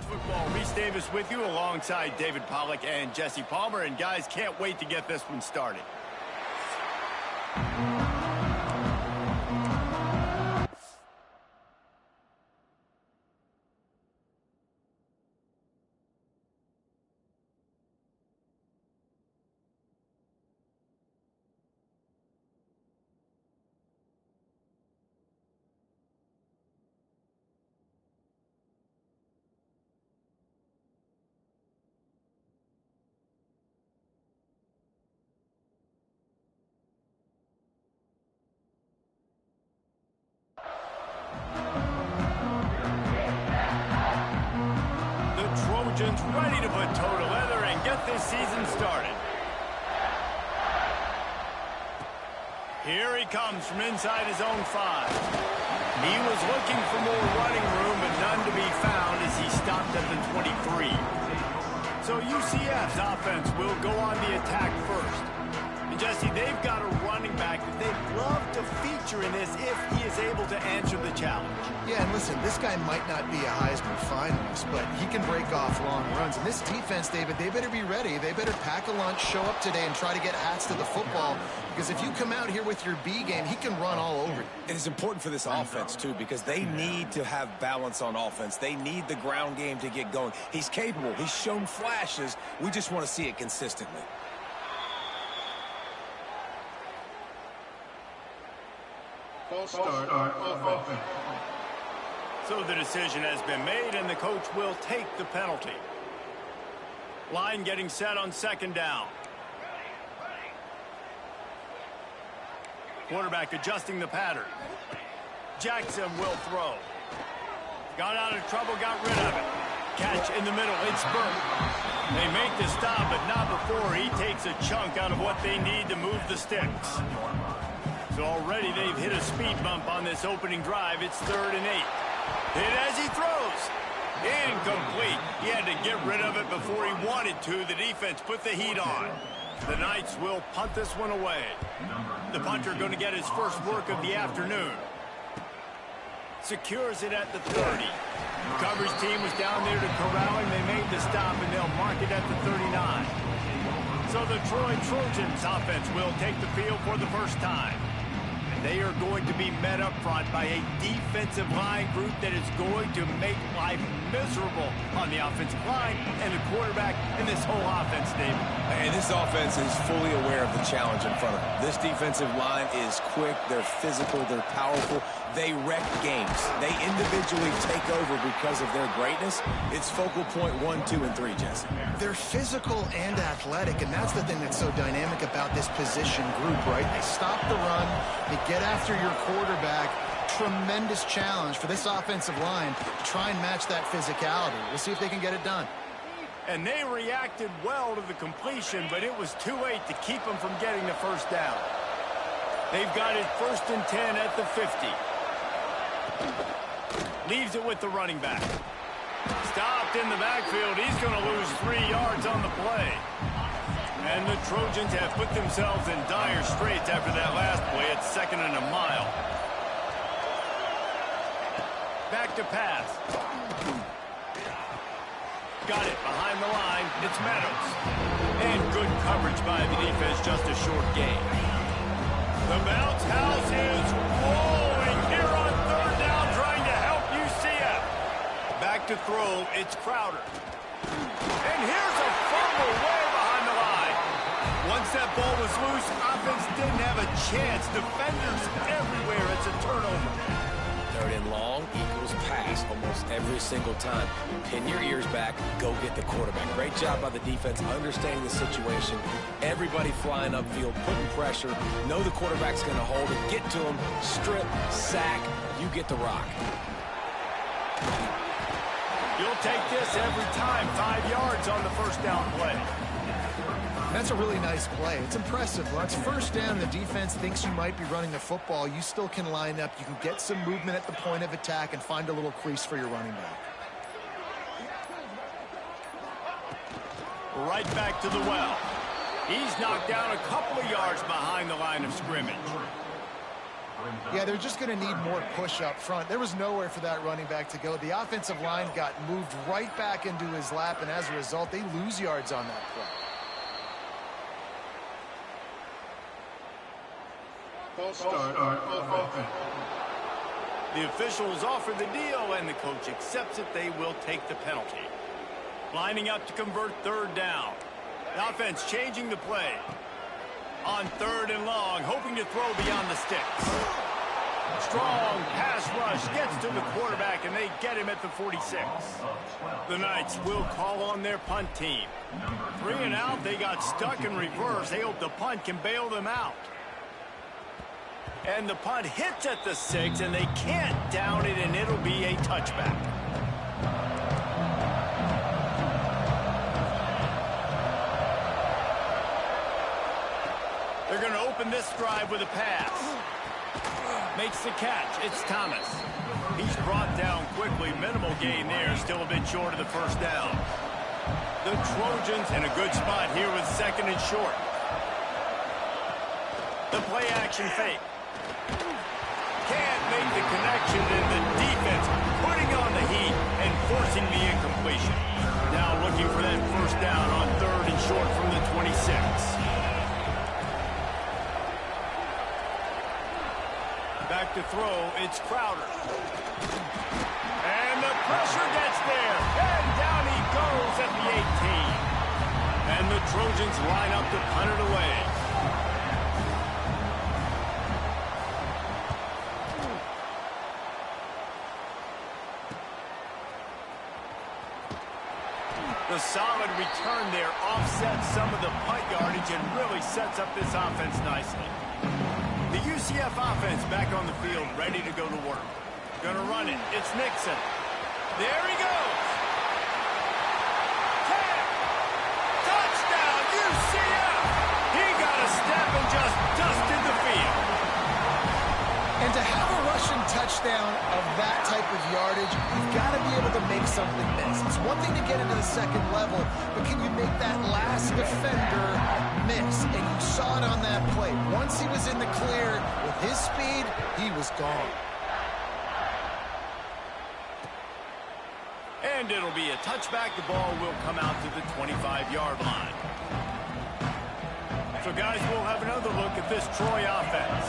Football, Reese Davis with you alongside David Pollack and Jesse Palmer. And guys, can't wait to get this one started. Trojans ready to put toe to leather and get this season started. Here he comes from inside his own 5. He was looking for more running room, but none to be found as he stopped at the 23. So UCF's offense will go on the attack first. And Jesse, they've got a running back that they'd love to feature in this if he is able to answer the challenge. Yeah, and listen, this guy might not be a Heisman finalist, but he can break off long runs. And this defense, David, they better be ready. They better pack a lunch, show up today, and try to get hats to the football. Because if you come out here with your B game, he can run all over you. And it's important for this offense, too, because they need to have balance on offense. They need the ground game to get going. He's capable. He's shown flashes. We just want to see it consistently. False start on offense. So the decision has been made, and the coach will take the penalty. Line getting set on second down. Quarterback adjusting the pattern. Jackson will throw. Got out of trouble, got rid of it. Catch in the middle, it's Burke. They make the stop, but not before he takes a chunk out of what they need to move the sticks. So already they've hit a speed bump on this opening drive. It's 3rd and 8. Hit as he throws. Incomplete. He had to get rid of it before he wanted to. The defense put the heat on. The Knights will punt this one away. The punter going to get his first work of the afternoon. Secures it at the 30. Coverage team was down there to corral him. They made the stop, and they'll mark it at the 39. So the Troy Trojans offense will take the field for the first time. They are going to be met up front by a defensive line group that is going to make life miserable on the offensive line and the quarterback and this whole offense, David. And this offense is fully aware of the challenge in front of them. This defensive line is quick, they're physical, they're powerful. They wreck games. They individually take over because of their greatness. It's focal point 1, 2, and 3, Jesse. They're physical and athletic, and that's the thing that's so dynamic about this position group, right? They stop the run, they get after your quarterback. Tremendous challenge for this offensive line to try and match that physicality. We'll see if they can get it done. And they reacted well to the completion, but it was too late to keep them from getting the first down. They've got it 1st and 10 at the 50. Leaves it with the running back. Stopped in the backfield. He's going to lose 3 yards on the play. And the Trojans have put themselves in dire straits after that last play. It's 2nd and a mile. Back to pass. Got it behind the line. It's Meadows. And good coverage by the defense, just a short gain. The bounce house is rolling here on 3rd down, trying to help UCF. Back to throw, it's Crowder. And here's a fumble way behind the line. Once that ball was loose, offense didn't have a chance. Defenders everywhere. It's a turnover. 3rd and long equals pass almost every single time. Pin your ears back, go get the quarterback. Great job by the defense understanding the situation. Everybody flying upfield, putting pressure. Know the quarterback's going to hold it. Get to him, strip, sack. You get the rock. You'll take this every time. 5 yards on the first down play. That's a really nice play. It's impressive. Well, it's 1st down. The defense thinks you might be running the football. You still can line up. You can get some movement at the point of attack and find a little crease for your running back. Right back to the well. He's knocked down a couple of yards behind the line of scrimmage. Yeah, they're just going to need more push up front. There was nowhere for that running back to go. The offensive line got moved right back into his lap, and as a result, they lose yards on that play. False start on offense. The officials offer the deal, and the coach accepts it. They will take the penalty. Lining up to convert third down. The offense changing the play. On third and long, hoping to throw beyond the sticks. Strong pass rush gets to the quarterback, and they get him at the 46. The Knights will call on their punt team. 3 and out, they got stuck in reverse. They hope the punt can bail them out. And the punt hits at the 6, and they can't down it, and it'll be a touchback. They're going to open this drive with a pass. Makes the catch. It's Thomas. He's brought down quickly. Minimal gain there. Still a bit short of the first down. The Trojans in a good spot here with second and short. The play action fake. Can't make the connection, and the defense putting on the heat and forcing the incompletion. Now looking for that first down on third and short from the 26. Back to throw, it's Crowder. And the pressure gets there. And down he goes at the 18. And the Trojans line up to punt it away. The solid return there offsets some of the punt yardage and really sets up this offense nicely. The UCF offense back on the field, ready to go to work. Gonna run it. It's Nixon. There he goes. 10. Touchdown, UCF. He got a step and just dusted the field. And to have a rushing touchdown of that type of yardage, you've got to be able to make something miss. It's one thing to get into the second level, but can you make that last defender miss? And you saw it on that play. Once he was in the clear with his speed, he was gone. And it'll be a touchback. The ball will come out to the 25-yard line. So, guys, we'll have another look at this Troy offense.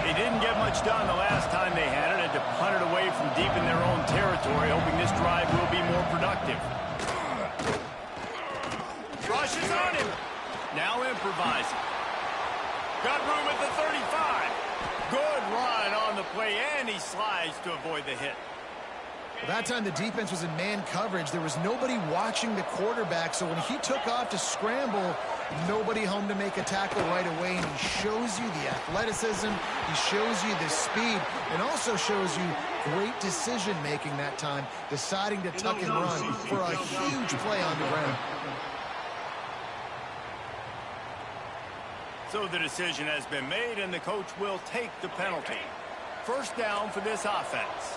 They didn't get much done the last time they had it. Had to punt it away from deep in their own territory, hoping this drive will be more productive. Rush is on him. Now improvising. Got room at the 35. Good run on the play, and he slides to avoid the hit. That time the defense was in man coverage. There was nobody watching the quarterback, so when he took off to scramble, nobody home to make a tackle right away, and he shows you the athleticism, he shows you the speed, and also shows you great decision-making that time, deciding to tuck and run for a huge play on the ground. So the decision has been made, and the coach will take the penalty. First down for this offense.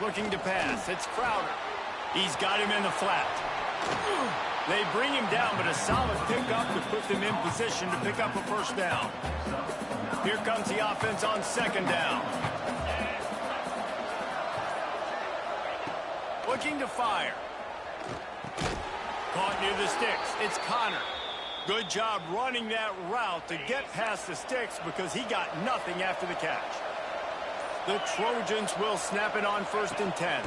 Looking to pass. It's Crowder. He's got him in the flat. They bring him down, but a solid pickup to put them in position to pick up a first down. Here comes the offense on second down. Looking to fire. Caught near the sticks. It's Connor. Good job running that route to get past the sticks because he got nothing after the catch. The Trojans will snap it on first and 10.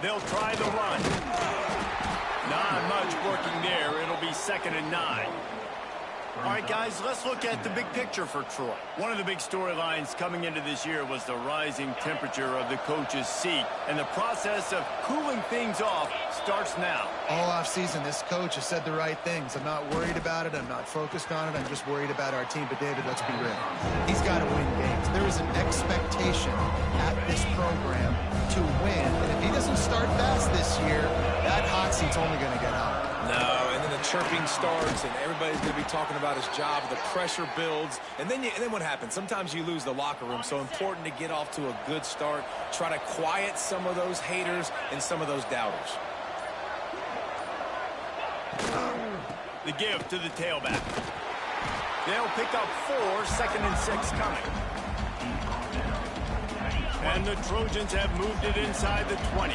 They'll try the run. Not much working there. It'll be second and 9. All right, guys, let's look at the big picture for Troy. One of the big storylines coming into this year was the rising temperature of the coach's seat, and the process of cooling things off starts now. All offseason, this coach has said the right things. I'm not worried about it. I'm not focused on it. I'm just worried about our team. But, David, let's be real. He's got to win games. There is an expectation at this program to win. And if he doesn't start fast this year, that hot seat's only going to get hot. No, and then the chirping starts, and everybody's going to be talking about his job. The pressure builds, and then what happens? Sometimes you lose the locker room. So important to get off to a good start. Try to quiet some of those haters and some of those doubters. The give to the tailback. They'll pick up 4, 2nd and 6 coming. And the Trojans have moved it inside the 20.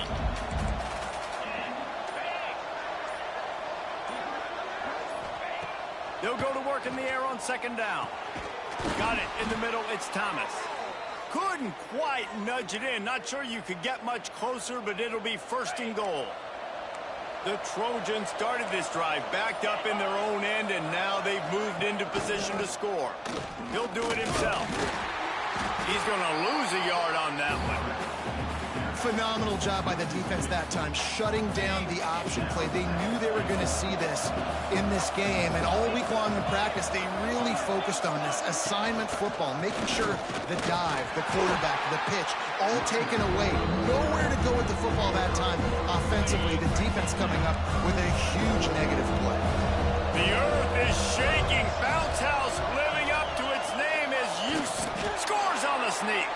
They'll go to work in the air on 2nd down. Got it in the middle. It's Thomas. Couldn't quite nudge it in. Not sure you could get much closer, but it'll be 1st and goal. The Trojans started this drive backed up in their own end, and now they've moved into position to score. He'll do it himself. He's going to lose a yard on that one. Phenomenal job by the defense that time, shutting down the option play. They knew they were going to see this in this game, and all week long in practice, they really focused on this assignment football, making sure the dive, the quarterback, the pitch, all taken away. Nowhere to go with the football that time offensively. The defense coming up with a huge negative play. The earth is shaking. Bounce house living up to its name as scores on the sneak.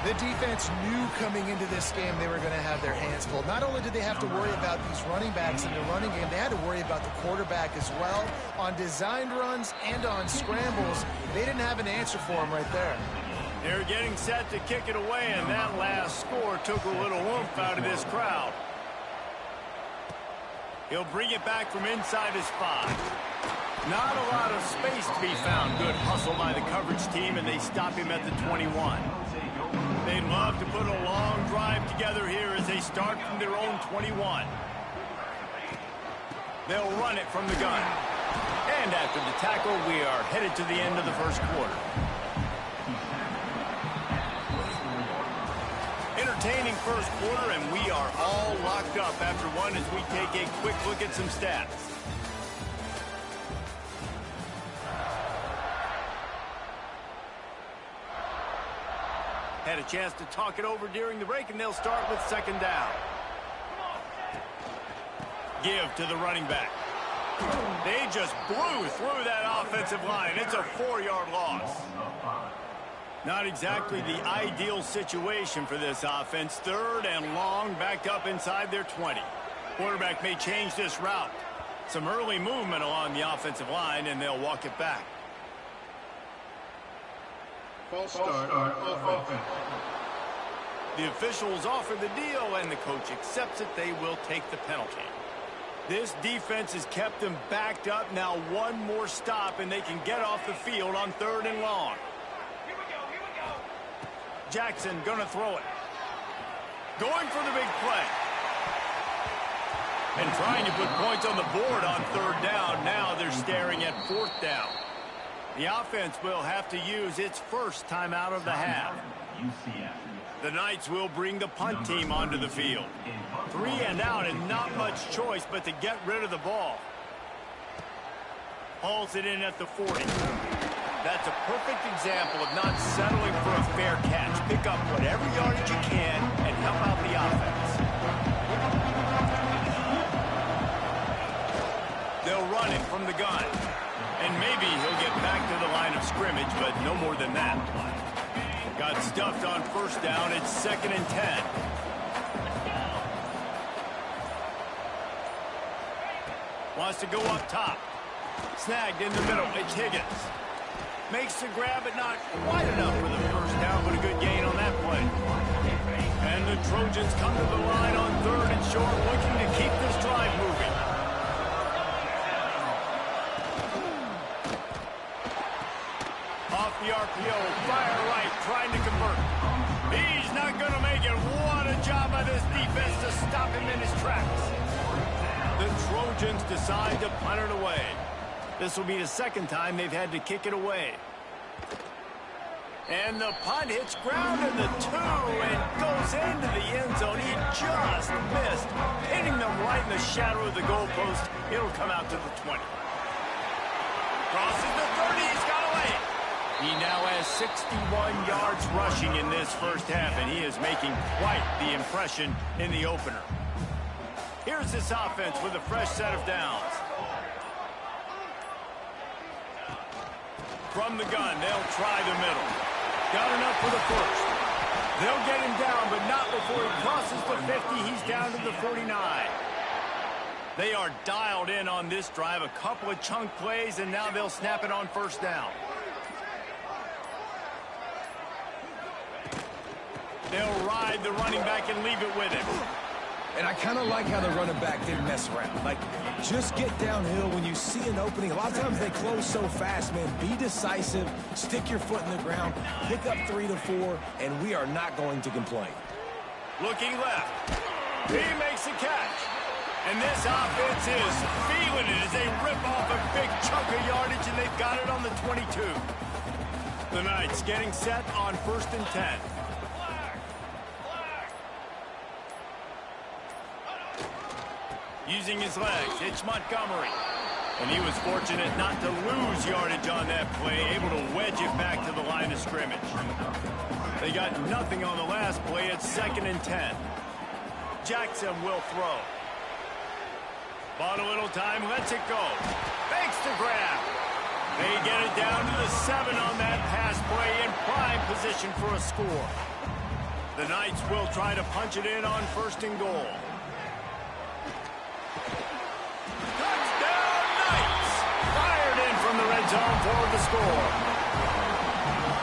The defense knew coming into this game they were going to have their hands full. Not only did they have to worry about these running backs in the running game, they had to worry about the quarterback as well. On designed runs and on scrambles, they didn't have an answer for him right there. They're getting set to kick it away, and that last score took a little oomph out of this crowd. He'll bring it back from inside his 5. Not a lot of space to be found. Good hustle by the coverage team, and they stop him at the 21. They'd love to put a long drive together here as they start from their own 21. They'll run it from the gun. And after the tackle, we are headed to the end of the 1st quarter. Entertaining 1st quarter, and we are all locked up after one as we take a quick look at some stats. Had a chance to talk it over during the break, and they'll start with 2nd down. Give to the running back. They just blew through that offensive line. It's a 4-yard loss. Not exactly the ideal situation for this offense. 3rd and long, backed up inside their 20. Quarterback may change this route. Some early movement along the offensive line, and they'll walk it back. False start on offense. The officials offer the deal, and the coach accepts it. They will take the penalty. This defense has kept them backed up. Now one more stop, and they can get off the field on 3rd and long. Here we go. Jackson gonna throw it. Going for the big play. And trying to put points on the board on 3rd down. Now they're staring at 4th down. The offense will have to use its first timeout of the half. The Knights will bring the punt team onto the field. 3 and out, and not much choice but to get rid of the ball. Hauls it in at the 40. That's a perfect example of not settling for a fair catch. Pick up whatever yardage you can and help out the offense. They'll run him from the gun. And maybe he'll get back to the line of scrimmage, but no more than that. Got stuffed on 1st down. It's 2nd and 10. Wants to go up top. Snagged in the middle. It's Higgins. Makes the grab, but not quite enough for the 1st down, but a good gain on that play. And the Trojans come to the line on 3rd and short, looking to keep this drive moving. Off the RPO, fire right, trying to convert. He's not going to make it. What a job by this defense to stop him in his tracks. The Trojans decide to punt it away. This will be the 2nd time they've had to kick it away. And the punt hits ground in the 2 and goes into the end zone. He just missed, hitting them right in the shadow of the goalpost. It'll come out to the 20. Crosses the 30. He's got away. He now has 61 yards rushing in this 1st half, and he is making quite the impression in the opener. Here's this offense with a fresh set of downs. From the gun, they'll try the middle. Got enough for the 1st. They'll get him down, but not before he crosses the 50. He's down to the 49. They are dialed in on this drive. A couple of chunk plays, and now they'll snap it on first down. They'll ride the running back and leave it with him. And I kind of like how the running back didn't mess around. Like, just get downhill when you see an opening. A lot of times they close so fast, man. Be decisive, stick your foot in the ground, pick up 3 to 4, and we are not going to complain. Looking left. He makes the catch. And this offense is feeling it as they rip off a big chunk of yardage, and they've got it on the 22. The Knights getting set on 1st and 10. Using his legs, it's Montgomery. And he was fortunate not to lose yardage on that play, able to wedge it back to the line of scrimmage. They got nothing on the last play. It's 2nd and 10. Jackson will throw. Bought a little time, lets it go. Fakes the grab. They get it down to the 7 on that pass play in prime position for a score. The Knights will try to punch it in on 1st and goal. Touchdown Knights! Fired in from the red zone for the score.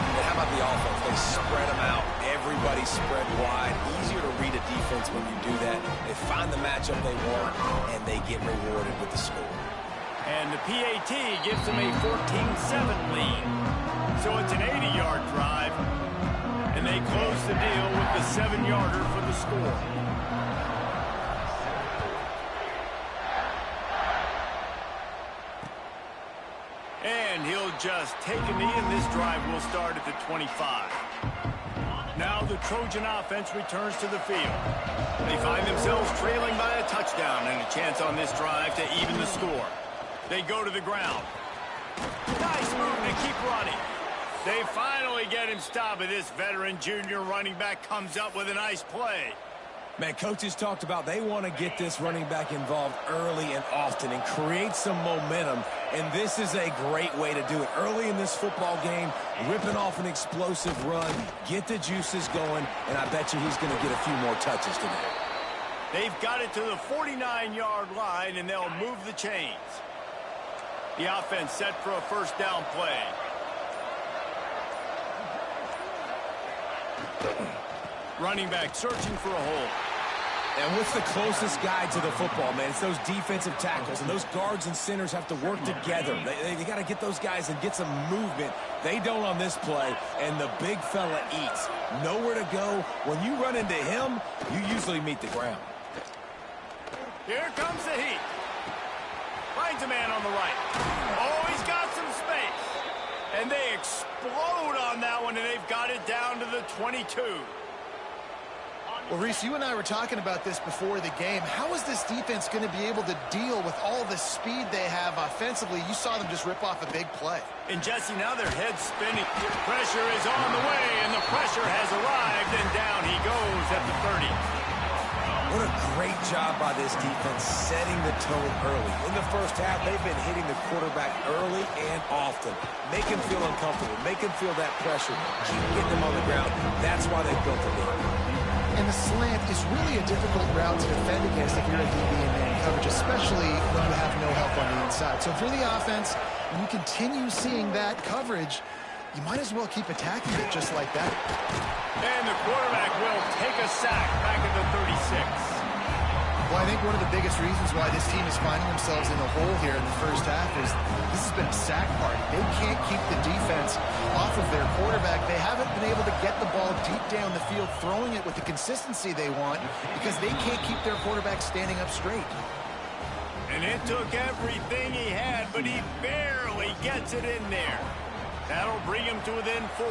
And how about the offense? They spread them out. Everybody spread wide. Easier to read a defense when you do that. They find the matchup they want, and they get rewarded with the score. And the PAT gives them a 14-7 lead. So it's an 80-yard drive, and they close the deal with the 7-yarder for the score. And he'll just take a knee, and this drive will start at the 25. Now the Trojan offense returns to the field. They find themselves trailing by a touchdown and a chance on this drive to even the score. They go to the ground. Nice move to keep running. They finally get him stopped, but this veteran junior running back comes up with a nice play. Man, coaches talked about they want to get this running back involved early and often and create some momentum, and this is a great way to do it. Early in this football game, ripping off an explosive run, get the juices going, and I bet you he's going to get a few more touches today. They've got it to the 49-yard line, and they'll move the chains. The offense set for a 1st down play. Running back searching for a hole. And what's the closest guy to the football, man? It's those defensive tackles, and those guards and centers have to work together. They got to get those guys and get some movement. They don't on this play, and the big fella eats. Nowhere to go. When you run into him, you usually meet the ground. Here comes the heat. Finds a man on the right. Oh, he's got some space. And they explode on that one, and they've got it down to the 22. Well, Reese, you and I were talking about this before the game. How is this defense going to be able to deal with all the speed they have offensively? You saw them just rip off a big play. And, Jesse, now their head's spinning. Pressure is on the way, and the pressure has arrived, and down he goes at the 30. What a great job by this defense setting the tone early. In the first half, they've been hitting the quarterback early and often. Make him feel uncomfortable. Make him feel that pressure. Keep getting him on the ground. That's why they built the lead. And the slant is really a difficult route to defend against if you're a DB in man coverage, especially when you have no help on the inside. So if you're the offense and you continue seeing that coverage, you might as well keep attacking it just like that. And the quarterback will take a sack back at the 36. Well, I think one of the biggest reasons why this team is finding themselves in a hole here in the first half is this has been a sack party. They can't keep the defense off of their quarterback. They haven't been able to get the ball deep down the field, throwing it with the consistency they want because they can't keep their quarterback standing up straight. And it took everything he had, but he barely gets it in there. That'll bring him to within 4.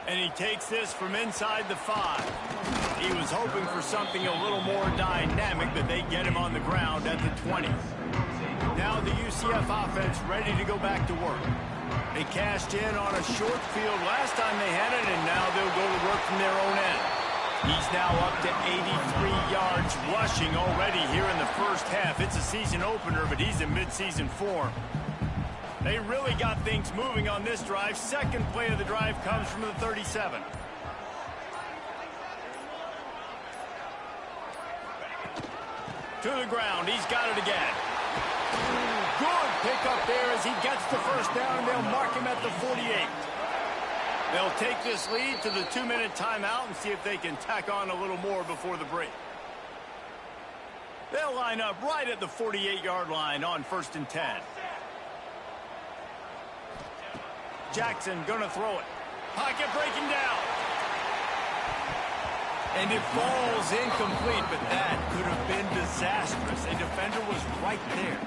And he takes this from inside the 5. He was hoping for something a little more dynamic, but they get him on the ground at the 20. Now the UCF offense ready to go back to work. They cashed in on a short field last time they had it, and now they'll go to work from their own end. He's now up to 83 yards rushing already here in the first half. It's a season opener, but he's in midseason form. They really got things moving on this drive. Second play of the drive comes from the 37. To the ground. He's got it again. Good pickup there as he gets the first down, and they'll mark him at the 48. They'll take this lead to the 2-minute timeout and see if they can tack on a little more before the break. They'll line up right at the 48-yard line on 1st and 10. Jackson gonna throw it. Pocket breaking down. And it falls incomplete, but that could have been disastrous. A defender was right there.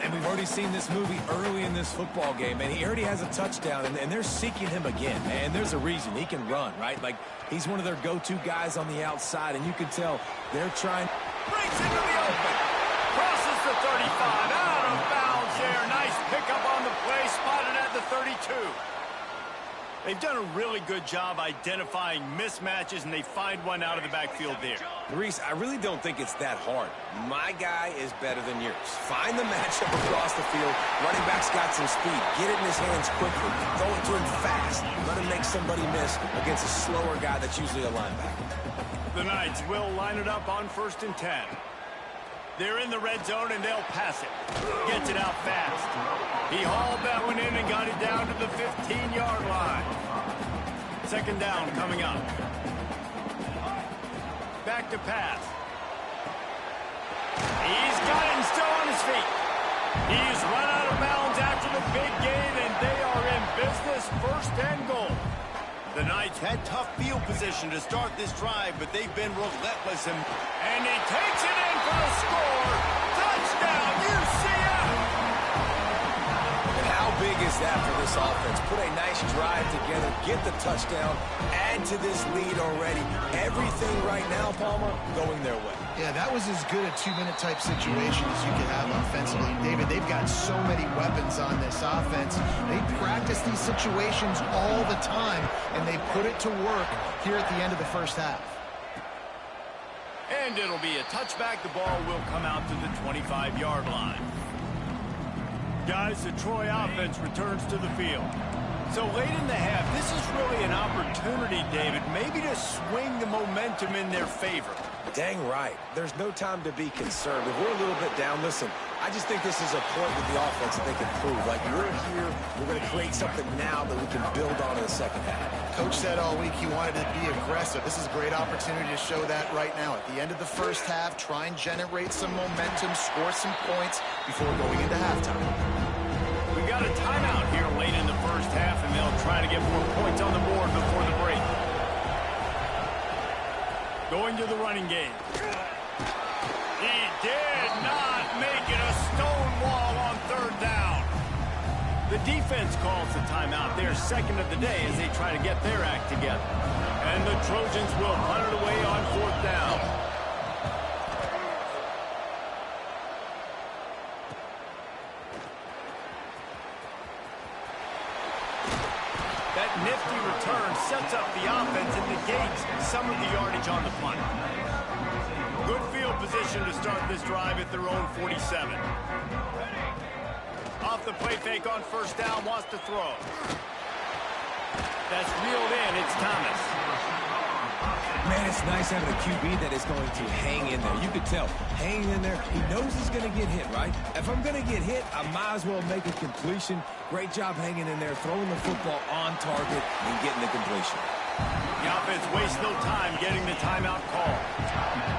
And we've already seen this movie early in this football game, and he already has a touchdown, and they're seeking him again. And there's a reason. He can run, right? Like, he's one of their go-to guys on the outside, and you can tell they're trying. Breaks into the open. Crosses the 35. Out of bounds there. Nice pickup on the play. Spotted at the 32. They've done a really good job identifying mismatches, and they find one out of the backfield there. Reese, I really don't think it's that hard. My guy is better than yours. Find the matchup across the field. Running back's got some speed. Get it in his hands quickly. Throw it to him fast. Let him make somebody miss against a slower guy that's usually a linebacker. The Knights will line it up on 1st and 10. They're in the red zone, and they'll pass it. Gets it out fast. He hauled that one in and got it down to the 15-yard line. 2nd down coming up. Back to pass. He's got it and still on his feet. He's run out of bounds after the big gain, and they are in business. 1st and goal. The Knights had tough field position to start this drive, but they've been relentless. And he takes it in for the score. Touchdown, UCF! And how big is that for this offense? Put a nice drive together, get the touchdown, add to this lead already. Everything right now, Palmer, going their way. Yeah, that was as good a 2-minute type situation as you could have offensively. David, they've got so many weapons on this offense. They practice these situations all the time, and they put it to work here at the end of the first half. And it'll be a touchback. The ball will come out to the 25-yard line. Guys, the Troy offense returns to the field. So late in the half, this is really an opportunity, David, maybe to swing the momentum in their favor. Dang right. There's no time to be concerned. If we're a little bit down, listen, I just think this is a point with the offense that they can prove. Like, we're here, we're going to create something now that we can build on in the second half. Coach said all week he wanted to be aggressive. This is a great opportunity to show that right now. At the end of the first half, try and generate some momentum, score some points before going into halftime. We got a timeout here late in the first half, and they'll try to get more points on the board before the break. Going to the running game. He did not make it. A stone wall on 3rd down. The defense calls the timeout. They're 2nd of the day as they try to get their act together. And the Trojans will punt it away on 4th down. That nifty return sets up the offense and negates some of the yardage on the punt. Good field position to start this drive at their own 47. Off the play fake on 1st down, wants to throw. That's reeled in, it's Thomas. Man, it's nice having a QB that is going to hang in there. You could tell, hanging in there, he knows he's going to get hit, right? If I'm going to get hit, I might as well make a completion. Great job hanging in there, throwing the football on target and getting the completion. The offense wastes no time getting the timeout call.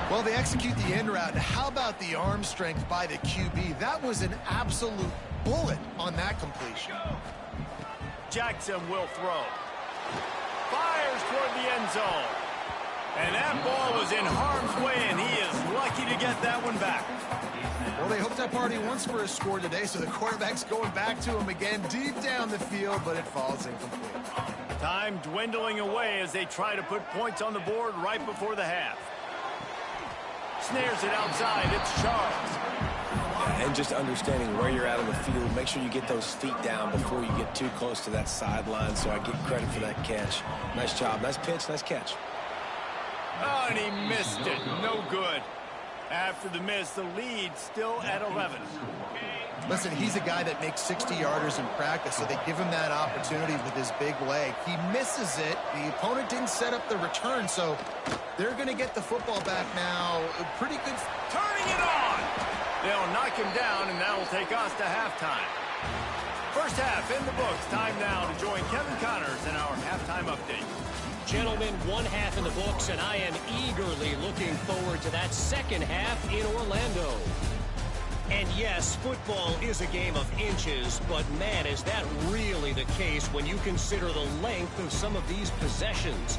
Well, they execute the end route. How about the arm strength by the QB? That was an absolute bullet on that completion. Jackson will throw. Fires toward the end zone. And that ball was in harm's way, and he is lucky to get that one back. Well, they hoped up already once for a score today, so the quarterback's going back to him again deep down the field, but it falls incomplete. Time dwindling away as they try to put points on the board right before the half. Snares it outside. It's Charles. And just understanding where you're at on the field, make sure you get those feet down before you get too close to that sideline, so I get credit for that catch. Nice job. Nice pitch. Nice catch. Oh, and he missed it. No good. After the miss, the lead still at 11. Listen, he's a guy that makes 60-yarders in practice, so they give him that opportunity with his big leg. He misses it. The opponent didn't set up the return, so they're going to get the football back now. Pretty good. Turning it on. They'll knock him down, and that will take us to halftime. First half in the books. Time now to join Kevin Connors in our halftime update. Gentlemen, one half in the books, and I am eagerly looking forward to that second half in Orlando. And yes, football is a game of inches, but man, is that really the case when you consider the length of some of these possessions.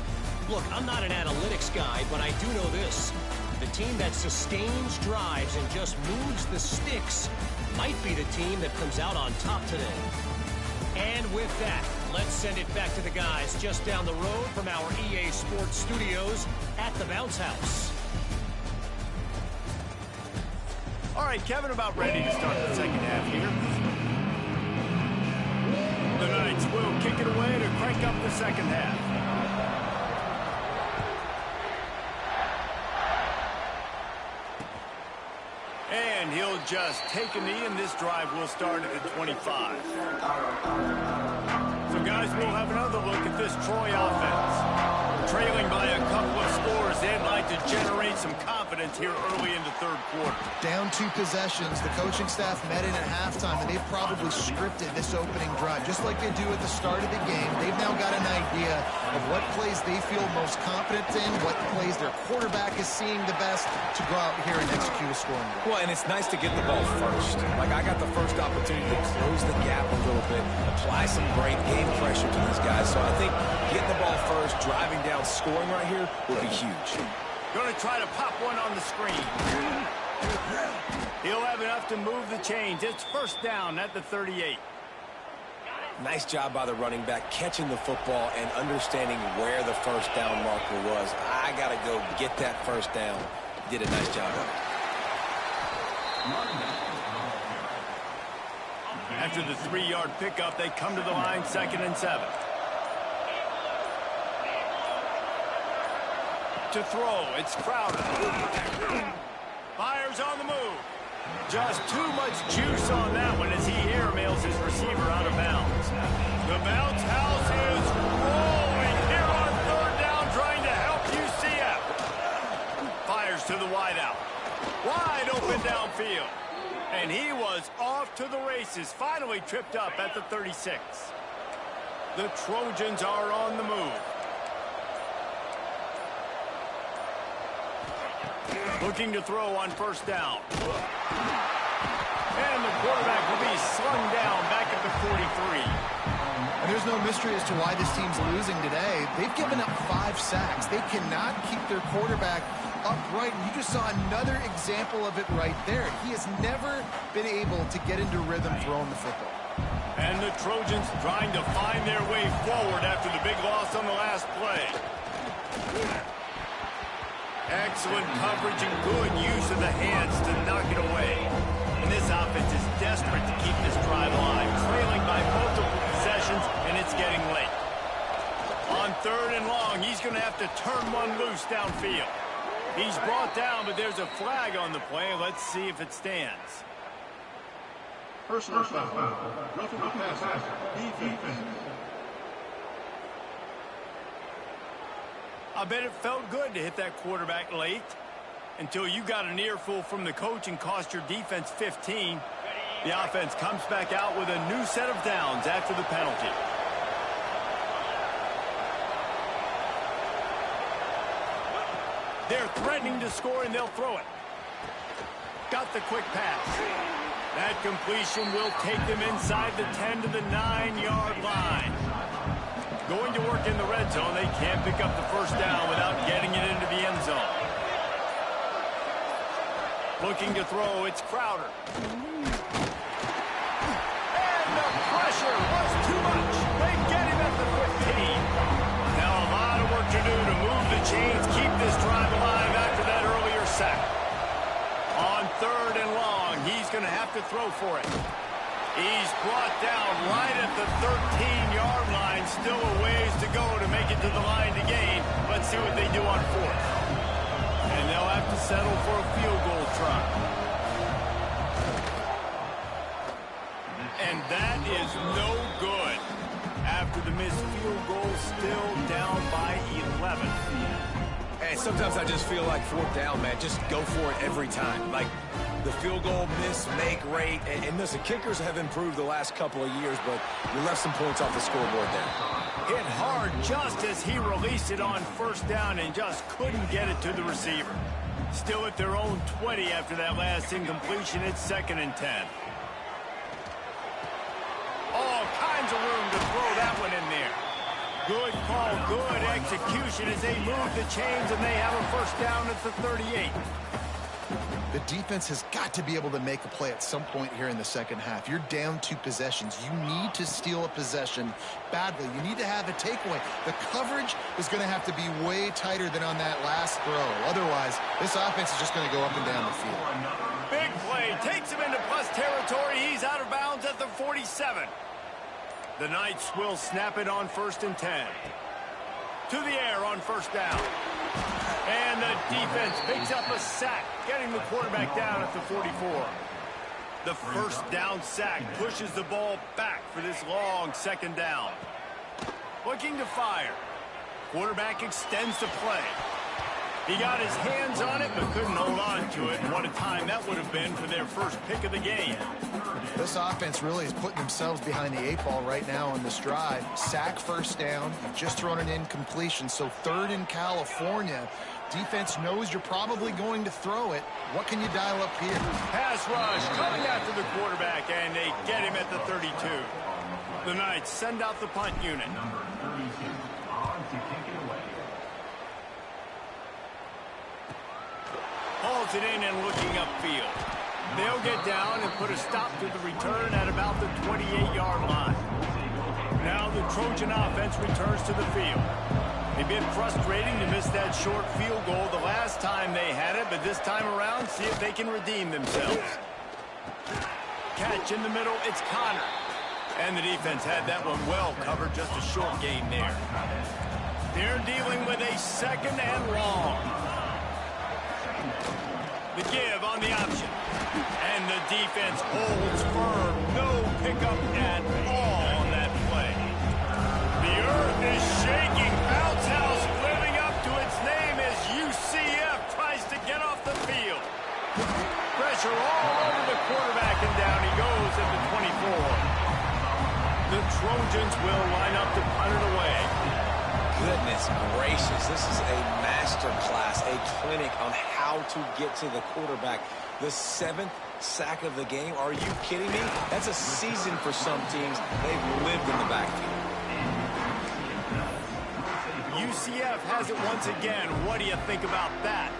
Look, I'm not an analytics guy, but I do know this. The team that sustains drives and just moves the sticks might be the team that comes out on top today. And with that, let's send it back to the guys just down the road from our EA Sports studios at the Bounce House. All right, Kevin, about ready to start the second half here. The Knights will kick it away to crank up the second half. And he'll just take a knee, and this drive will start at the 25. So, guys, we'll have another look at this Troy offense. Trailing by a couple of scores, they'd like to generate some confidence here early in the third quarter. Down 2 possessions. The coaching staff met in at halftime, and they've probably scripted this opening drive. Just like they do at the start of the game, they've now got an idea of what plays they feel most confident in, what plays their quarterback is seeing the best to go out here and execute a scoring drive. Well, and it's nice to get the ball first. Like, I got the first opportunity to close the gap a little bit, apply some great game pressure to these guys. So I think getting the ball first, driving down, scoring right here will be huge. Going to try to pop one on the screen. He'll have enough to move the chains. It's first down at the 38. Nice job by the running back, catching the football and understanding where the first down marker was. I got to go get that first down. Did a nice job of it. After the 3-yard pickup, they come to the line, 2nd and 7. To throw, it's Crowder. Fires on the move. Just too much juice on that one as he airmails his receiver out of bounds. The Bounce House is rolling here on 3rd down, trying to help UCF. Fires to the wideout. Wide open downfield. And he was off to the races, finally tripped up at the 36. The Trojans are on the move. Looking to throw on 1st down. And the quarterback will be slung down back at the 43. And there's no mystery as to why this team's losing today. They've given up 5 sacks. They cannot keep their quarterback upright. And you just saw another example of it right there. He has never been able to get into rhythm throwing the football. And the Trojans trying to find their way forward after the big loss on the last play. Excellent coverage and good use of the hands to knock it away. And this offense is desperate to keep this drive alive, trailing by multiple possessions, and it's getting late. On 3rd and long, he's going to have to turn one loose downfield. He's brought down, but there's a flag on the play. Let's see if it stands. Personal foul. Roughing the passer. Defense. I bet it felt good to hit that quarterback late until you got an earful from the coach and cost your defense 15. The offense comes back out with a new set of downs after the penalty. They're threatening to score, and they'll throw it. Got the quick pass. That completion will take them inside the 10 to the 9-yard line. Going to work in the red zone. They can't pick up the first down without getting it into the end zone. Looking to throw, it's Crowder. And the pressure was too much. They get him at the 15. Now a lot of work to do to move the chains, keep this drive alive after that earlier sack. On 3rd and long, he's going to have to throw for it. He's brought down right at the 13-yard line. Still a ways to go to make it to the line to gain. Let's see what they do on 4th. And they'll have to settle for a field goal try. And that is no good. After the missed field goal, still down by 11. And sometimes I just feel like fourth down, man. Just go for it every time. Like the field goal miss, make rate. And listen, kickers have improved the last couple of years, but you left some points off the scoreboard there. Hit hard just as he released it on first down and just couldn't get it to the receiver. Still at their own 20 after that last incompletion. It's 2nd and 10. All kinds of room to throw that one in there. Good call, good execution as they move the chains, and they have a first down at the 38. The defense has got to be able to make a play at some point here in the second half. You're down 2 possessions. You need to steal a possession badly. You need to have a takeaway. The coverage is going to have to be way tighter than on that last throw. Otherwise, this offense is just going to go up and down the field. Big play. Takes him into plus territory. He's out of bounds at the 47. The Knights will snap it on 1st and 10. To the air on first down. And the defense picks up a sack, getting the quarterback down at the 44. The first down sack pushes the ball back for this long 2nd down. Looking to fire. Quarterback extends the play. He got his hands on it, but couldn't hold on to it. And what a time that would have been for their first pick of the game. This offense really is putting themselves behind the 8 ball right now on this drive. Sack, first down. You've just thrown an incompletion, so 3rd in California. Defense knows you're probably going to throw it. What can you dial up here? Pass rush coming after the quarterback, and they get him at the 32. The Knights send out the punt unit. Hauls it in and looking upfield. They'll get down and put a stop to the return at about the 28-yard line. Now the Trojan offense returns to the field. A bit frustrating to miss that short field goal the last time they had it, but this time around, see if they can redeem themselves. Catch in the middle, it's Connor. And the defense had that one well covered, just a short gain there. They're dealing with a 2nd and long. The give on the option. And the defense holds firm. No pickup at all on that play. The earth is shaking. Bounce house living up to its name as UCF tries to get off the field. Pressure all over the quarterback, and down he goes at the 24. The Trojans will line up to punt it away. Goodness gracious, this is a master class, a clinic on how to get to the quarterback. The 7th sack of the game. Are you kidding me? That's a season for some teams. They've lived in the backfield. UCF has it once again. What do you think about that?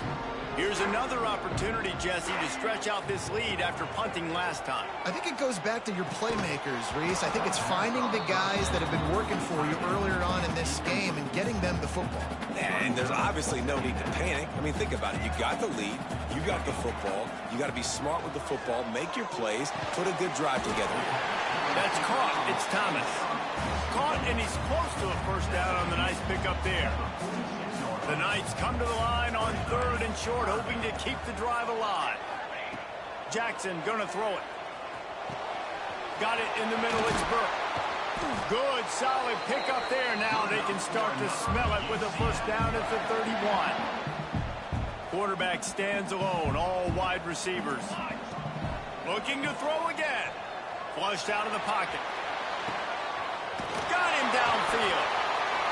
Here's another opportunity, Jesse, to stretch out this lead after punting last time. I think it goes back to your playmakers, Reese. I think it's finding the guys that have been working for you earlier on in this game and getting them the football. And there's obviously no need to panic. I mean, think about it. You got the lead. You got the football. You got to be smart with the football. Make your plays. Put a good drive together. That's caught. It's Thomas. Caught, and he's close to a first down on the nice pickup there. The Knights come to the line on 3rd and short, hoping to keep the drive alive. Jackson gonna throw it. Got it in the middle, it's Burke. Good, solid pickup there. Now they can start to smell it with a first down at the 31. Quarterback stands alone, all wide receivers. Looking to throw again. Flushed out of the pocket. Got him downfield.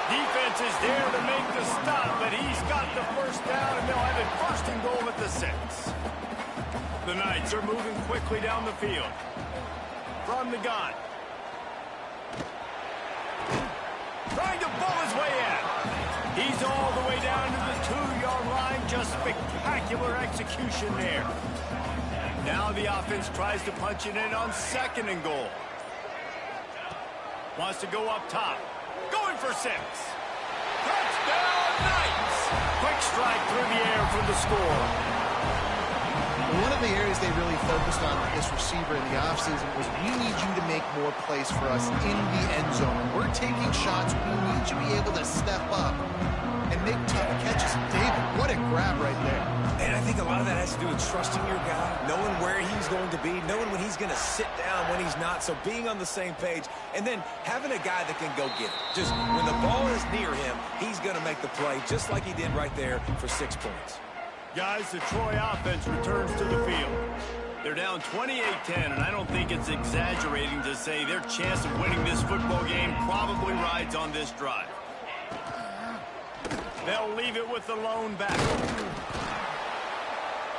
Defense is there to make the stop, but he's got the first down, and they'll have it 1st and goal at the 6. The Knights are moving quickly down the field. From the gun. Trying to pull his way in. He's all the way down to the 2-yard line. Just spectacular execution there. Now the offense tries to punch it in on 2nd and goal. Wants to go up top. Going for 6. Touchdown, Knights! Quick strike through the air for the score. One of the areas they really focused on with this receiver in the offseason was, we need you to make more plays for us in the end zone. We're taking shots. We need you to be able to step up and make tough catches. David, what a grab right there. And I think a lot of that has to do with trusting your guy, knowing where he's going to be, knowing when he's going to sit down, when he's not. So being on the same page and then having a guy that can go get it. Just when the ball is near him, he's going to make the play just like he did right there for 6 points. Guys, the Troy offense returns to the field. They're down 28-10, and I don't think it's exaggerating to say their chance of winning this football game probably rides on this drive. They'll leave it with the lone back.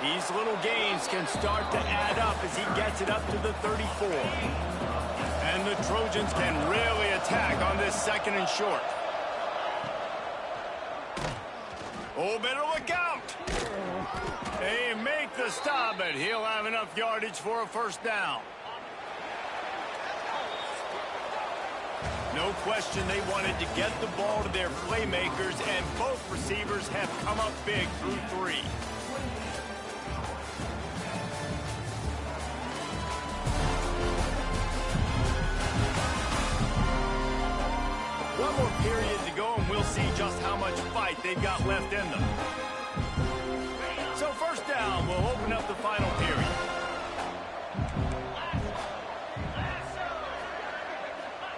These little gains can start to add up as he gets it up to the 34. And the Trojans can really attack on this 2nd and short. Oh, better look out. They make the stop, but he'll have enough yardage for a first down. No question they wanted to get the ball to their playmakers, and both receivers have come up big through 3. One more period to go, and we'll see just how much fight they've got left in them. So first down, we'll open up the final period.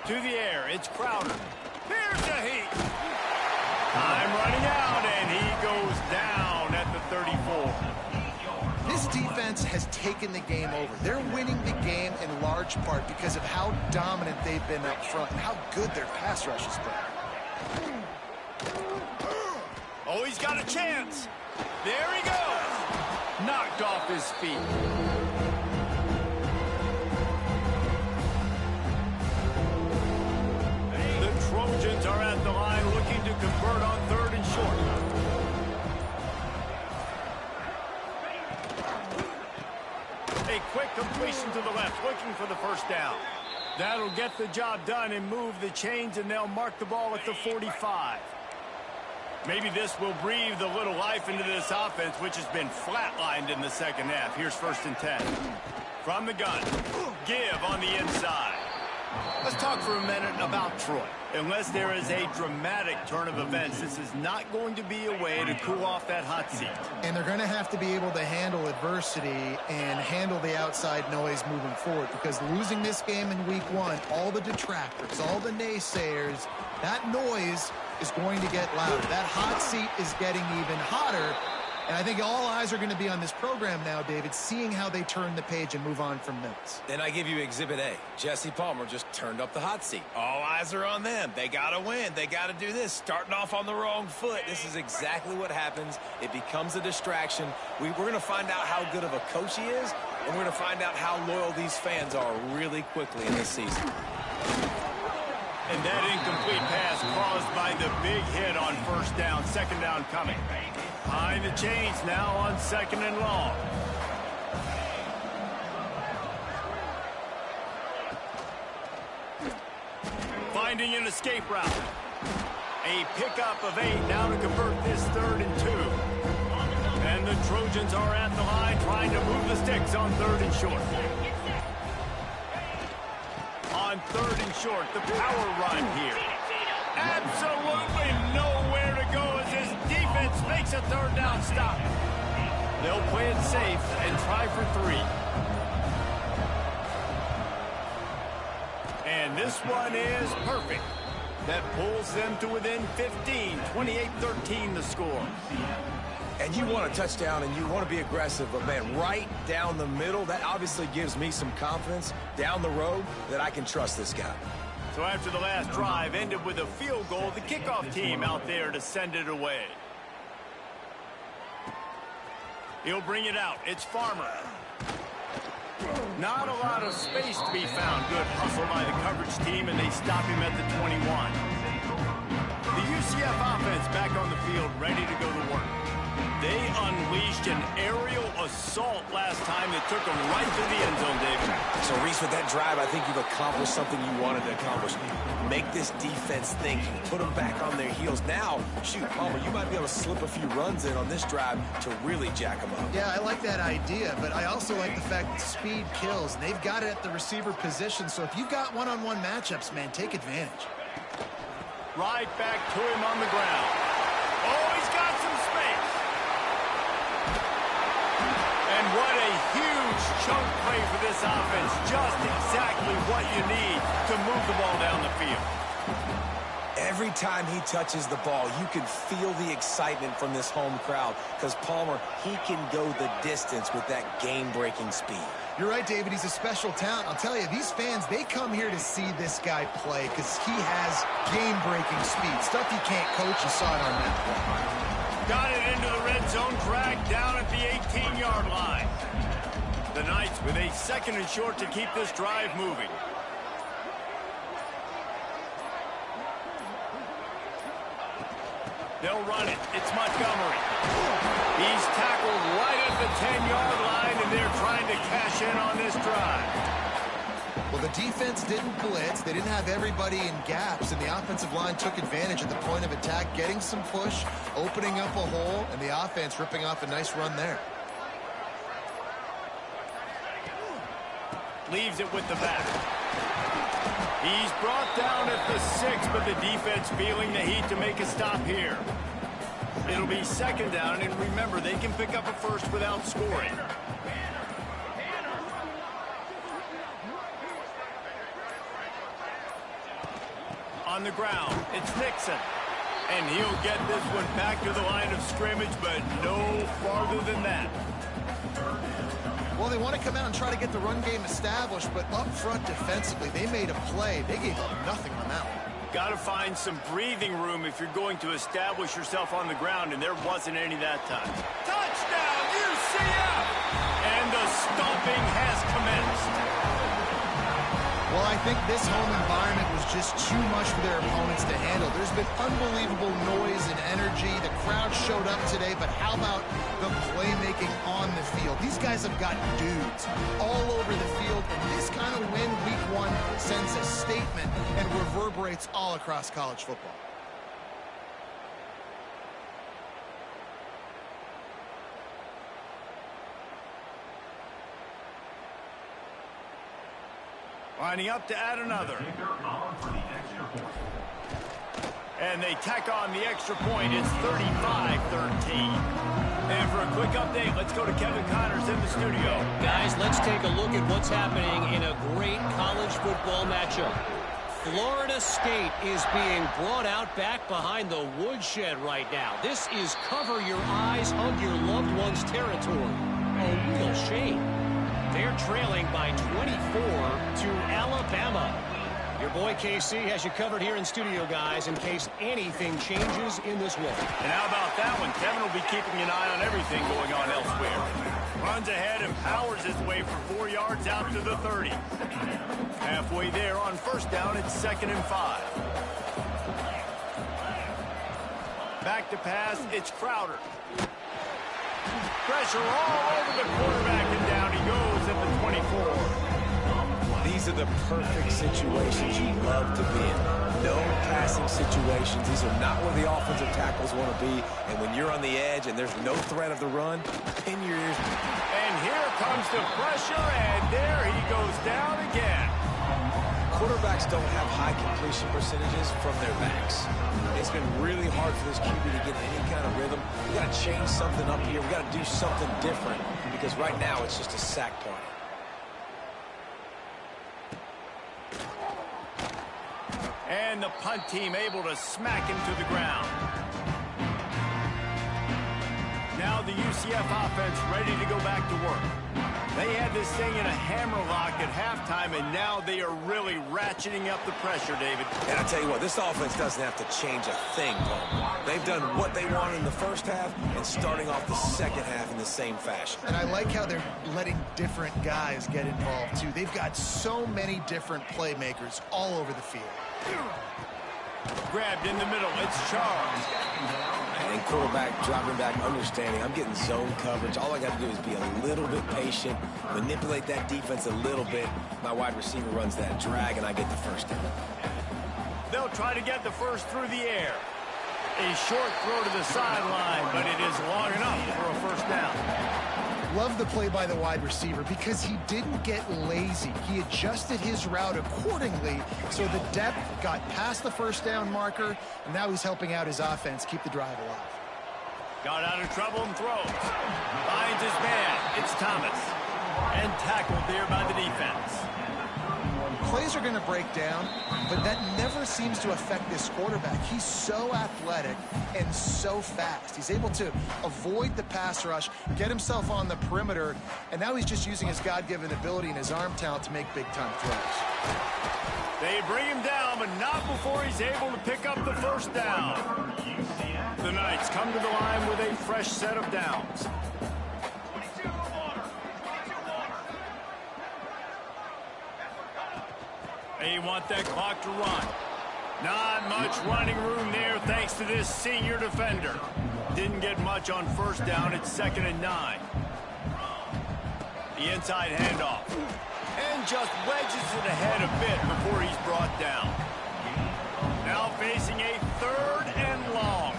To the air, it's Crowder. Here's the heat. Time running out, and he goes down at the 34. This defense has taken the game over. They're winning the game in large part because of how dominant they've been up front and how good their pass rush has been. Oh, he's got a chance. There he goes. Knocked off his feet. The Trojans are at the line looking to convert on 3rd and short. A quick completion to the left, looking for the first down. That'll get the job done and move the chains, and they'll mark the ball at the 45. Maybe this will breathe a little life into this offense, which has been flatlined in the 2nd half. Here's 1st and 10. From the gun, give on the inside. Let's talk for a minute about Troy. Unless there is a dramatic turn of events, this is not going to be a way to cool off that hot seat. And they're going to have to be able to handle adversity and handle the outside noise moving forward, because losing this game in week 1, all the detractors, all the naysayers, that noise is going to get louder. That hot seat is getting even hotter. And I think all eyes are going to be on this program now, David, seeing how they turn the page and move on from this. Then I give you Exhibit A. Jesse Palmer just turned up the hot seat. All eyes are on them. They got to win. They got to do this. Starting off on the wrong foot. This is exactly what happens. It becomes a distraction. We're going to find out how good of a coach he is, and we're going to find out how loyal these fans are really quickly in this season. And that incomplete pass caused by the big hit on 1st down. 2nd down coming. Behind the chains now on 2nd and long. Finding an escape route. A pickup of 8 now to convert this 3rd and 2. And the Trojans are at the line trying to move the sticks on 3rd and short. On 3rd and short, the power run here. Absolutely nowhere to go as this defense makes a 3rd down stop. They'll play it safe and try for 3. And this one is perfect. That pulls them to within 15, 28-13 the score. And you want a touchdown and you want to be aggressive, but man, right down the middle, that obviously gives me some confidence down the road that I can trust this guy. So after the last drive ended with a field goal, the kickoff team out there to send it away. He'll bring it out. It's Farmer. Not a lot of space to be found. Good hustle by the coverage team, and they stop him at the 21. The UCF offense back on the field, ready to go to work. They unleashed an aerial assault last time that took them right to the end zone, David. So, Reese, with that drive, I think you've accomplished something you wanted to accomplish. Make this defense think. Put them back on their heels. Now, shoot, Palmer, you might be able to slip a few runs in on this drive to really jack them up. Yeah, I like that idea, but I also like the fact that speed kills. They've got it at the receiver position, so if you've got one-on-one matchups, man, take advantage. Right back to him on the ground. Oh, he's got some space. And what a huge Nice chunk play for this offense. Just exactly what you need to move the ball down the field. Every time he touches the ball, you can feel the excitement from this home crowd because Palmer, he can go the distance with that game-breaking speed. You're right, David. He's a special talent. I'll tell you, these fans, they come here to see this guy play because he has game-breaking speed. Stuff you can't coach. You saw it on that play. Got it into the red zone, dragged down at the 18-yard line. The Knights with a 2nd and short to keep this drive moving. They'll run it. It's Montgomery. He's tackled right at the 10-yard line, and they're trying to cash in on this drive. Well, the defense didn't blitz. They didn't have everybody in gaps, and the offensive line took advantage at the point of attack, getting some push, opening up a hole, and the offense ripping off a nice run there. Leaves it with the back. He's brought down at the 6, but the defense feeling the heat to make a stop here. It'll be 2nd down, and remember, they can pick up a first without scoring. On the ground, it's Nixon. And he'll get this one back to the line of scrimmage, but no farther than that. Well, they want to come out and try to get the run game established, but up front defensively, they made a play. They gave up nothing on that one. Got to find some breathing room if you're going to establish yourself on the ground, and there wasn't any that time. Touchdown, UCF! And the stomping has commenced. Well, I think this home environment was just too much for their opponents to handle. There's been unbelievable noise and energy. The crowd showed up today, but how about the playmaking on the field? These guys have got dudes all over the field, and this kind of win week 1 sends a statement and reverberates all across college football. Lining up to add another. And they tack on the extra point. It's 35-13. And for a quick update, let's go to Kevin Connors in the studio. Guys, let's take a look at what's happening in a great college football matchup. Florida State is being brought out back behind the woodshed right now. This is cover your eyes, hug your loved ones territory. A real shame. They're trailing by 24 to Alabama. Your boy KC has you covered here in studio, guys, in case anything changes in this one. And how about that one? Kevin will be keeping an eye on everything going on elsewhere. Runs ahead and powers his way for 4 yards out to the 30. Halfway there on 1st down, it's 2nd and 5. Back to pass, it's Crowder. Pressure all over the quarterback, and down he goes at the 24. These are the perfect situations you love to be in. No passing situations. These are not where the offensive tackles want to be. And when you're on the edge and there's no threat of the run, pin your ears. And here comes the pressure, and there he goes down again. Quarterbacks don't have high completion percentages from their backs. It's been really hard for this QB to get any kind of rhythm. We got to change something up here. We got to do something different because right now it's just a sack party. And the punt team able to smack him to the ground. Now the UCF offense ready to go back to work. They had this thing in a hammerlock at halftime, and now they are really ratcheting up the pressure, David. And I tell you what, this offense doesn't have to change a thing, Paul. They've done what they wanted in the 1st half and starting off the 2nd half in the same fashion. And I like how they're letting different guys get involved, too. They've got so many different playmakers all over the field. Grabbed in the middle, it's Charles. And quarterback dropping back, understanding I'm getting zone coverage. All I got to do is be a little bit patient, manipulate that defense a little bit. My wide receiver runs that drag, and I get the 1st down. They'll try to get the first through the air. A short throw to the sideline, but it is long enough for a 1st down. Love the play by the wide receiver because he didn't get lazy. He adjusted his route accordingly, so the depth got past the 1st down marker, and now he's helping out his offense keep the drive alive. Got out of trouble and throws. Finds his man. It's Thomas. And tackled there by the defense. Plays are going to break down, but that never seems to affect this quarterback. He's so athletic and so fast. He's able to avoid the pass rush, get himself on the perimeter, and now he's just using his God-given ability and his arm talent to make big-time throws. They bring him down, but not before he's able to pick up the first down. The Knights come to the line with a fresh set of downs. They want that clock to run. Not much running room there thanks to this senior defender. Didn't get much on first down. It's 2nd and 9. The inside handoff. And just wedges it ahead a bit before he's brought down. Now facing a 3rd and long.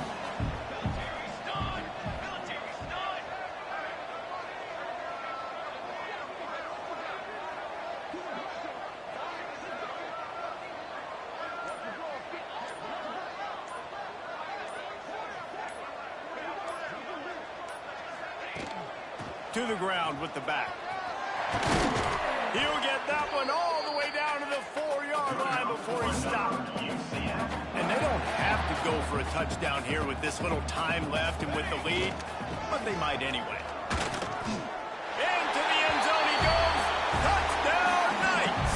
To the ground with the back. He'll get that one all the way down to the 4-yard line before he stopped. And they don't have to go for a touchdown here with this little time left and with the lead, but they might anyway. Into the end zone he goes. Touchdown, Knights!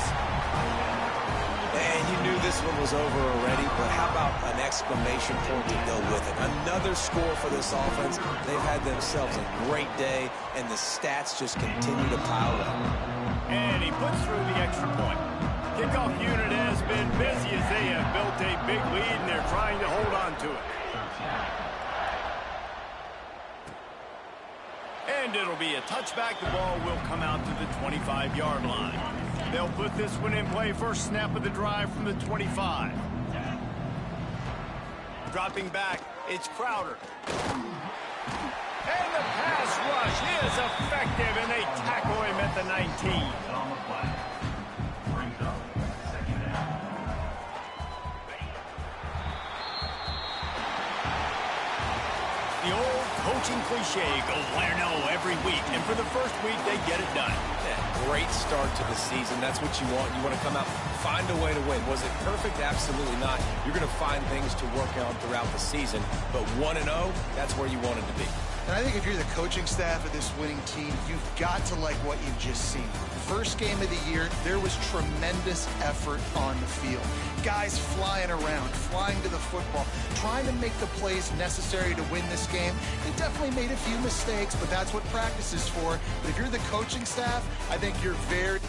And you knew this one was over already, but how about an exclamation point to go with it? Another score for this offense. They've had themselves a great day, and the stats just continue to pile up. And he puts through the extra point. Kickoff unit has been busy as they have built a big lead, and they're trying to hold on to it. And it'll be a touchback. The ball will come out to the 25-yard line. They'll put this one in play first snap of the drive from the 25. Dropping back, it's Crowder. And the pass rush is effective, and they tackle him at the 19. The old coaching cliche, go win or no every week. And for the first week, they get it done. Yeah, great start to the season. That's what you want. You want to come out, find a way to win. Was it perfect? Absolutely not. You're going to find things to work on throughout the season. But 1-0, that's where you wanted to be. And I think if you're the coaching staff of this winning team, you've got to like what you've just seen. First game of the year, there was tremendous effort on the field. Guys flying around, flying to the football, trying to make the plays necessary to win this game. They definitely made a few mistakes, but that's what practice is for. But if you're the coaching staff, I think you're very...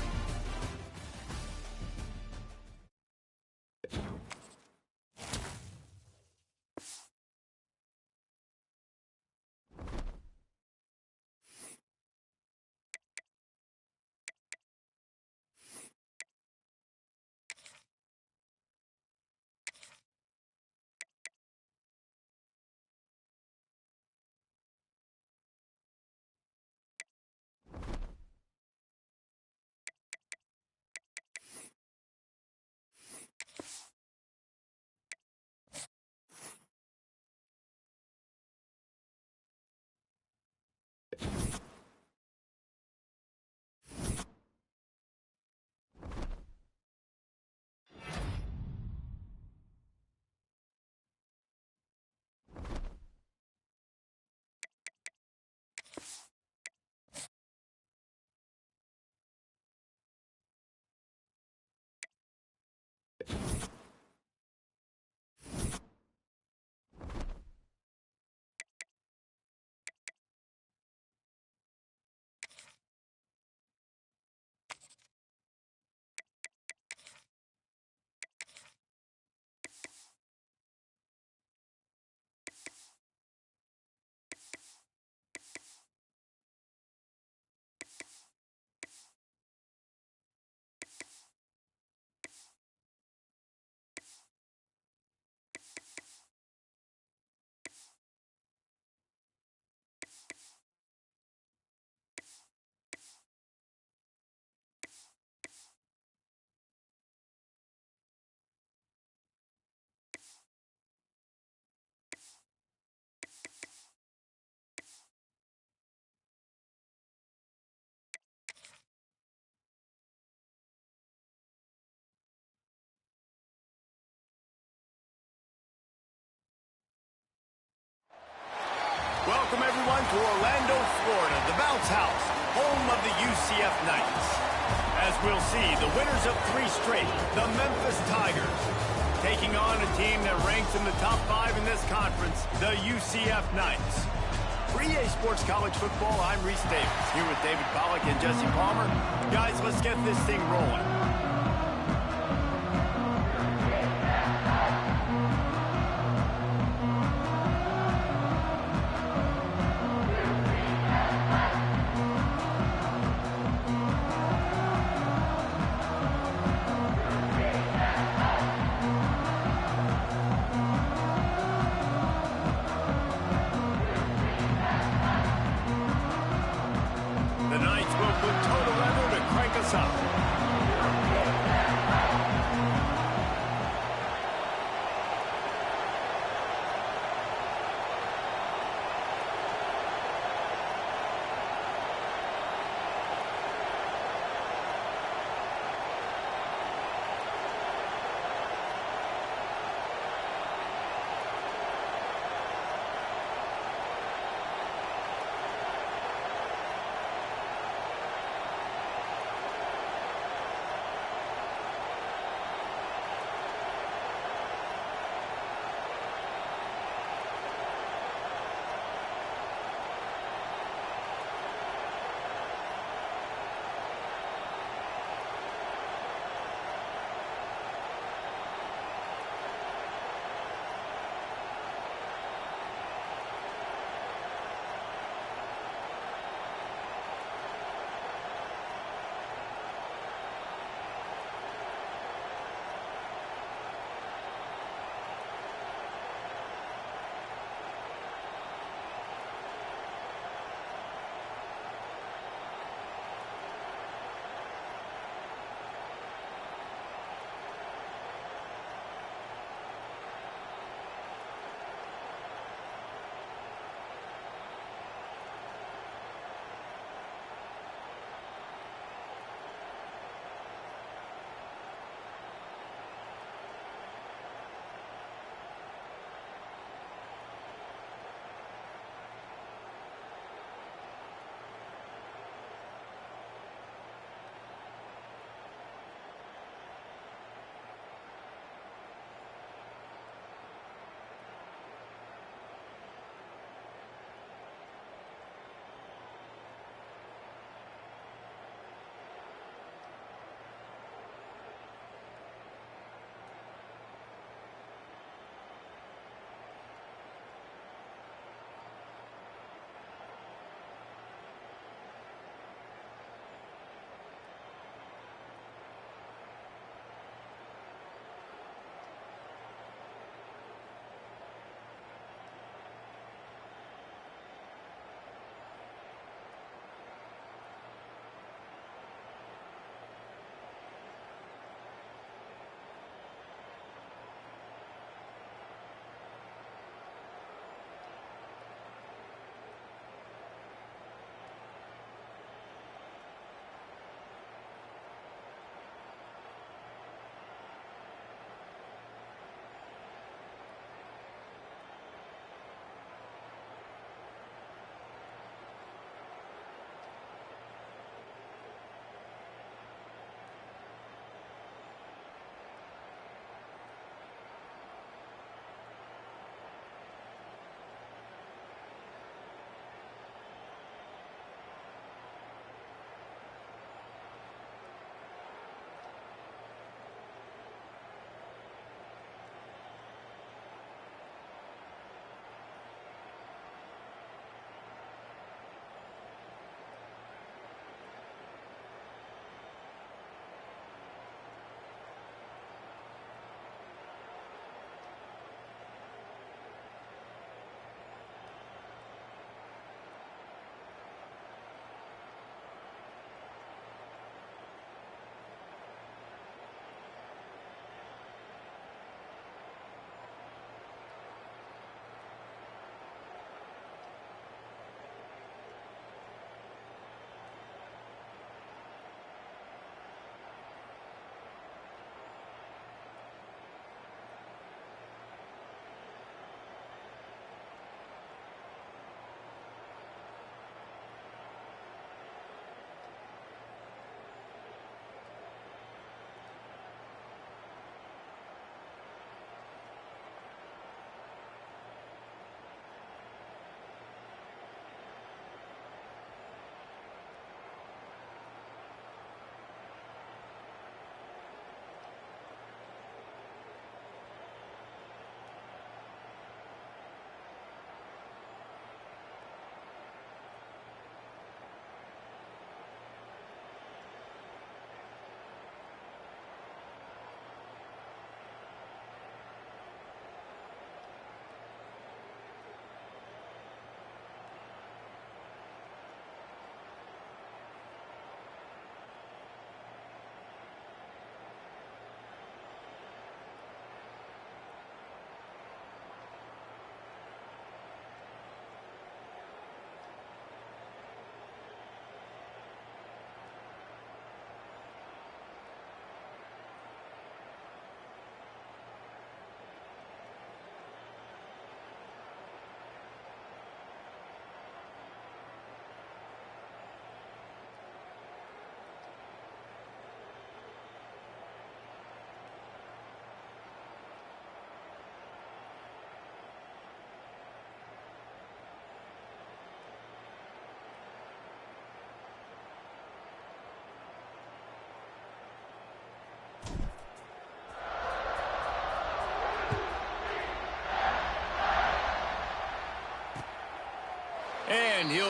Welcome, everyone, to Orlando, Florida, the bounce house, home of the UCF Knights. As we'll see, the winners of 3 straight, the Memphis Tigers, taking on a team that ranks in the top 5 in this conference, the UCF Knights. For EA Sports College Football, I'm Reese Davis, here with David Pollack and Jesse Palmer. Guys, let's get this thing rolling. The Knights will put total effort to crank us up.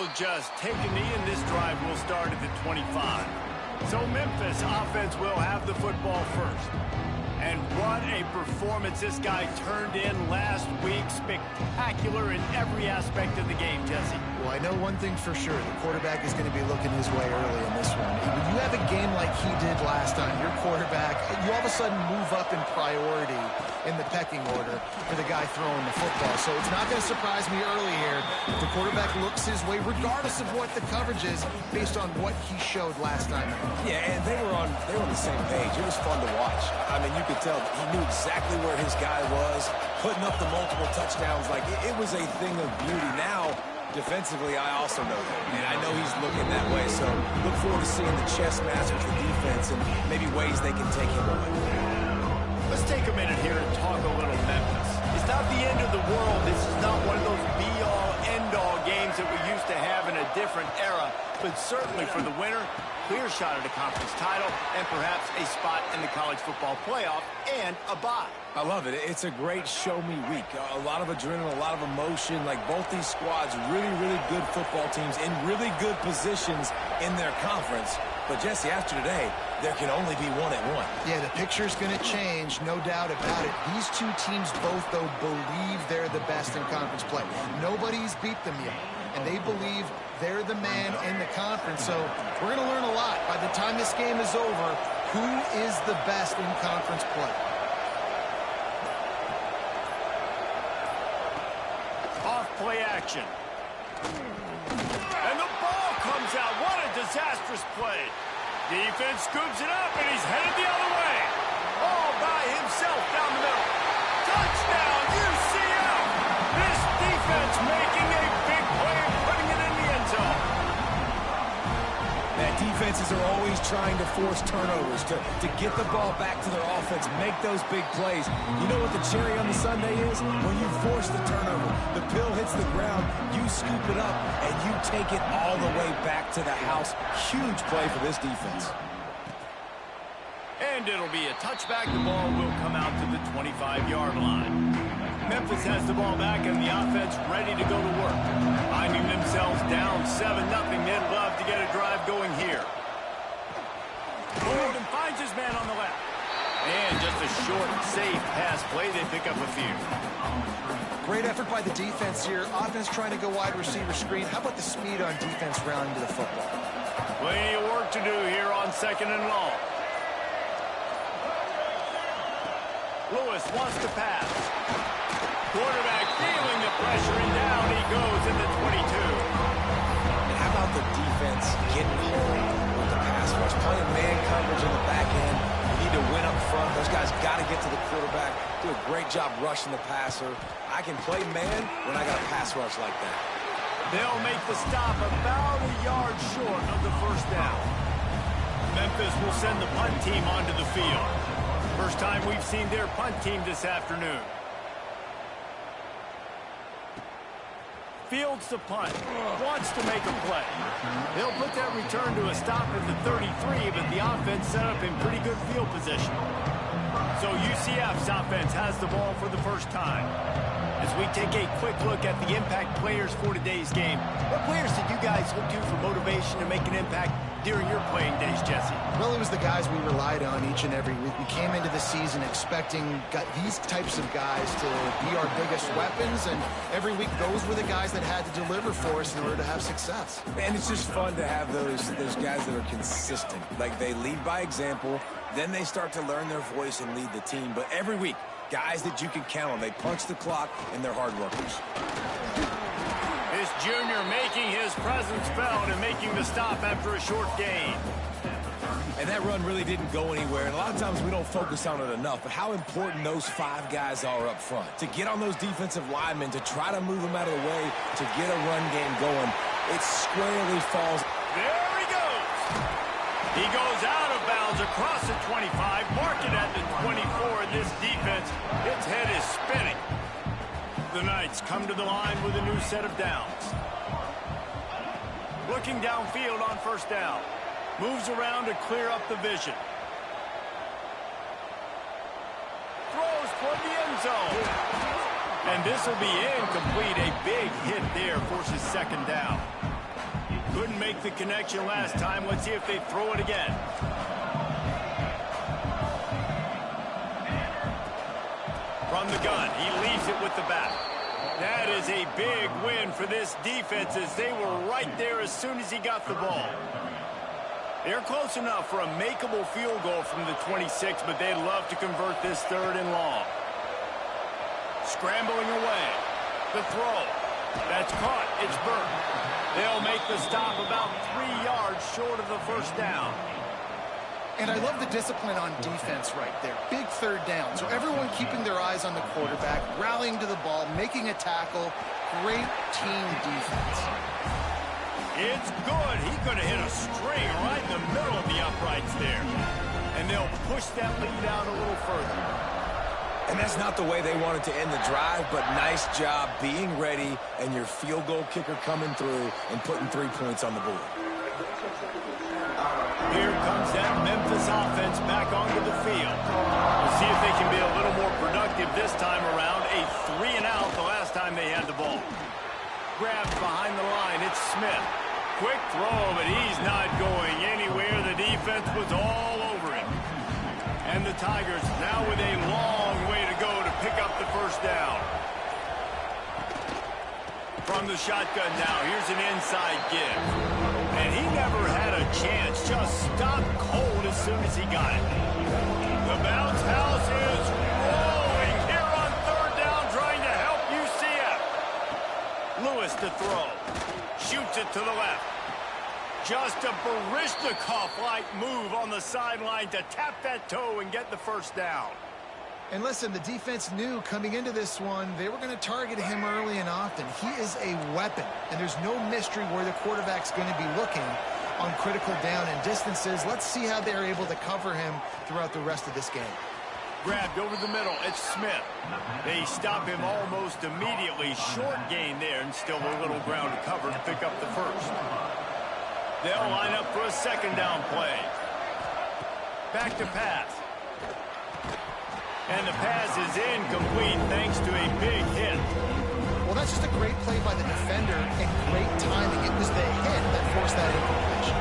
He'll just take a knee, and this drive will start at the 25. So Memphis offense will have the football first. And what a performance this guy turned in last week. Spectacular in every aspect of the game, Jesse. Well, I know one thing for sure. The quarterback is going to be looking his way early in this one. When you have a game like he did last time, your quarterback, you all of a sudden move up in priority in the pecking order for the guy throwing the football. So it's not going to surprise me early here if the quarterback looks his way, regardless of what the coverage is, based on what he showed last time. Yeah, and they were on the same page. It was fun to watch. I mean, you could tell he knew exactly where his guy was, putting up the multiple touchdowns. Like, it was a thing of beauty. Now, defensively, I also know that, and I know he's looking that way. So look forward to seeing the chess match with the defense and maybe ways they can take him away. Let's take a minute here and talk a little Memphis. It's not the end of the world. This is not one of those be-all, end-all games that we used to have in a different era. But certainly for the winner, clear shot at a conference title and perhaps a spot in the college football playoff and a bye. I love it. It's a great show-me week. A lot of adrenaline, a lot of emotion. Like, both these squads, really, really good football teams in really good positions in their conference. But, Jesse, after today, there can only be one at one. Yeah, the picture's going to change, no doubt about it. These two teams both, though, believe they're the best in conference play. Nobody's beat them yet, and they believe they're the man in the conference. So we're going to learn a lot. By the time this game is over, who is the best in conference play? Off play action. And the ball comes out. What a disastrous play. Defense scoops it up, and he's headed the other way. All by himself down the middle. Touchdown, UCF! This defense making a big play and putting it in the end zone. That defenses are always trying to force turnovers, to get the ball back to their offense, make those big plays. You know what the cherry on the sundae is? When you force the turnover, the pill hits the ground, you scoop it up, and you take it all the way back to the house. Huge play for this defense. And it'll be a touchback. The ball will come out to the 25-yard line. Memphis has the ball back and the offense ready to go to work. Finding themselves down 7-0. They'd love to get a drive going here. Ford finds his man on the left. And just a short, safe pass play. They pick up a few. Great effort by the defense here. Offense trying to go wide receiver screen. How about the speed on defense rounding to the football? Plenty of work to do here on 2nd and long. Lewis wants to pass. Quarterback feeling the pressure, and down he goes in the 22. And how about the defense getting home with the pass rush? Playing man coverage in the back end. You need to win up front. Those guys got to get to the quarterback. Do a great job rushing the passer. I can play man when I got a pass rush like that. They'll make the stop about a yard short of the first down. Memphis will send the punt team onto the field. First time we've seen their punt team this afternoon. Fields the punt. Wants to make a play. They'll put that return to a stop at the 33, but the offense set up in pretty good field position. So UCF's offense has the ball for the first time. As we take a quick look at the impact players for today's game, what players did you guys look to for motivation to make an impact during your playing days, Jesse? Well, it was the guys we relied on each and every week. We came into the season expecting these types of guys to be our biggest weapons, and every week those were the guys that had to deliver for us in order to have success. And it's just fun to have those guys that are consistent. Like, they lead by example, then they start to learn their voice and lead the team. But every week, guys that you can count on. They punch the clock, and they're hard workers. This junior making his presence felt and making the stop after a short gain. And that run really didn't go anywhere. And a lot of times we don't focus on it enough, but how important those 5 guys are up front. To get on those defensive linemen, to try to move them out of the way, to get a run game going, it squarely falls. There he goes. He goes out of bounds across the 25, mark it at the 24. This defense, its head is spinning. The Knights come to the line with a new set of downs. Looking downfield on first down. Moves around to clear up the vision. Throws toward the end zone. And this will be incomplete. A big hit there forces second down. Couldn't make the connection last time. Let's see if they throw it again. From the gun, he leaves it with the bat. That is a big win for this defense as they were right there as soon as he got the ball. They're close enough for a makeable field goal from the 26, but they'd love to convert this 3rd and long. Scrambling away. The throw. That's caught. It's Burke. They'll make the stop about 3 yards short of the first down. And I love the discipline on defense right there. Big 3rd down. So everyone keeping their eyes on the quarterback, rallying to the ball, making a tackle. Great team defense. It's good. He could have hit a string right in the middle of the uprights there. And they'll push that lead out a little further. And that's not the way they wanted to end the drive, but nice job being ready and your field goal kicker coming through and putting 3 points on the board. Here comes that Memphis offense back onto the field. We'll see if they can be a little more productive this time around. A 3 and out the last time they had the ball. Grabbed behind the line. It's Smith. Quick throw, but he's not going anywhere. The defense was all over him. And the Tigers now with a long way to go to pick up the first down. From the shotgun now, here's an inside give. And he never had a chance, just stopped cold as soon as he got it. The bounce house is rolling here on 3rd down, trying to help UCF. Lewis to throw. Shoots it to the left. Just a Baryshnikov-like move on the sideline to tap that toe and get the first down. And listen, the defense knew coming into this one, they were going to target him early and often. He is a weapon, and there's no mystery where the quarterback's going to be looking on critical down and distances. Let's see how they're able to cover him throughout the rest of this game. Grabbed over the middle. It's Smith. They stop him almost immediately. Short gain there, and still a little ground to cover to pick up the first. They'll line up for a 2nd down play. Back to pass. And the pass is incomplete thanks to a big hit. Well, that's just a great play by the defender and great timing. It was the hit that forced that incompletion.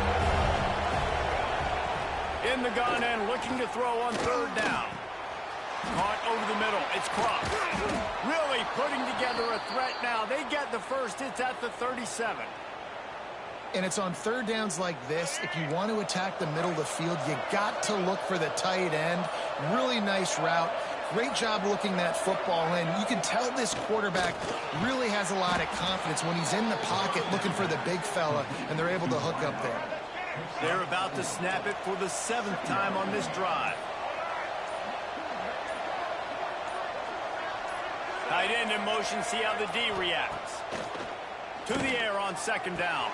In the gun and looking to throw on 3rd down. Caught over the middle. It's Croft. Really putting together a threat now. They get the first. It's at the 37. And it's on 3rd downs like this. If you want to attack the middle of the field, you got to look for the tight end. Really nice route. Great job looking that football in. You can tell this quarterback really has a lot of confidence when he's in the pocket looking for the big fella, and they're able to hook up there. They're about to snap it for the 7th time on this drive. Tight end in motion. See how the D reacts. To the air on 2nd down.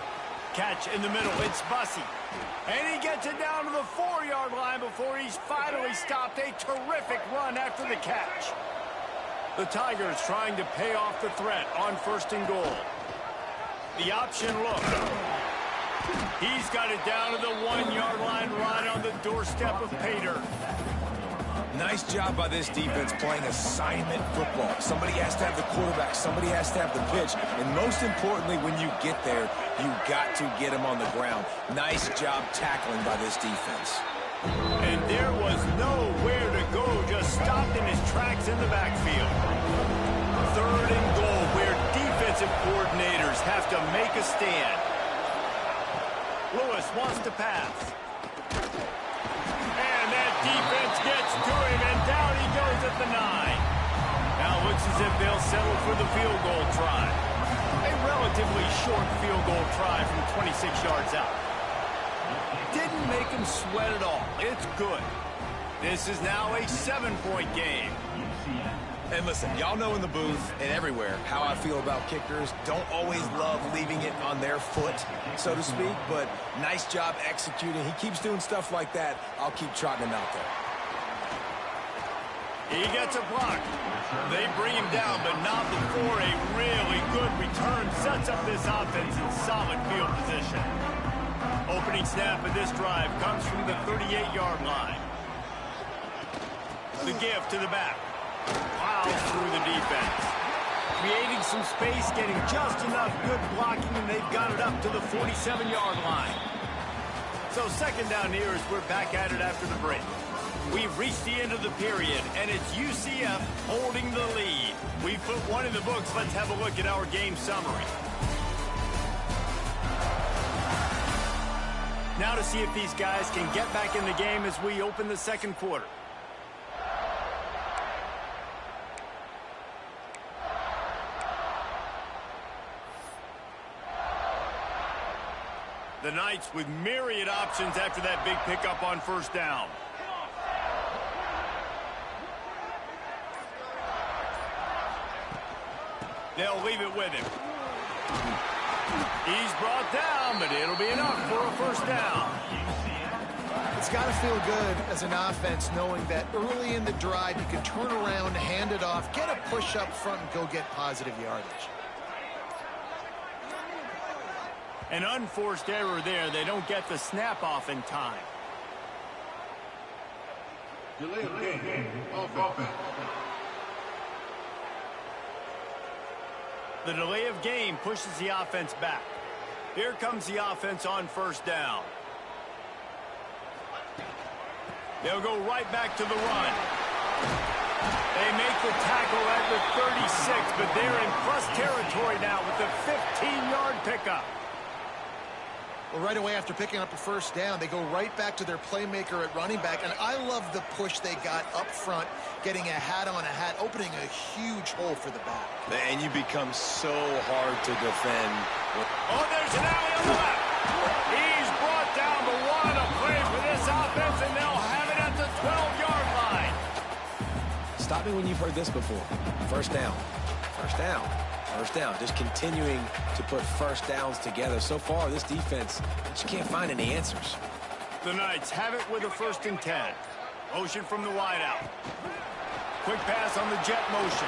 Catch in the middle. It's Bussey. And he gets it down to the 4-yard line before he's finally stopped. A terrific run after the catch. The Tigers trying to pay off the threat on 1st and goal. The option look. He's got it down to the 1-yard line right on the doorstep of pay dirt. Nice job by this defense playing assignment football. Somebody has to have the quarterback. Somebody has to have the pitch. And most importantly, when you get there, you got to get him on the ground. Nice job tackling by this defense. And there was nowhere to go. Just stopped in his tracks in the backfield. 3rd and goal where defensive coordinators have to make a stand. Lewis wants to pass. Defense gets to him, and down he goes at the 9. Now it looks as if they'll settle for the field goal try. A relatively short field goal try from 26 yards out. Didn't make him sweat at all. It's good. This is now a 7-point game. And listen, y'all know in the booth and everywhere how I feel about kickers. Don't always love leaving it on their foot, so to speak, but nice job executing. He keeps doing stuff like that. I'll keep trotting him out there. He gets a block. They bring him down, but not before a really good return sets up this offense in solid field position. Opening snap of this drive comes from the 38-yard line. The give to the back. Plows through the defense. creating some space, getting just enough good blocking, and they've got it up to the 47-yard line. So second down here as we're back at it after the break. We've reached the end of the period, and it's UCF holding the lead. We've put one in the books. Let's have a look at our game summary. Now to see if these guys can get back in the game as we open the second quarter. The Knights with myriad options after that big pickup on first down. They'll leave it with him. He's brought down, but it'll be enough for a first down. It's got to feel good as an offense knowing that early in the drive you can turn around, hand it off, get a push up front, and go get positive yardage. An unforced error there. They don't get the snap off in time. Delay of game. Offense. The delay of game pushes the offense back. Here comes the offense on first down. They'll go right back to the run. They make the tackle at the 36, but they're in plus territory now with the 15-yard pickup. Well, right away after picking up a first down, they go right back to their playmaker at running back. And I love the push they got up front, getting a hat on a hat, opening a huge hole for the back. And you become so hard to defend. Oh, there's an alley on the left. He's brought down, but what a play for this offense, and they'll have it at the 12-yard line. Stop me when you've heard this before. First down. First down. First down. Just continuing to put first downs together. So far, this defense just can't find any answers. The Knights have it with a 1st and 10. Motion from the wideout. Quick pass on the jet motion.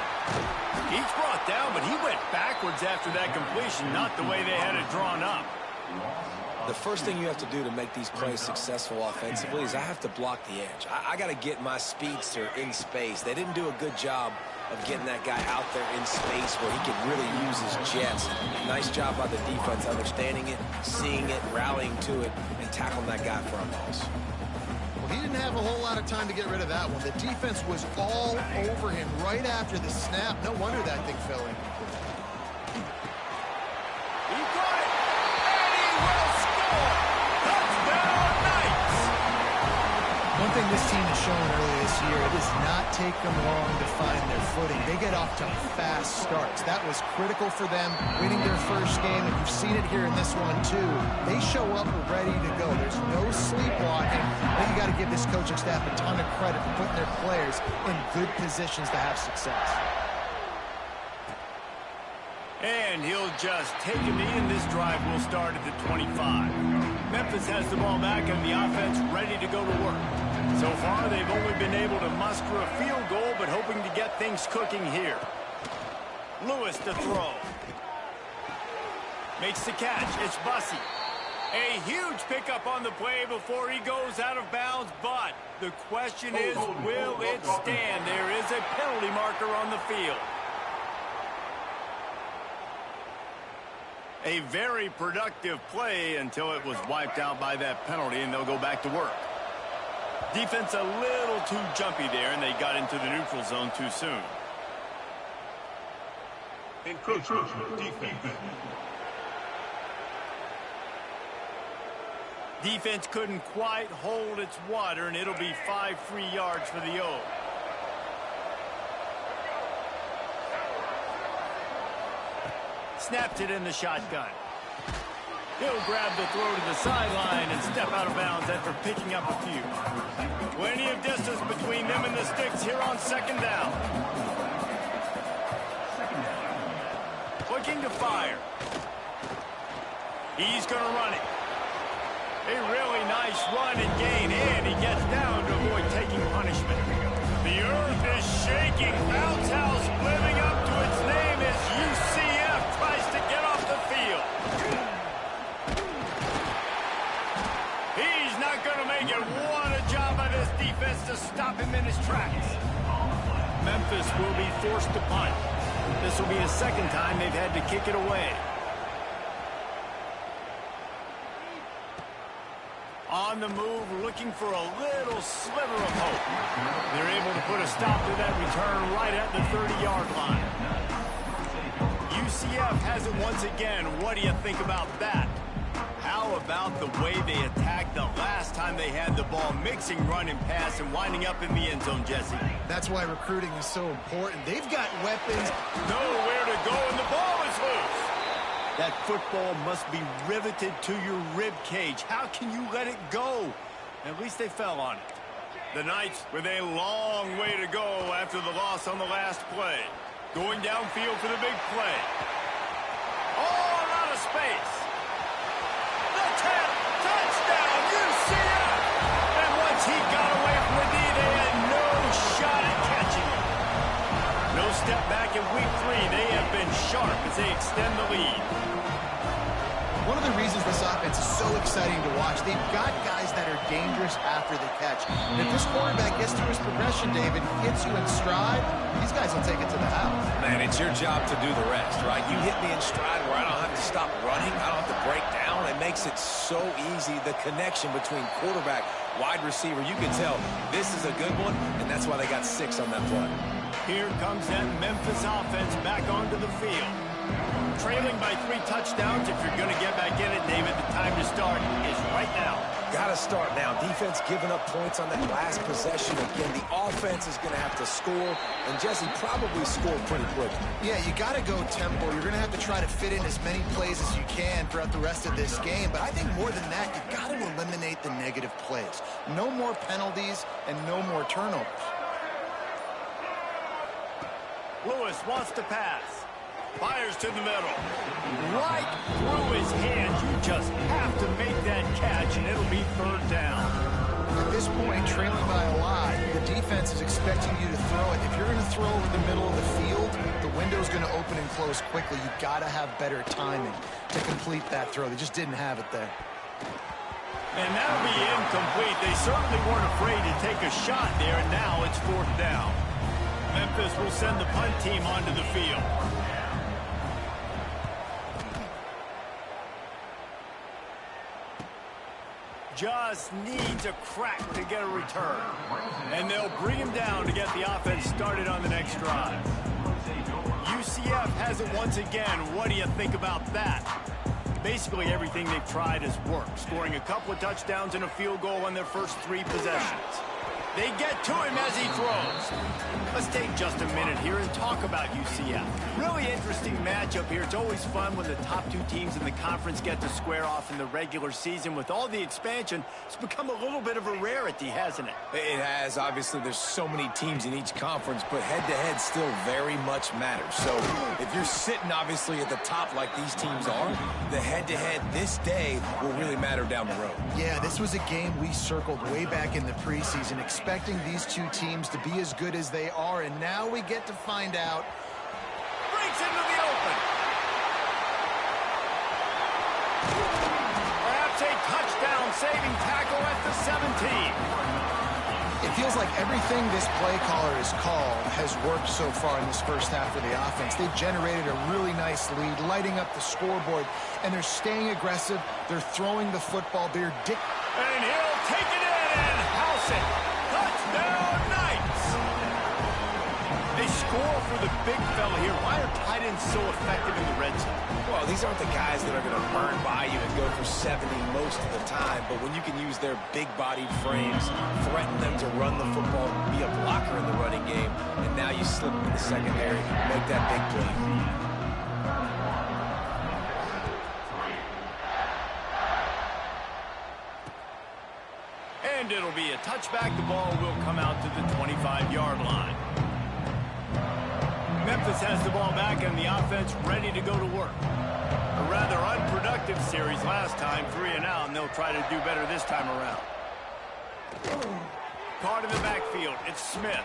He's brought down, but he went backwards after that completion, not the way they had it drawn up. The first thing you have to do to make these plays successful offensively is I have to block the edge. I got to get my speedster in space. They didn't do a good job of getting that guy out there in space where he could really use his jets. Nice job by the defense understanding it, seeing it, rallying to it, and tackling that guy for a loss. Well, he didn't have a whole lot of time to get rid of that one. The defense was all over him right after the snap. No wonder that thing fell in. He got it, and he will score. Touchdown, Knights. One thing this team has shown earlier this year, it does not take them long to find their footing. They get off to fast starts. That was critical for them, winning their first game, and you've seen it here in this one too. They show up ready to go. There's no sleepwalking. I think you got to give this coaching staff a ton of credit for putting their players in good positions to have success. And he'll just take a knee, and this drive will start at the 25. Memphis has the ball back, and the offense ready to go to work. So far, they've only been able to muster a field goal, but hoping to get things cooking here. Lewis to throw. Makes the catch. It's Bussey. A huge pickup on the play before he goes out of bounds, but the question is, will it stand? There is a penalty marker on the field. A very productive play until it was wiped out by that penalty, and they'll go back to work. Defense a little too jumpy there, and they got into the neutral zone too soon. Encroachment defense. Defense couldn't quite hold its water, and it'll be 5 free yards for the O. Snapped it in the shotgun. He'll grab the throw to the sideline and step out of bounds after picking up a few. Plenty of distance between them and the sticks here on second down. Looking to fire. He's going to run it. A really nice run and gain, and he gets down to avoid taking punishment. The earth is shaking. Bounce House living up to its name as UCF tries to get off the field. He's not going to make it. What a job by this defense to stop him in his tracks. Memphis will be forced to punt. This will be the second time they've had to kick it away. On the move, looking for a little sliver of hope. They're able to put a stop to that return right at the 30-yard line. UCF has it once again. What do you think about that? How about the way they attacked the last time they had the ball, mixing run and pass and winding up in the end zone, Jesse? That's why recruiting is so important. They've got weapons. Nowhere to go, and the ball is loose. That football must be riveted to your rib cage. How can you let it go? At least they fell on it. The Knights with a long way to go after the loss on the last play. Going downfield for the big play. Oh, a lot of space. The tap, touchdown, UCF! And once he got away from the D, they had no shot at catching him. No step back in week 3. They have been sharp as they extend the lead. One of the reasons this offense is so exciting to watch, they've got guys that are dangerous after the catch. And if this quarterback gets through his progression, David, hits you in stride, these guys will take it to the house. Man, it's your job to do the rest, right? You hit me in stride where I don't have to stop running. I don't have to break down. It makes it so easy. The connection between quarterback, wide receiver, you can tell this is a good one, and that's why they got 6 on that play. Here comes that Memphis offense back onto the field. Trailing by 3 touchdowns. If you're going to get back in it, David, the time to start is right now. Got to start now. Defense giving up points on that last possession. Again, the offense is going to have to score, and Jesse probably scored pretty quick. Yeah, you got to go tempo. You're going to have to try to fit in as many plays as you can throughout the rest of this game. But I think more than that, you got to eliminate the negative plays. No more penalties and no more turnovers. Lewis wants to pass. Fires to the middle. Right through his hands. You just have to make that catch, and it'll be 3rd down. At this point, trailing by a lot, the defense is expecting you to throw it. If you're going to throw over the middle of the field, the window's going to open and close quickly. You've got to have better timing to complete that throw. They just didn't have it there. And that'll be incomplete. They certainly weren't afraid to take a shot there, and now it's 4th down. Memphis will send the punt team onto the field. Just needs a crack to get a return. And they'll bring him down to get the offense started on the next drive. UCF has it once again. What do you think about that? Basically everything they've tried has worked, scoring a couple of touchdowns and a field goal on their first 3 possessions. They get to him as he throws. Let's take just a minute here and talk about UCF. Really interesting matchup here. It's always fun when the top 2 teams in the conference get to square off in the regular season. With all the expansion, it's become a little bit of a rarity, hasn't it? It has. Obviously, there's so many teams in each conference, but head-to-head still very much matters. So if you're sitting, obviously, at the top like these teams are, the head-to-head this day will really matter down the road. Yeah, this was a game we circled way back in the preseason, expecting these 2 teams to be as good as they are, and now we get to find out. Breaks into the open. Perhaps a touchdown-saving tackle at the 17. It feels like everything this play caller has called has worked so far in this first half for the offense. They've generated a really nice lead, lighting up the scoreboard, and they're staying aggressive. They're throwing the football. And he'll take it in and house it. Touchdown, Knights! They score for the big fella here. Why are tight ends so effective in the red zone? Well, these aren't the guys that are going to burn by you and go for 70 most of the time, but when you can use their big-bodied frames, threaten them to run the football, be a blocker in the running game, and now you slip in the secondary, make that big play. And it'll be a touchback. The ball will come out to the 25-yard line. Memphis has the ball back and the offense ready to go to work. A rather unproductive series last time, 3 and out, and they'll try to do better this time around. Caught in the backfield, it's Smith.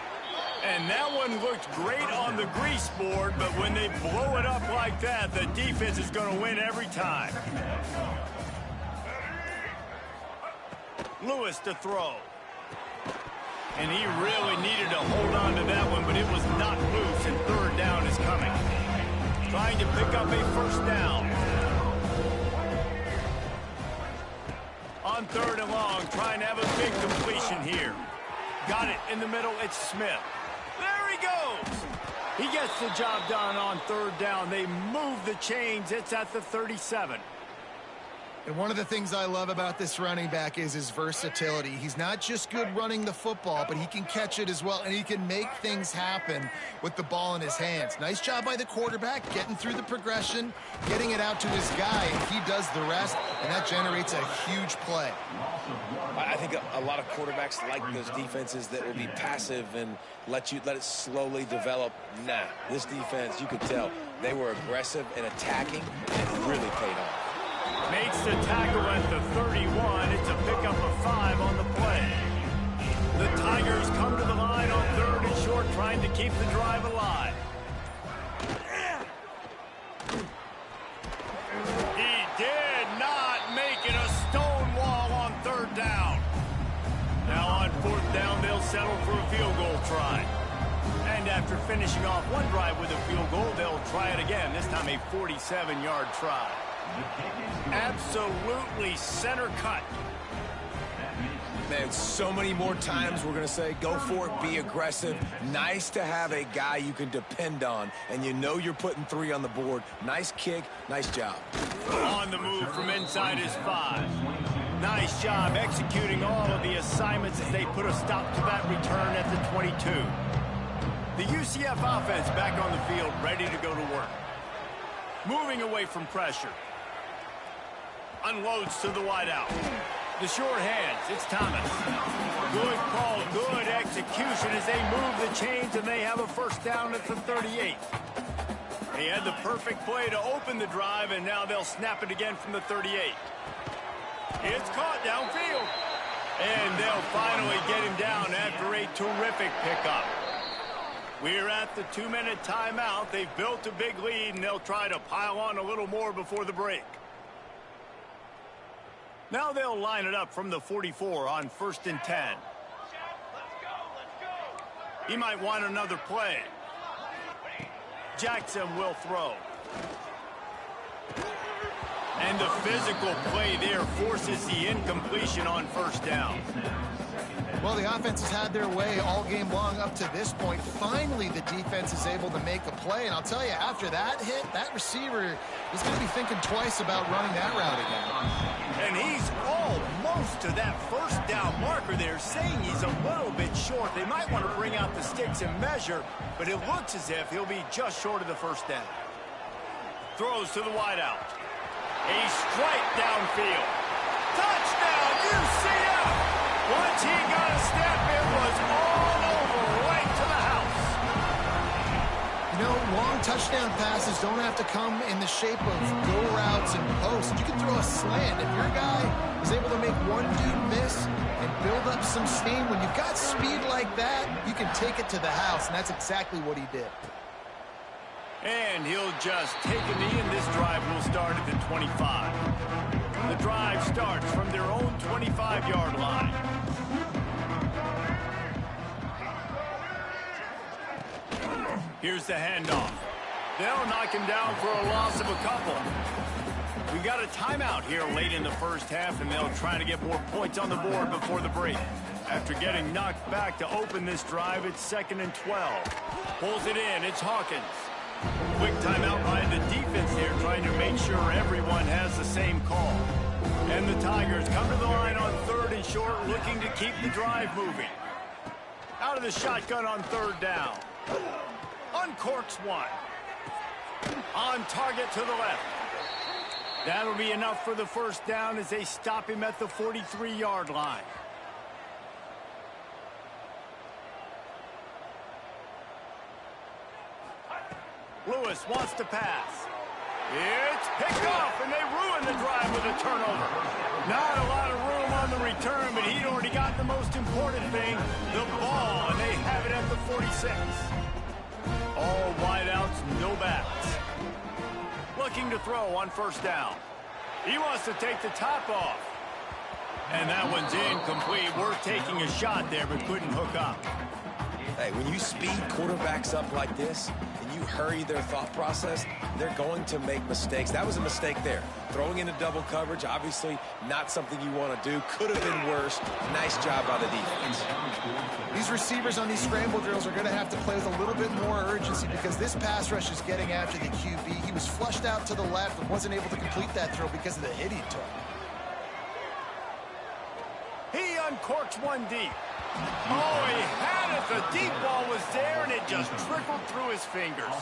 And that one looked great on the grease board, but when they blow it up like that, the defense is going to win every time. Lewis to throw. And he really needed to hold on to that one, but but it was knocked loose, and third down is coming. Trying to pick up a first down. On third and long, trying to have a big completion here. Got it in the middle. It's Smith. There he goes. He gets the job done on third down. They move the chains. It's at the 37. And one of the things I love about this running back is his versatility. He's not just good running the football, but he can catch it as well, and he can make things happen with the ball in his hands. Nice job by the quarterback, getting through the progression, getting it out to his guy, and he does the rest, and that generates a huge play. I think a lot of quarterbacks like those defenses that will be passive and let it slowly develop. Nah, this defense, you could tell, they were aggressive and attacking, and it really paid off. Makes the tackle at the 31. It's a pickup of 5 on the play. The Tigers come to the line on third and short, trying to keep the drive alive. He did not make it a stone wall on third down. Now on fourth down, they'll settle for a field goal try. And after finishing off one drive with a field goal, they'll try it again, this time a 47-yard try. Absolutely center cut. Man, so many more times we're going to say, go for it, be aggressive. Nice to have a guy you can depend on, and you know you're putting 3 on the board. Nice kick, nice job. On the move from inside his 5. Nice job executing all of the assignments as they put a stop to that return at the 22. The UCF offense back on the field, ready to go to work. Moving away from pressure. Unloads to the wideout. The short hands, it's Thomas. Good call, good execution as they move the chains, and they have a first down at the 38. He had the perfect play to open the drive, and now they'll snap it again from the 38. It's caught downfield. And they'll finally get him down after a terrific pickup. We're at the 2-minute timeout. They've built a big lead, and they'll try to pile on a little more before the break. Now they'll line it up from the 44 on 1st and 10. He might want another play. Jackson will throw. And the physical play there forces the incompletion on first down. Well, the offense has had their way all game long up to this point. Finally, the defense is able to make a play. And I'll tell you, after that hit, that receiver is going to be thinking twice about running that route again. And he's almost to that first down marker there, saying he's a little bit short. They might want to bring out the sticks and measure, but it looks as if he'll be just short of the first down. Throws to the wideout. A strike downfield. Touchdown, UCF! Once he got a step, it was all over, right to the house. You know, long touchdown passes don't have to come in the shape of go routes and posts. You can throw a slant. If your guy is able to make one dude miss and build up some steam, when you've got speed like that, you can take it to the house, and that's exactly what he did. And he'll just take a knee, and this drive will start at the 25. The drive starts from their own 25-yard line. Here's the handoff. They'll knock him down for a loss of a couple. We got a timeout here late in the first half, and they'll try to get more points on the board before the break. After getting knocked back to open this drive, it's 2nd and 12. Pulls it in. It's Hawkins. Quick timeout by the defense here, trying to make sure everyone has the same call. And the Tigers come to the line on 3rd and short, looking to keep the drive moving. Out of the shotgun on 3rd down. Uncorks one. On target to the left. That'll be enough for the first down as they stop him at the 43-yard line. Lewis wants to pass. It's picked off, and they ruin the drive with a turnover. Not a lot of room on the return, but he'd already got the most important thing, the ball, and they have it at the 46. All wideouts, no backs. Looking to throw on first down. He wants to take the top off. And that one's incomplete. Worth taking a shot there, but couldn't hook up. Hey, when you speed quarterbacks up like this and you hurry their thought process, they're going to make mistakes. That was a mistake there. Throwing into double coverage, obviously not something you want to do. Could have been worse. Nice job by the defense. These receivers on these scramble drills are going to have to play with a little bit more urgency because this pass rush is getting after the QB. He was flushed out to the left and wasn't able to complete that throw because of the hit he took. He uncorks one deep. Oh, he had it. The deep ball was there, and it just trickled through his fingers.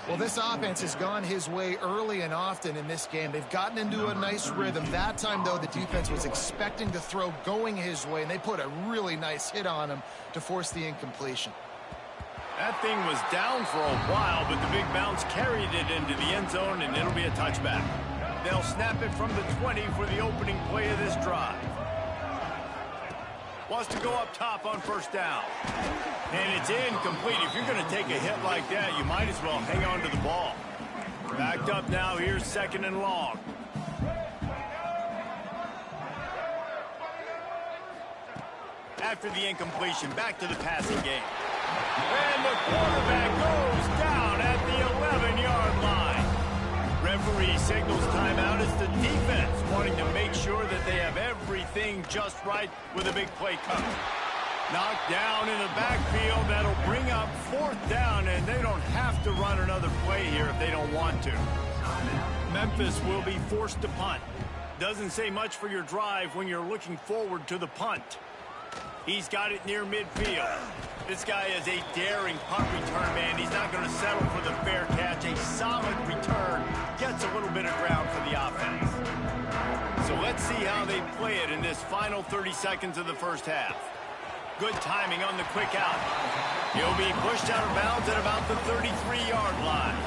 Well, this offense has gone his way early and often in this game. They've gotten into a nice rhythm. That time, though, the defense was expecting the throw going his way, and they put a really nice hit on him to force the incompletion. That thing was down for a while, but the big bounce carried it into the end zone, and it'll be a touchback. They'll snap it from the 20 for the opening play of this drive. Wants to go up top on first down. And it's incomplete. If you're going to take a hit like that, you might as well hang on to the ball. Backed up now. Here's second and long. After the incompletion, back to the passing game. And the quarterback goes down at the 11-yard line. Referee signals timeout. It's the defense wanting to make sure that they have everything just right with a big play coming. Knocked down in the backfield. That'll bring up fourth down, and they don't have to run another play here if they don't want to. Memphis will be forced to punt. Doesn't say much for your drive when you're looking forward to the punt. He's got it near midfield. This guy is a daring punt return man. He's not going to settle for the fair catch. A solid return gets a little bit of ground for the offense. So let's see how they play it in this final 30 seconds of the first half. Good timing on the quick out. He'll be pushed out of bounds at about the 33-yard line.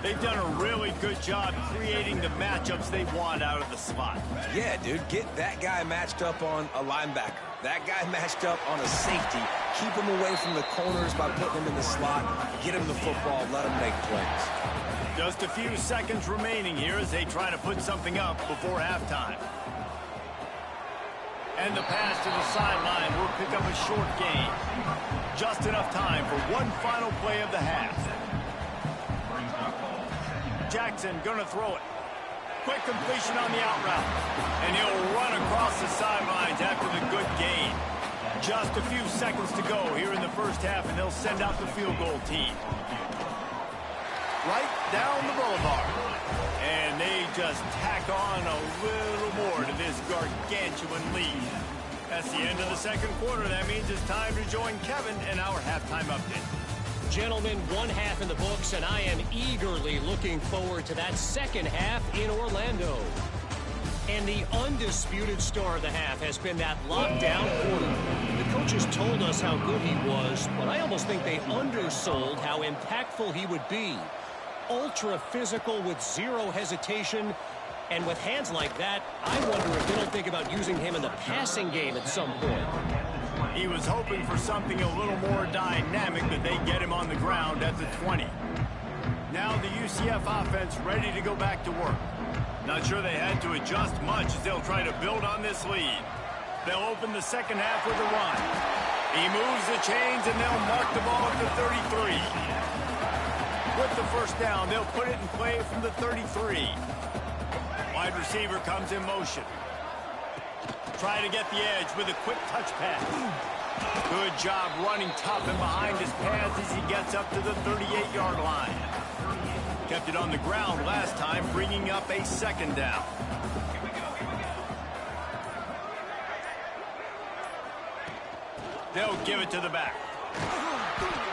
They've done a really good job creating the matchups they want out of the slot. Yeah, dude, get that guy matched up on a linebacker. That guy matched up on a safety. Keep him away from the corners by putting him in the slot. Get him the football. Let him make plays. Just a few seconds remaining here as they try to put something up before halftime. And the pass to the sideline will pick up a short gain. Just enough time for one final play of the half. Jackson gonna throw it. Quick completion on the out route. And he'll run across the sidelines after the good gain. Just a few seconds to go here in the first half, and they'll send out the field goal team. Right down the boulevard. And they just tack on a little more to this gargantuan lead. That's the end of the second quarter. That means it's time to join Kevin in our halftime update. Gentlemen, one half in the books, and I am eagerly looking forward to that second half in Orlando. And the undisputed star of the half has been that lockdown quarterback. The coaches told us how good he was, but I almost think they undersold how impactful he would be. Ultra physical with zero hesitation, and with hands like that, I wonder if they don't think about using him in the passing game at some point. He was hoping for something a little more dynamic, but they get him on the ground at the 20. Now the UCF offense ready to go back to work. Not sure they had to adjust much as they'll try to build on this lead. They'll open the second half with a run. He moves the chains, and they'll mark the ball at the 33. With the first down, they'll put it in play from the 33. Wide receiver comes in motion. Try to get the edge with a quick touch pass. Good job running tough and behind his pads as he gets up to the 38-yard line. Kept it on the ground last time, bringing up a second down. They'll give it to the back.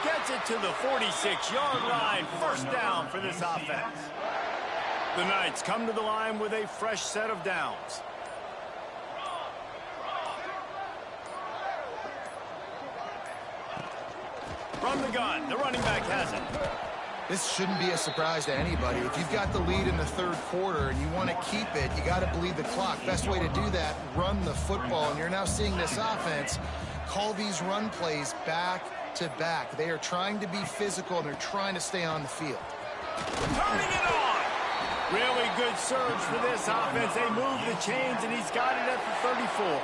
Gets it to the 46-yard line. First down for this offense. The Knights come to the line with a fresh set of downs. From the gun, the running back has it. This shouldn't be a surprise to anybody. If you've got the lead in the third quarter and you want to keep it, you got to bleed the clock. Best way to do that, run the football. And you're now seeing this offense call these run plays back to back. They are trying to be physical, and they're trying to stay on the field. Turning it on. Really good surge for this offense. They move the chains, and he's got it at the 34.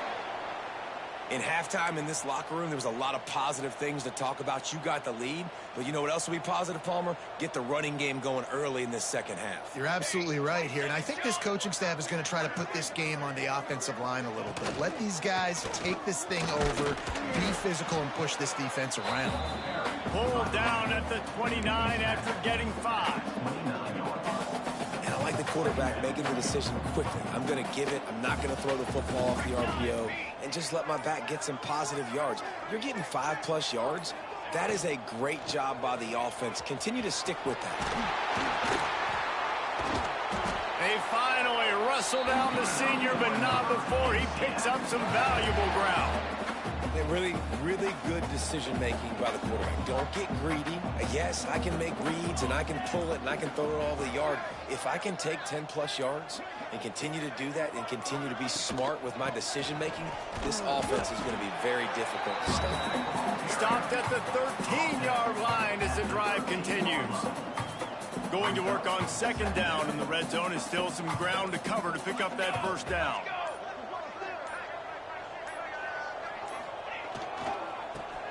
In halftime in this locker room, there was a lot of positive things to talk about. You got the lead, but you know what else will be positive, Palmer? Get the running game going early in this second half. You're absolutely right here, and I think this coaching staff is going to try to put this game on the offensive line a little bit. Let these guys take this thing over, be physical, and push this defense around. Pulled down at the 29 after getting 5. And I like the quarterback making the decision quickly. I'm going to give it. I'm not going to throw the football off the RPO and just let my back get some positive yards. You're getting 5+ yards. That is a great job by the offense. Continue to stick with that. They finally wrestle down the senior, but not before he picks up some valuable ground. Really, really good decision-making by the quarterback. Don't get greedy. Yes, I can make reads, and I can pull it, and I can throw it all over the yard. If I can take 10+ yards and continue to do that and continue to be smart with my decision-making, this offense is going to be very difficult to stop. Stopped at the 13-yard line as the drive continues. Going to work on second down in the red zone is still some ground to cover to pick up that first down.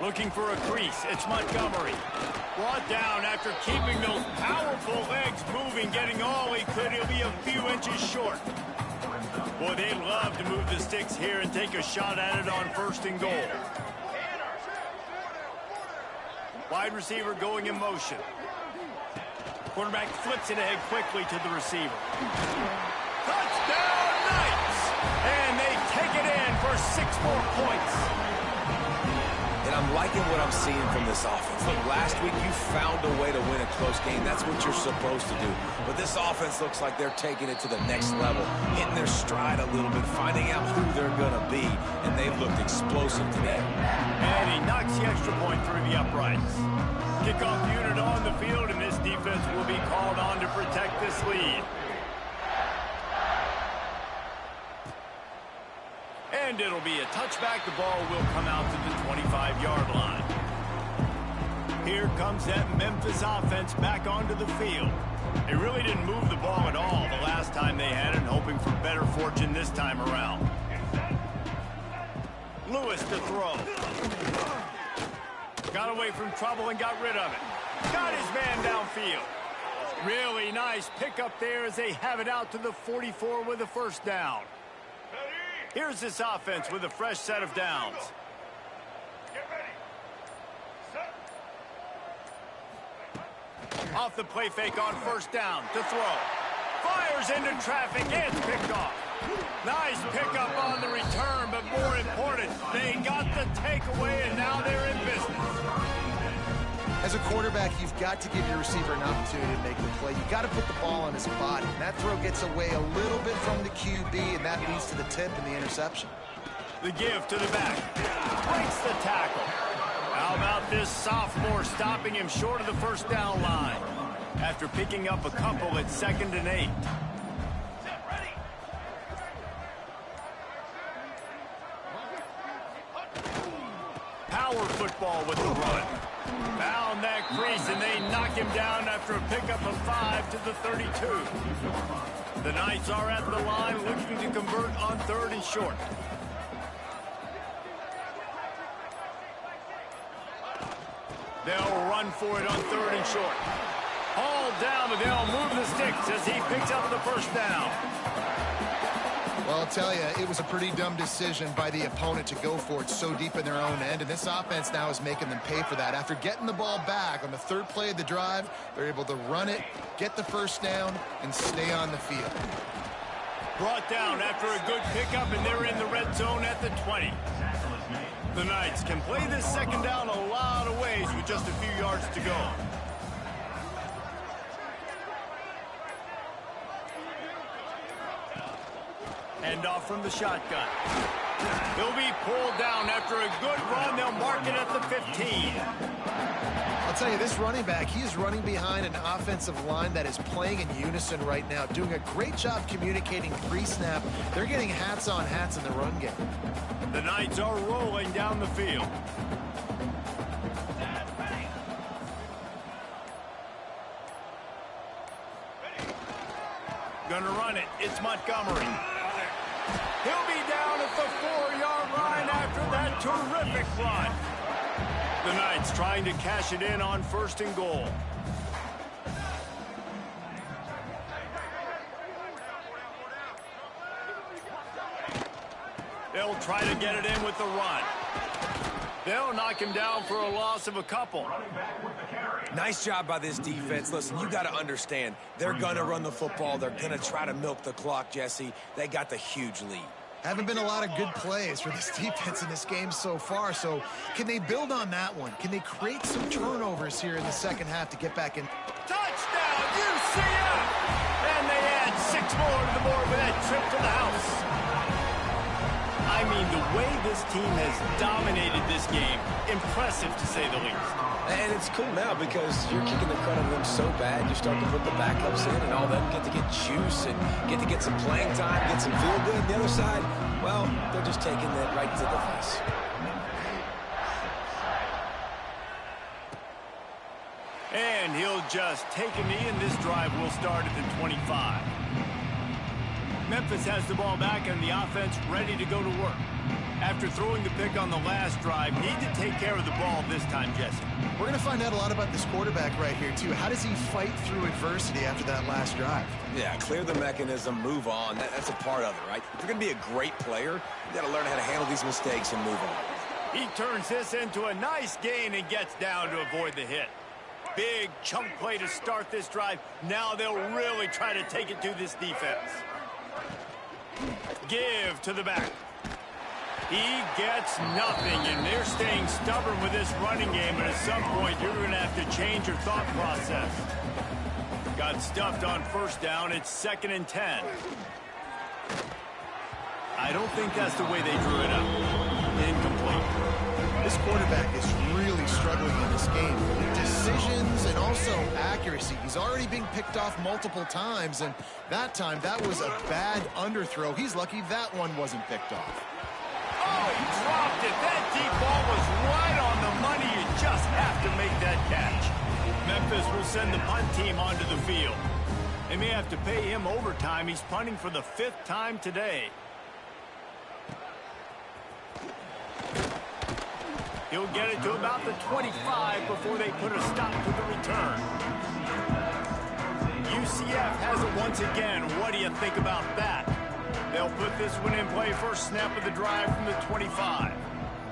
Looking for a crease, it's Montgomery. Brought down after keeping those powerful legs moving, getting all he could. He'll be a few inches short. Boy, they love to move the sticks here and take a shot at it on 1st and goal. Wide receiver going in motion. Quarterback flips it ahead quickly to the receiver. Touchdown, Knights! And they take it in for 6 more points. And I'm liking what I'm seeing from this offense. Look, last week you found a way to win a close game. That's what you're supposed to do. But this offense looks like they're taking it to the next level, hitting their stride a little bit, finding out who they're going to be. And they've looked explosive today. And he knocks the extra point through the uprights. Kickoff unit on the field, and this defense will be called on to protect this lead. And it'll be a touchback. The ball will come out to the 25-yard line. Here comes that Memphis offense back onto the field. They really didn't move the ball at all the last time they had it, hoping for better fortune this time around. Lewis to throw. Got away from trouble and got rid of it. Got his man downfield. Really nice pickup there as they have it out to the 44 with a first down. Here's this offense with a fresh set of downs. Get ready. Set. Off the play fake on first down to throw. Fires into traffic and it's picked off. Nice pickup on the return, but more important, they got the takeaway and now they're in business. As a quarterback, you've got to give your receiver an opportunity to make the play. You've got to put the ball on his body. And that throw gets away a little bit from the QB, and that leads to the tip and the interception. The give to the back. Breaks the tackle. How about this sophomore stopping him short of the first down line after picking up a couple at 2nd and 8. Power football with the run. Found that crease, and they knock him down after a pickup of 5 to the 32. The Knights are at the line looking to convert on 3rd and short. They'll run for it on 3rd and short. Hauled down, but they'll move the sticks as he picks up the first down. Well, I'll tell you, it was a pretty dumb decision by the opponent to go for it so deep in their own end, and this offense now is making them pay for that. After getting the ball back on the 3rd play of the drive, they're able to run it, get the first down, and stay on the field. Brought down after a good pickup, and they're in the red zone at the 20. The Knights can play this second down a lot of ways with just a few yards to go. Hand off from the shotgun. He'll be pulled down after a good run. They'll mark it at the 15. I'll tell you, this running back, he is running behind an offensive line that is playing in unison right now, doing a great job communicating pre-snap. They're getting hats on hats in the run game. The Knights are rolling down the field. Gonna run it. It's Montgomery. He'll be down at the 4-yard line after that Terrific run. The Knights trying to cash it in on 1st and goal. They'll try to get it in with the run. They'll knock him down for a loss of a couple. Nice job by this defense. Listen, you got to understand, they're going to run the football. They're going to try to milk the clock, Jesse. They got the huge lead. Haven't been a lot of good plays for this defense in this game so far, so can they build on that one? Can they create some turnovers here in the second half to get back in? Touchdown, UCF! And they add 6 more to the board with that trip to the house. I mean, the way this team has dominated this game, impressive to say the least. And it's cool now because you're kicking the crud out of them so bad, you start to put the backups in, and all of them get to get juice and get to get some playing time, get some feel good. The other side, well, they're just taking that right to the face. And he'll just take a knee, and this drive will start at the 25. Memphis has the ball back and the offense ready to go to work. After throwing the pick on the last drive, need to take care of the ball this time, Jesse. We're going to find out a lot about this quarterback right here, too. How does he fight through adversity after that last drive? Yeah, clear the mechanism, move on. That's a part of it, right? If you're going to be a great player, you got to learn how to handle these mistakes and move on. He turns this into a nice gain and gets down to avoid the hit. Big chunk play to start this drive. Now they'll really try to take it to this defense. Give to the back. He gets nothing, and they're staying stubborn with this running game, but at some point you're going to have to change your thought process. Got stuffed on 1st down. It's 2nd and 10. I don't think that's the way they drew it up. Incomplete. This quarterback is really struggling in this game. Decisions and also accuracy. He's already being picked off multiple times, and that time that was a bad underthrow. He's lucky that one wasn't picked off. Oh, he dropped it. That deep ball was right on the money. You just have to make that catch. Memphis will send the punt team onto the field. They may have to pay him overtime. He's punting for the 5th time today. He'll get it to about the 25 before they put a stop to the return. UCF has it once again. What do you think about that? They'll put this one in play first snap of the drive from the 25.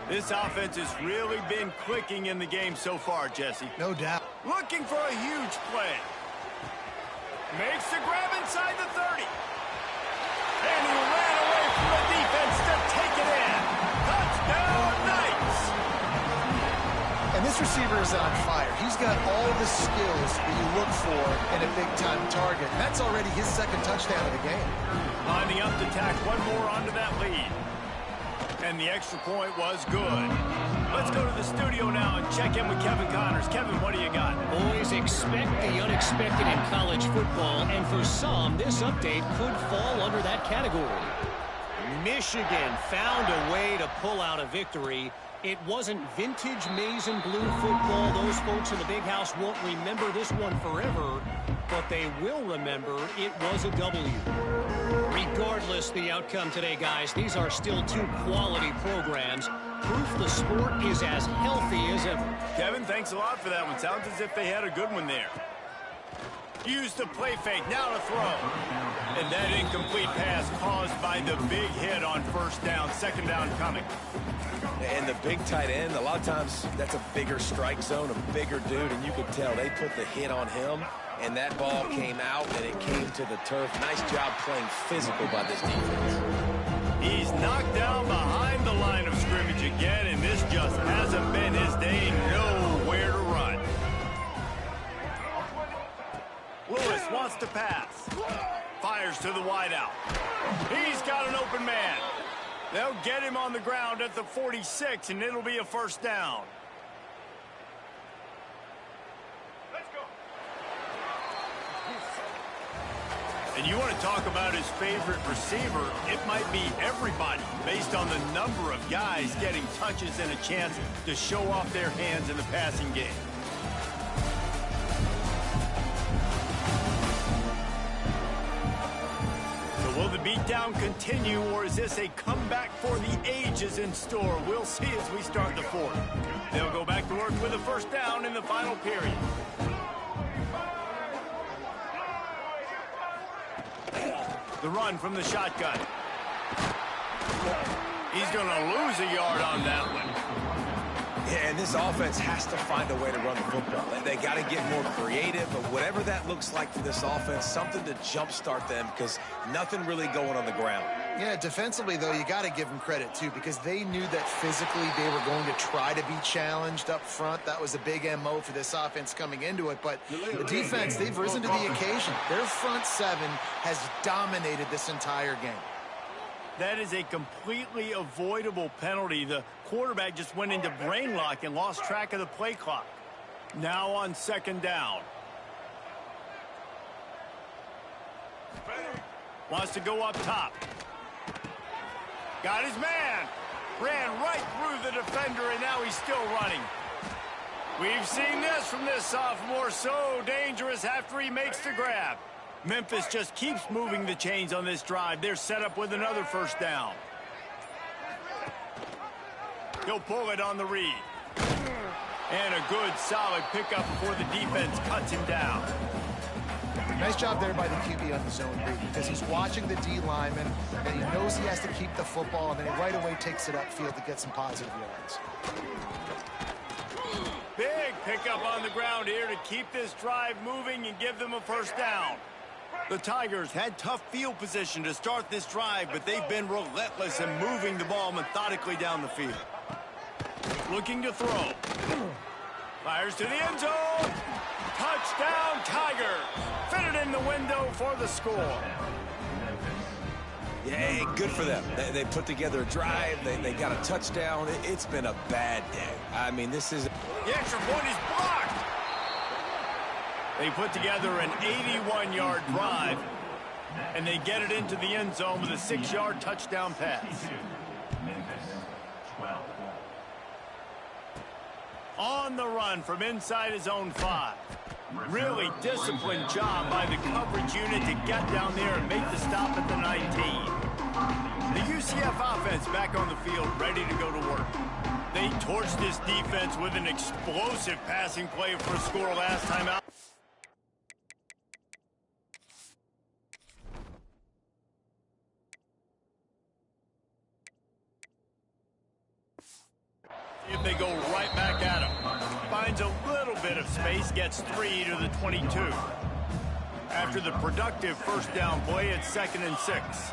This offense has really been clicking in the game so far, Jesse. No doubt. Looking for a huge play. Makes the grab inside the 30. And he ran away from the defense to take it in. Touchdown, Knights! And this receiver is on fire. He's got all the skills that you look for in a big-time target. And that's already his 2nd touchdown of the game. Lining up to tack one more onto that lead. And the extra point was good. Let's go to the studio now and check in with Kevin Connors. Kevin, what do you got? Boys, expect the unexpected in college football, and for some, this update could fall under that category. Michigan found a way to pull out a victory. It wasn't vintage maize and blue football. Those folks in the big house won't remember this one forever, but they will remember it was a W. Regardless the outcome today, guys, these are still 2 quality programs. Proof the sport is as healthy as ever. Kevin, thanks a lot for that one. Sounds as if they had a good one there. Use the play fake, now to throw. And that incomplete pass caused by the big hit on 1st down, 2nd down coming. And the big tight end, a lot of times that's a bigger strike zone, a bigger dude, and you could tell they put the hit on him, and that ball came out, and it came to the turf. Nice job playing physical by this defense. He's knocked down behind the line of scrimmage again, and this just hasn't been his day. Nowhere to run. Lewis wants to pass. Fires to the wideout. He's got an open man. They'll get him on the ground at the 46, and it'll be a 1st down. Let's go. And you want to talk about his favorite receiver, it might be everybody, based on the number of guys getting touches and a chance to show off their hands in the passing game. So will the beat beatdown continue, or is this a comeback for the ages in store? We'll see as we start the fourth. They'll go back to work with a first down in the final period. The run from the shotgun. He's going to lose a yard on that one. Yeah, and this offense has to find a way to run the football. They got to get more creative, but whatever that looks like for this offense, something to jumpstart them because nothing really going on the ground. Yeah, defensively, though, you got to give them credit, too, because they knew that physically they were going to try to be challenged up front. That was a big MO for this offense coming into it. But the defense, they've risen to the occasion. Their front seven has dominated this entire game. That is a completely avoidable penalty. The quarterback just went into brain lock and lost track of the play clock. Now on second down. Wants to go up top. Got his man. Ran right through the defender, and now he's still running. We've seen this from this sophomore. So dangerous after he makes the grab. Memphis just keeps moving the chains on this drive. They're set up with another first down. He'll pull it on the read. And a good, solid pickup before the defense cuts him down. Nice job there by the QB on the zone read because he's watching the D lineman and he knows he has to keep the football, and then he right away takes it upfield to get some positive yards. Big pickup on the ground here to keep this drive moving and give them a first down. The Tigers had tough field position to start this drive, but they've been relentless in moving the ball methodically down the field. Looking to throw. Fires to the end zone. Touchdown, Tigers. Fit it in the window for the score. Yeah, good for them. They put together a drive. They got a touchdown. It's been a bad day. I mean, this is... The extra point is blocked. They put together an 81-yard drive, and they get it into the end zone with a 6-yard touchdown pass. On the run from inside his own 5. Really disciplined job by the coverage unit to get down there and make the stop at the 19. The UCF offense back on the field, ready to go to work. They torched this defense with an explosive passing play for a score last time out. If they go right back at him. Finds a little bit of space, gets 3 to the 22. After the productive first down play, it's 2nd and 6.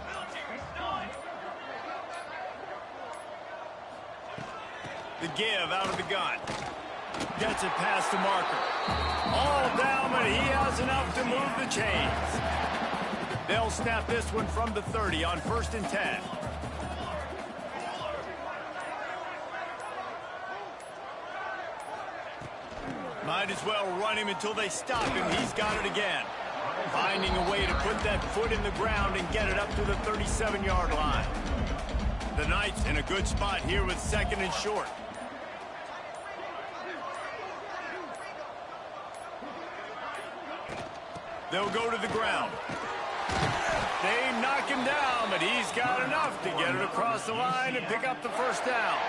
The give out of the gun. Gets it past the marker. All down, but he has enough to move the chains. They'll snap this one from the 30 on 1st and 10. Might as well run him until they stop him. He's got it again. Finding a way to put that foot in the ground and get it up to the 37-yard line. The Knights in a good spot here with 2nd and short. They'll go to the ground. They knock him down, but he's got enough to get it across the line and pick up the first down.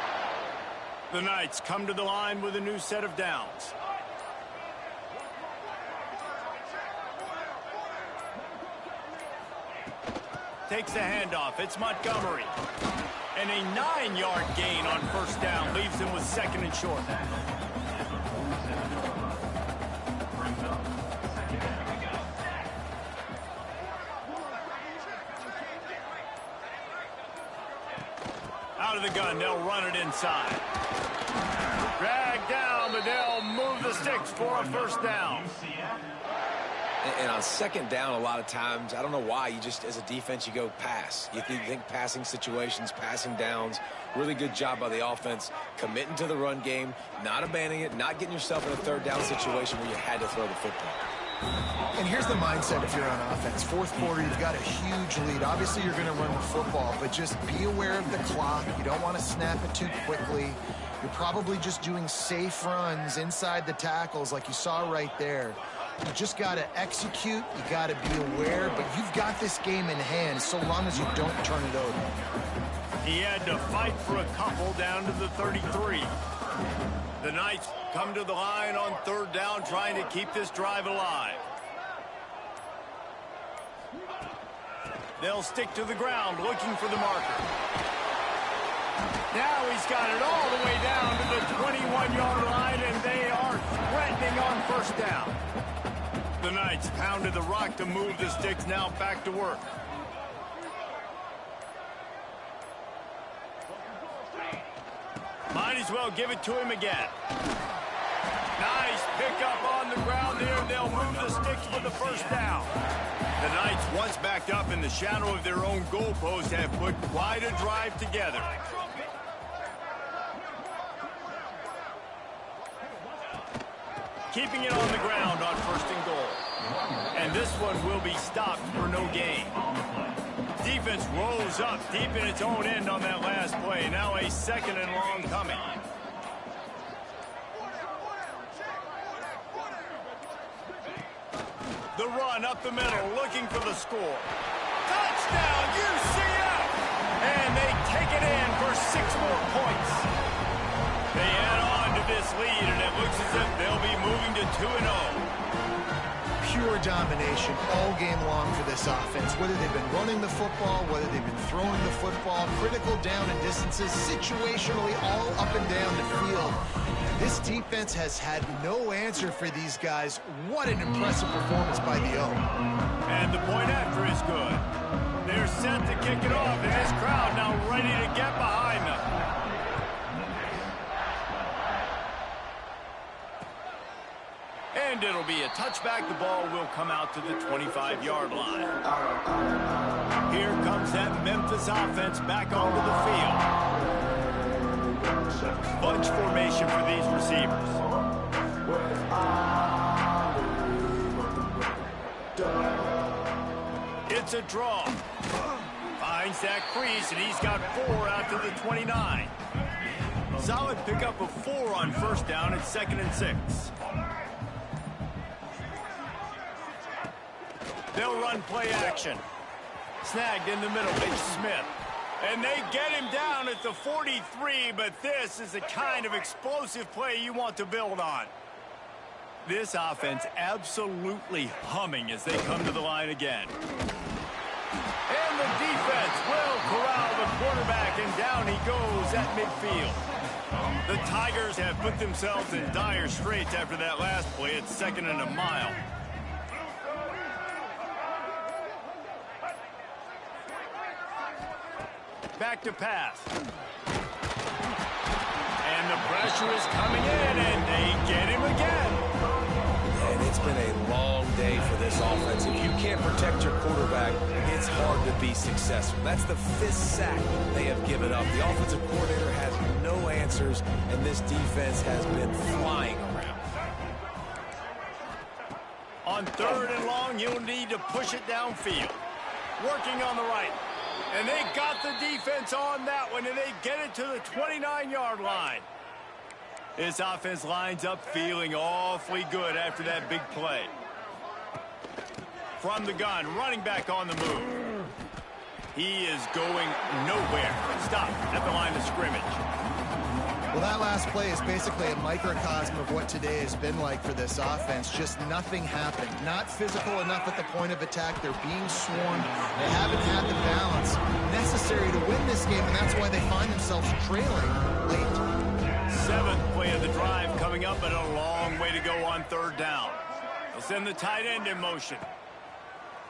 The Knights come to the line with a new set of downs. Takes the handoff. It's Montgomery. And a 9-yard gain on first down leaves him with 2nd and short. Out of the gun, they'll run it inside. Drag down, but they'll move the sticks for a first down. And on 2nd down, a lot of times, I don't know why, you just, as a defense, you go pass. You think passing situations, passing downs. Really good job by the offense, committing to the run game, not abandoning it, not getting yourself in a 3rd down situation where you had to throw the football. And here's the mindset if you're on offense. 4th quarter, you've got a huge lead. Obviously, you're going to run the football, but just be aware of the clock. You don't want to snap it too quickly. You're probably just doing safe runs inside the tackles like you saw right there. You just got to execute. You got to be aware, but you've got this game in hand so long as you don't turn it over. He had to fight for a couple down to the 33. The Knights come to the line on third down, trying to keep this drive alive. They'll stick to the ground, looking for the marker. Now he's got it all the way down to the 21-yard line, and they are threatening on first down. The Knights pounded the rock to move the sticks, now back to work. Might as well give it to him again. Nice pickup on the ground there. They'll move the sticks for the first down. The Knights, once backed up in the shadow of their own goalpost, have put quite a drive together. Keeping it on the ground on first and goal. And this one will be stopped for no gain. Defense rolls up deep in its own end on that last play. Now a second and long coming. The run up the middle, looking for the score. Touchdown, UCF! And they take it in for 6 more points. They add on to this lead, and it looks as if they'll be moving to 2-0. Pure domination all game long for this offense. Whether they've been running the football, whether they've been throwing the football, critical down and distances, situationally all up and down the field. This defense has had no answer for these guys. What an impressive performance by the O. And the point after is good. They're set to kick it off, and this crowd now ready to get behind them. And it'll be a touchback. The ball will come out to the 25-yard line. Here comes that Memphis offense back onto the field. Bunch formation for these receivers. It's a draw. Finds that crease, and he's got 4 out to the 29. Solid pickup of 4 on first down at 2nd and 6. They'll run play action. Snagged in the middle, it's Smith. And they get him down at the 43, but this is the kind of explosive play you want to build on. This offense absolutely humming as they come to the line again. And the defense will corral the quarterback, and down he goes at midfield. The Tigers have put themselves in dire straits after that last play. It's 2nd and a mile. Back to pass. And the pressure is coming in, and they get him again. And it's been a long day for this offense. If you can't protect your quarterback, it's hard to be successful. That's the 5th sack they have given up. The offensive coordinator has no answers, and this defense has been flying around. On 3rd and long, you'll need to push it downfield. Working on the right. And they got the defense on that one, and they get it to the 29-yard line. This offense lines up feeling awfully good after that big play. From the gun, running back on the move. He is going nowhere. Stop at the line of scrimmage. Well, that last play is basically a microcosm of what today has been like for this offense. Just nothing happened. Not physical enough at the point of attack. They're being swarmed. They haven't had the balance necessary to win this game, and that's why they find themselves trailing late. 7th play of the drive coming up, and a long way to go on 3rd down. They'll send the tight end in motion.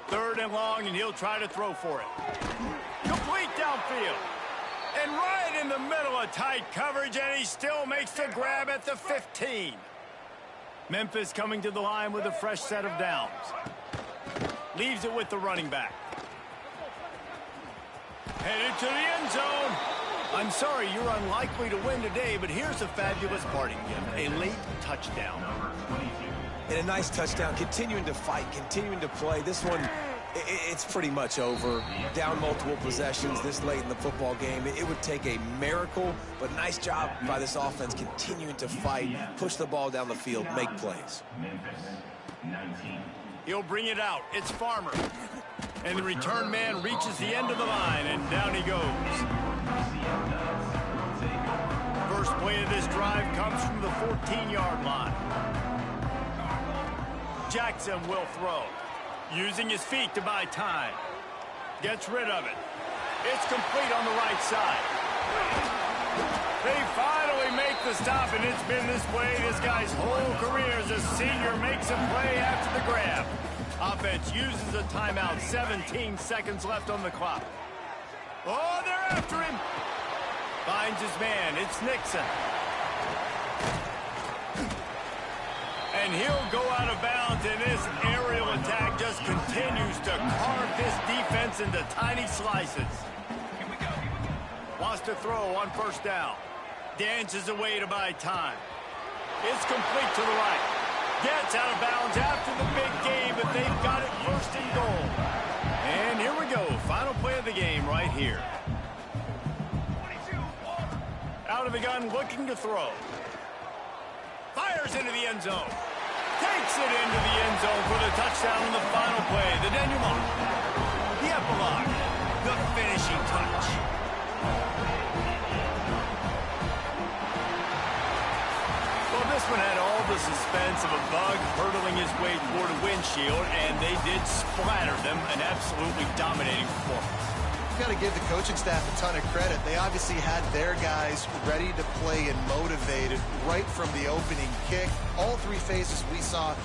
3rd and long, and he'll try to throw for it. Complete downfield. And right in the middle of tight coverage, and he still makes the grab at the 15. Memphis coming to the line with a fresh set of downs. Leaves it with the running back. Headed to the end zone. I'm sorry, you're unlikely to win today, but here's a fabulous parting gift. A late touchdown. And a nice touchdown, continuing to fight, continuing to play. This one It's pretty much over. Down multiple possessions this late in the football game. It would take a miracle, but nice job by this offense continuing to fight, push the ball down the field, make plays. He'll bring it out. It's Farmer. And the return man reaches the end of the line, and down he goes. First play of this drive comes from the 14-yard line. Jackson will throw. Using his feet to buy time. Gets rid of it. It's complete on the right side. They finally make the stop, and it's been this way this guy's whole career as a senior. Makes a play after the grab. Offense uses a timeout. 17 seconds left on the clock. Oh, they're after him. Finds his man. It's Nixon. And he'll go out of bounds, and this aerial attack just continues to carve this defense into tiny slices. Wants to throw on first down. Dances away to buy time. It's complete to the right. Gets out of bounds after the big game, but they've got it first and goal. And here we go. Final play of the game right here. Out of the gun, looking to throw. Fires into the end zone. Takes it into the end zone for the touchdown on the final play. The denouement. The epilogue. The finishing touch. Well, this one had all the suspense of a bug hurtling his way toward a windshield, and they did splatter them. An absolutely dominating performance. Got to give the coaching staff a ton of credit. They obviously had their guys ready to play and motivated right from the opening kick. All three phases we saw.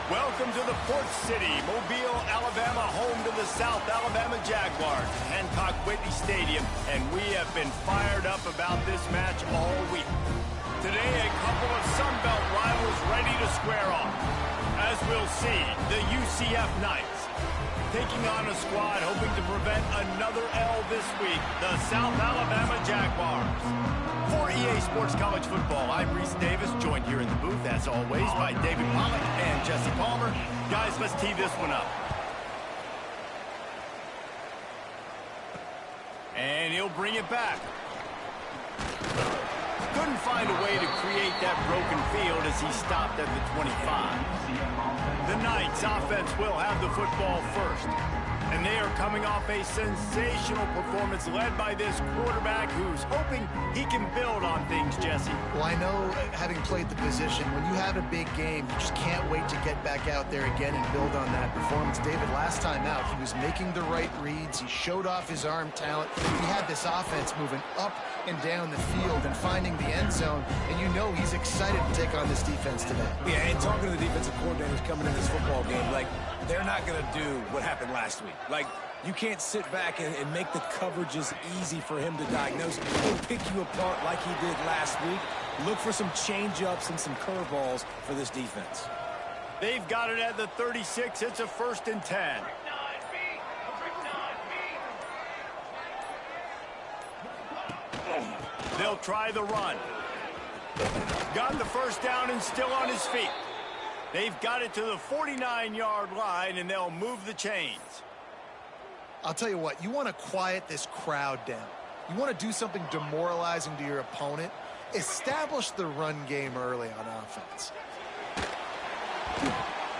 Welcome to the Port City, Mobile, Alabama, home to the South Alabama Jaguars, Hancock Whitney Stadium, and we have been fired up about this match all week. Today, a couple of Sun Belt rivals ready to square off. As we'll see, the UCF Knights taking on a squad hoping to prevent another L this week, the South Alabama Jaguars. For EA Sports College Football, I'm Reese Davis, joined here in the booth, as always, by David Pollock and Jesse Palmer. Guys, let's tee this one up. And he'll bring it back. Couldn't find a way to create that broken field as he stopped at the 25. The Knights offense will have the football first. And they are coming off a sensational performance led by this quarterback who's hoping he can build on things, Jesse. Well, I know, having played the position, when you have a big game, you just can't wait to get back out there again and build on that performance. David, last time out, he was making the right reads. He showed off his arm talent. He had this offense moving up and down the field and finding the end zone. And you know he's excited to take on this defense today. Yeah, and talking to the defensive coordinators coming in this football game, like, they're not going to do what happened last week. Like, you can't sit back and make the coverages easy for him to diagnose. He'll pick you apart like he did last week. Look for some change-ups and some curveballs for this defense. They've got it at the 36. It's a 1st and 10. They'll try the run. Got the first down and still on his feet. They've got it to the 49-yard line, and they'll move the chains. I'll tell you what, you want to quiet this crowd down. You want to do something demoralizing to your opponent. Establish the run game early on offense.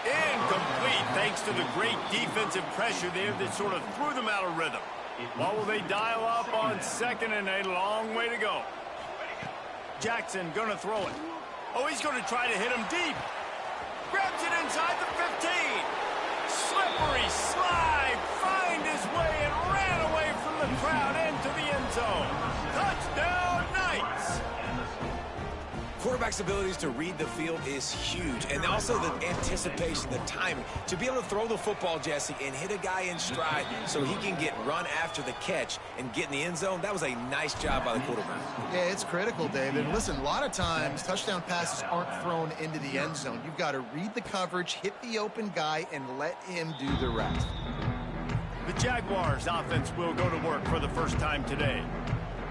Incomplete, thanks to the great defensive pressure there that sort of threw them out of rhythm. What will they dial up on 2nd and a long way to go? Jackson going to throw it. Oh, he's going to try to hit him deep. Grabs it inside the 15. Slippery slide. Find his way and ran away from the crowd into the end zone. Touchdown, Knights. Quarterback's abilities to read the field is huge, and also the anticipation, the timing. To be able to throw the football, Jesse, and hit a guy in stride so he can get run after the catch and get in the end zone, that was a nice job by the quarterback. Yeah, it's critical, David. Listen, a lot of times touchdown passes aren't thrown into the end zone. You've got to read the coverage, hit the open guy, and let him do the rest. The Jaguars offense will go to work for the first time today.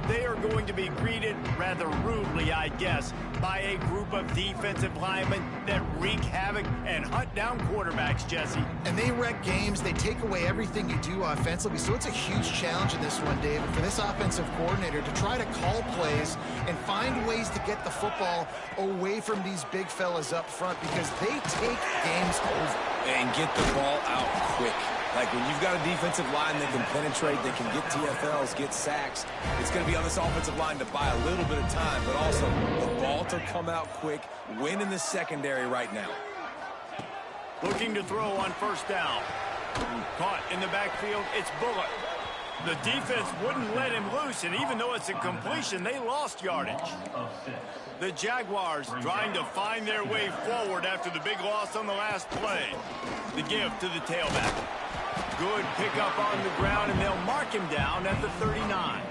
They are going to be greeted rather rudely, I guess, by a group of defensive linemen that wreak havoc and hunt down quarterbacks, Jesse. And they wreck games. They take away everything you do offensively. So it's a huge challenge in this one, David, for this offensive coordinator to try to call plays and find ways to get the football away from these big fellas up front because they take games over. And get the ball out quick. Like, when you've got a defensive line that can penetrate, that can get TFLs, get sacks, it's going to be on this offensive line to buy a little bit of time, but also the ball to come out quick, win in the secondary right now. Looking to throw on 1st down. Caught in the backfield, it's Bullock. The defense wouldn't let him loose, and even though it's a completion, they lost yardage. The Jaguars trying to find their way forward after the big loss on the last play. The give to the tailback. Good pickup on the ground, and they'll mark him down at the 39.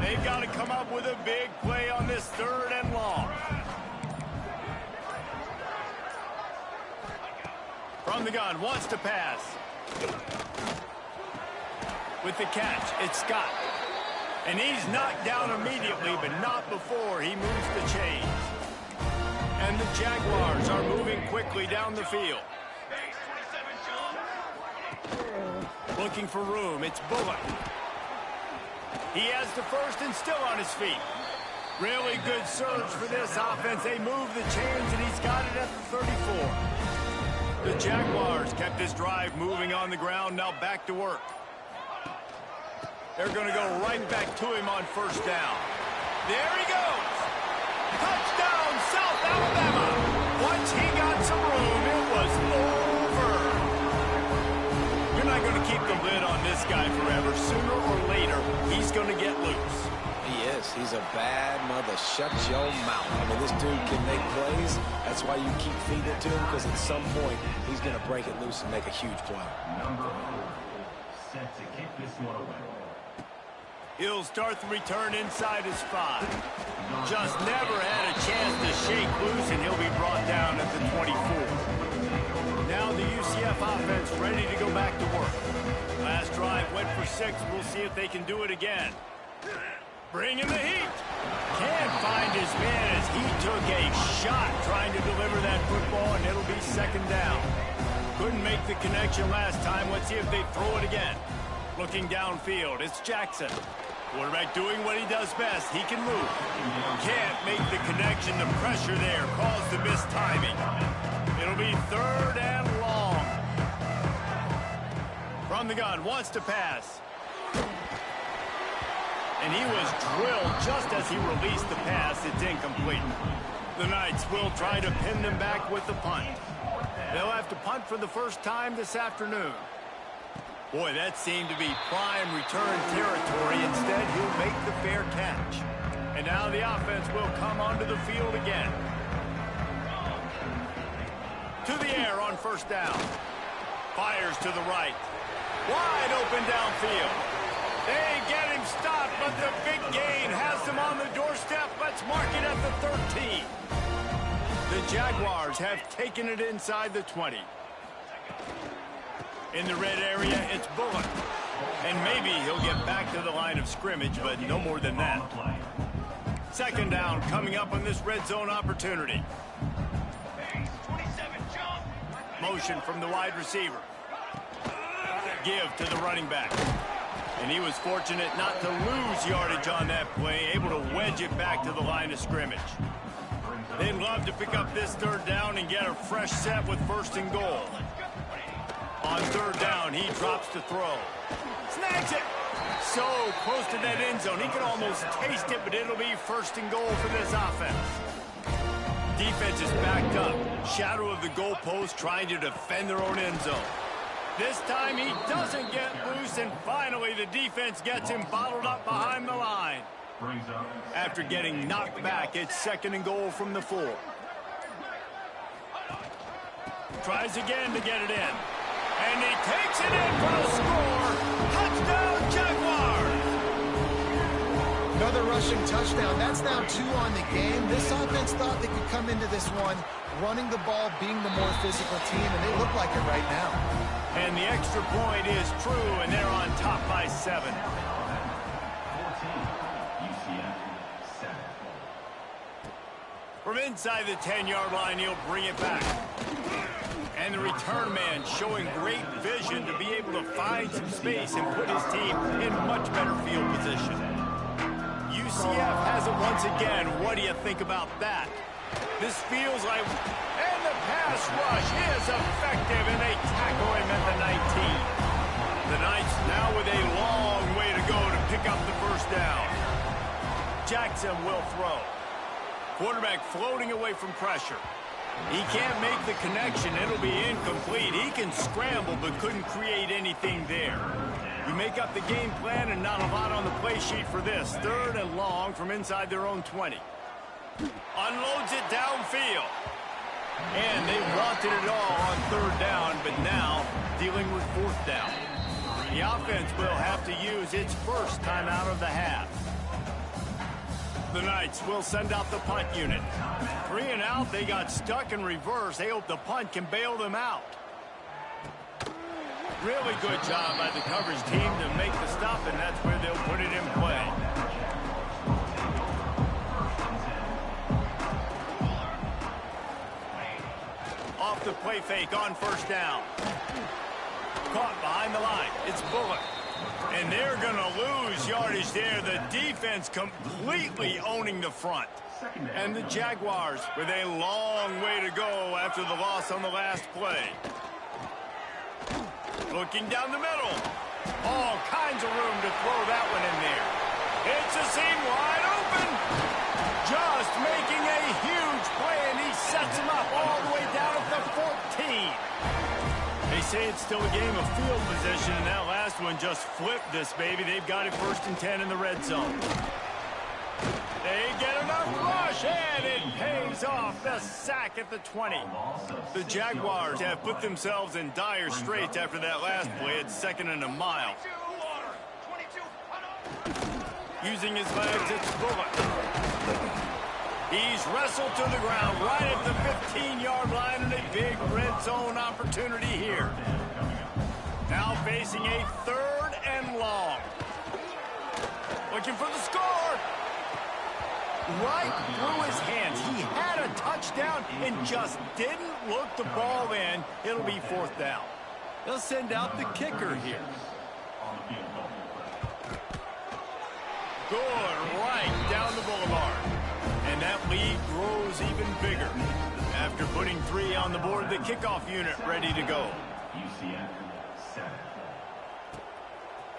They've got to come up with a big play on this 3rd and long. From the gun, wants to pass. With the catch, it's Scott. And he's knocked down immediately, but not before he moves the chains. And the Jaguars are moving quickly down the field. Looking for room, it's Bullock. He has the 1st and still on his feet. Really good surge for this offense. They move the chains, and he's got it at the 34. The Jaguars kept this drive moving on the ground, now back to work. They're going to go right back to him on 1st down. There he goes. Touchdown, South Alabama. Once he got some room, it was over. You're not going to keep the lid on this guy forever. Sooner or later, he's going to get loose. He is. He's a bad mother. Shut your mouth. I mean, this dude can make plays. That's why you keep feeding it to him, because at some point, he's going to break it loose and make a huge play. Set to kick this one away. He'll start the return inside his 5. Just never had a chance to shake loose, and he'll be brought down at the 24. Now the UCF offense ready to go back to work. Last drive went for 6. We'll see if they can do it again. Bring in the heat. Can't find his man as he took a shot trying to deliver that football, and it'll be 2nd down. Couldn't make the connection last time. Let's see if they throw it again. Looking downfield, it's Jackson. Quarterback doing what he does best. He can move. Can't make the connection. The pressure there caused the mistiming. It'll be 3rd and long. From the gun, wants to pass. And he was drilled just as he released the pass. It's incomplete. The Knights will try to pin them back with the punt. They'll have to punt for the first time this afternoon. Boy, that seemed to be prime return territory. Instead, he'll make the fair catch. And now the offense will come onto the field again. To the air on 1st down. Fires to the right. Wide open downfield. They get him stopped, but the big gain has them on the doorstep. Let's mark it at the 13. The Jaguars have taken it inside the 20. In the red area, it's Bullock. And maybe he'll get back to the line of scrimmage, but no more than that. 2nd down coming up on this red zone opportunity. Motion from the wide receiver. Give to the running back. And he was fortunate not to lose yardage on that play, able to wedge it back to the line of scrimmage. They'd love to pick up this 3rd down and get a fresh set with 1st and goal. On 3rd down, he drops to throw. Snags it. So close to that end zone. He can almost taste it, but it'll be 1st and goal for this offense. Defense is backed up. Shadow of the goalpost trying to defend their own end zone. This time he doesn't get loose, and finally the defense gets him bottled up behind the line. After getting knocked back, it's 2nd and goal from the 4. Tries again to get it in. And he takes it in for the score. Touchdown, Jaguars! Another rushing touchdown. That's now 2 on the game. This offense thought they could come into this one running the ball, being the more physical team, and they look like it right now. And the extra point is true, and they're on top by 7. From inside the 10-yard line, he'll bring it back. And the return man showing great vision to be able to find some space and put his team in much better field position. UCF has it once again. What do you think about that? This feels like... And the pass rush is effective, and they tackle him at the 19. The Knights now with a long way to go to pick up the 1st down. Jackson will throw. Quarterback floating away from pressure. He can't make the connection. It'll be incomplete. He can scramble, but couldn't create anything there. You make up the game plan and not a lot on the play sheet for this. 3rd and long from inside their own 20. Unloads it downfield. And they wanted it all on 3rd down, but now dealing with 4th down. The offense will have to use its first timeout of the half. The Knights will send out the punt unit. 3 and out, they got stuck in reverse. They hope the punt can bail them out. Really good job by the coverage team to make the stop, and that's where they'll put it in play. Off the play fake on 1st down. Caught behind the line. It's Bullock. And they're going to lose yardage there. The defense completely owning the front. And the Jaguars with a long way to go after the loss on the last play. Looking down the middle. All kinds of room to throw that one in there. It's a seam wide open. Just making a huge play, and he sets him up all the way down at the 14. They say it's still a game of field position, and that last one just flipped this baby. They've got it 1st and 10 in the red zone. They get enough rush, and it pays off. The sack at the 20. The Jaguars have put themselves in dire straits after that last play. It's 2nd and a mile. Using his legs, it's Bullock. He's wrestled to the ground right at the 15-yard line, and a big red zone opportunity here. Now facing a 3rd and long. Looking for the score. Right through his hands. He had a touchdown and just didn't look the ball in. It'll be 4th down. They'll send out the kicker here. Good, right down the boulevard. And that lead grows even bigger. After putting 3 on the board, the kickoff unit ready to go. UCF 7.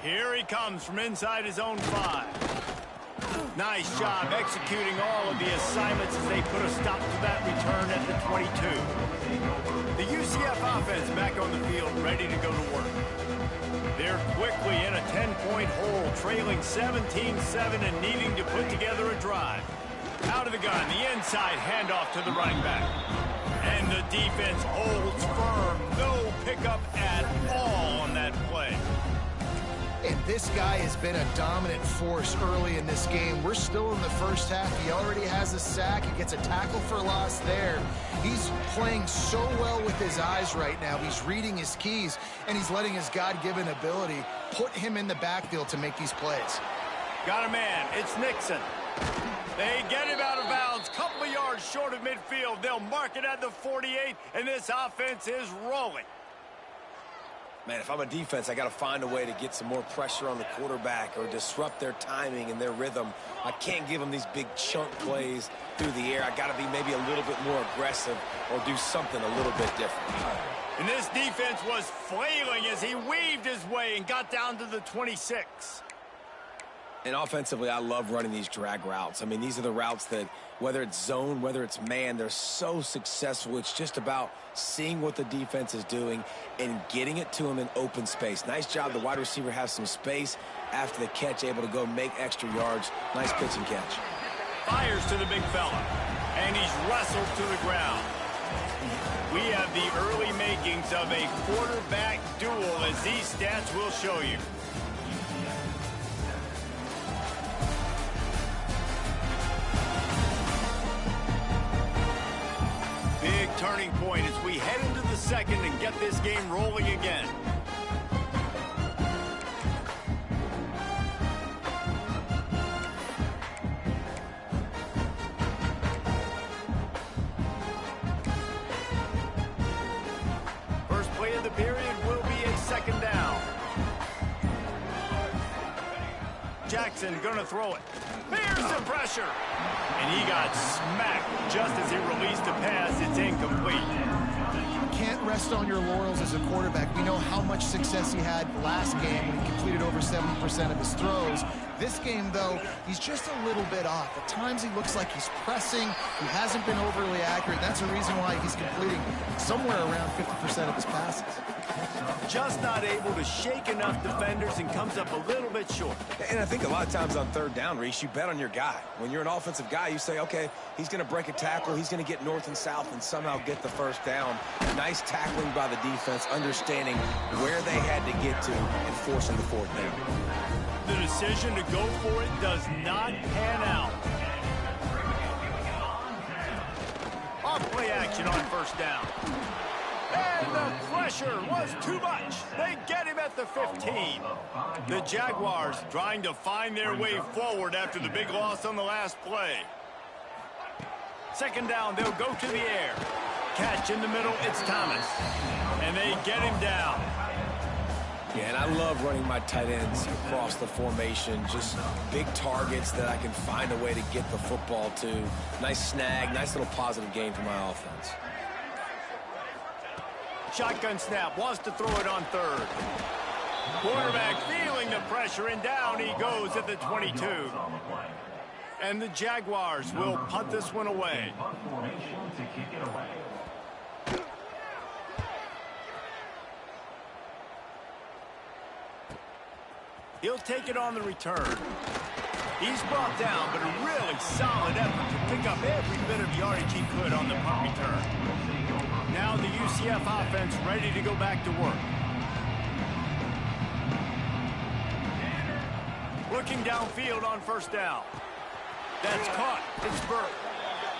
Here he comes from inside his own 5. Nice job executing all of the assignments as they put a stop to that return at the 22. The UCF offense back on the field, ready to go to work. They're quickly in a 10-point hole, trailing 17-7 and needing to put together a drive. Out of the gun, the inside handoff to the running back. And the defense holds firm. No pickup at all on that play. And this guy has been a dominant force early in this game. We're still in the first half. He already has a sack. He gets a tackle for loss there. He's playing so well with his eyes right now. He's reading his keys, and he's letting his God-given ability put him in the backfield to make these plays. Got a man. It's Nixon. They get him out of bounds. Couple of yards short of midfield. They'll mark it at the 48, and this offense is rolling. Man, if I'm a defense, I got to find a way to get some more pressure on the quarterback or disrupt their timing and their rhythm. I can't give them these big chunk plays through the air. I got to be maybe a little bit more aggressive or do something a little bit different. And this defense was flailing as he weaved his way and got down to the 26. And offensively, I love running these drag routes. I mean, these are the routes that, whether it's zone, whether it's man, they're so successful. It's just about seeing what the defense is doing and getting it to him in open space. Nice job. The wide receiver has some space after the catch, able to go make extra yards. Nice pitch and catch. Fires to the big fella, and he's wrestled to the ground. We have the early makings of a quarterback duel, as these stats will show you. Big turning point as we head into the second and get this game rolling again. First play of the period will be a second down. Jackson gonna throw it. There's the pressure. And he got smacked just as he released a pass. It's incomplete. Can't rest on your laurels as a quarterback. We know how much success he had last game when he completed over 70% of his throws. This game, though, he's just a little bit off. At times he looks like he's pressing. He hasn't been overly accurate. That's a reason why he's completing somewhere around 50% of his passes. Just not able to shake enough defenders and comes up a little bit short. And I think a lot of times on third down, Reese, you bet on your guy. When you're an offensive guy, you say, okay, he's going to break a tackle, he's going to get north and south and somehow get the first down. Nice tackling by the defense, understanding where they had to get to and forcing the fourth down. The decision to go for it does not pan out. Off play action on first down. And the pressure was too much. They get him at the 15. The Jaguars trying to find their way forward after the big loss on the last play. Second down, they'll go to the air. Catch in the middle, it's Thomas. And they get him down. Yeah, and I love running my tight ends across the formation. Just big targets that I can find a way to get the football to. Nice snag, nice little positive gain for my offense. Shotgun snap, wants to throw it on third. Quarterback feeling the pressure, and down he goes at the 22. And the Jaguars will punt this one away. He'll take it on the return. He's brought down, but a really solid effort to pick up every bit of yardage he could on the punt return. Now the UCF offense ready to go back to work. Looking downfield on first down. That's caught. It's Burke.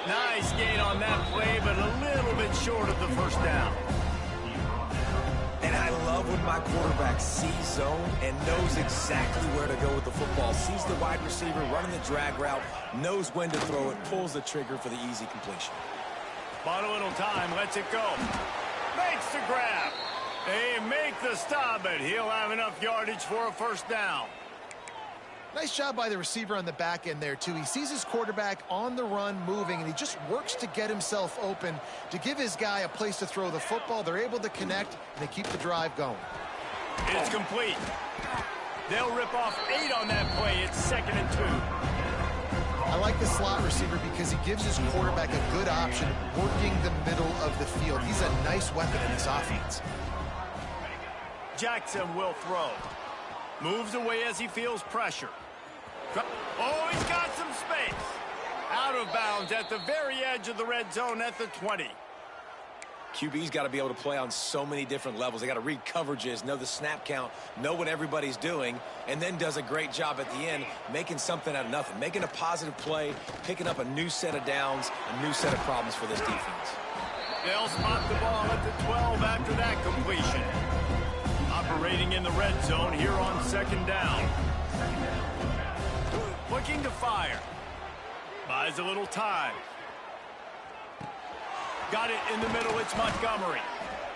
Nice gain on that play, but a little bit short of the first down. And I love when my quarterback sees zone and knows exactly where to go with the football. Sees the wide receiver running the drag route, knows when to throw it, pulls the trigger for the easy completion. Bought a little time, lets it go. Makes the grab. They make the stop, but he'll have enough yardage for a first down. Nice job by the receiver on the back end there, too. He sees his quarterback on the run moving, and he just works to get himself open to give his guy a place to throw the football. They're able to connect, and they keep the drive going. It's complete. They'll rip off 8 on that play. It's 2nd and 2. I like the slot receiver because he gives his quarterback a good option working the middle of the field. He's a nice weapon in this offense. Jackson will throw. Moves away as he feels pressure. Oh, he's got some space. Out of bounds at the very edge of the red zone at the 20. QB's got to be able to play on so many different levels. They got to read coverages, know the snap count, know what everybody's doing, and then does a great job at the end making something out of nothing, making a positive play, picking up a new set of downs, a new set of problems for this defense. They'll spot the ball at the 12 after that completion. Operating in the red zone here on 2nd down. Looking to fire. Buys a little time. Got it in the middle. It's Montgomery.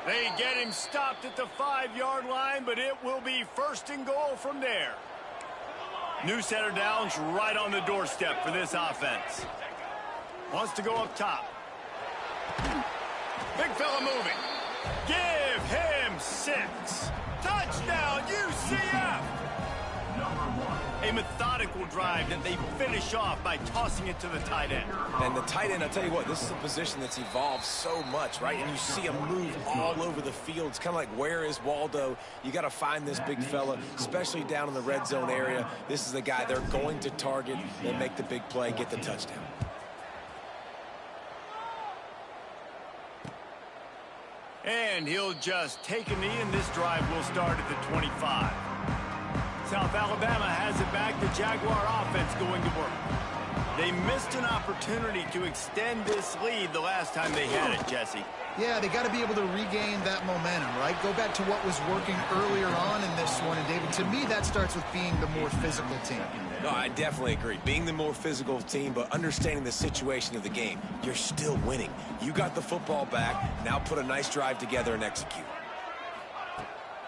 They get him stopped at the 5-yard line, but it will be 1st and goal from there. New set of downs right on the doorstep for this offense. Wants to go up top. Big fella moving. Give him 6. Touchdown, UCF! A methodical drive that they finish off by tossing it to the tight end. And the tight end, I'll tell you what, this is a position that's evolved so much, right? And you see him move all over the field. It's kind of like, where is Waldo? You got to find this big fella, especially down in the red zone area. This is the guy they're going to target and make the big play, get the touchdown. And he'll just take a knee, and this drive will start at the 25. South Alabama has it back. The Jaguar offense going to work. They missed an opportunity to extend this lead the last time they had it, Jesse. Yeah, they got to be able to regain that momentum, right? Go back to what was working earlier on in this one. And, David, to me, that starts with being the more physical team. No, I definitely agree. Being the more physical team, but understanding the situation of the game. You're still winning. You got the football back. Now put a nice drive together and execute.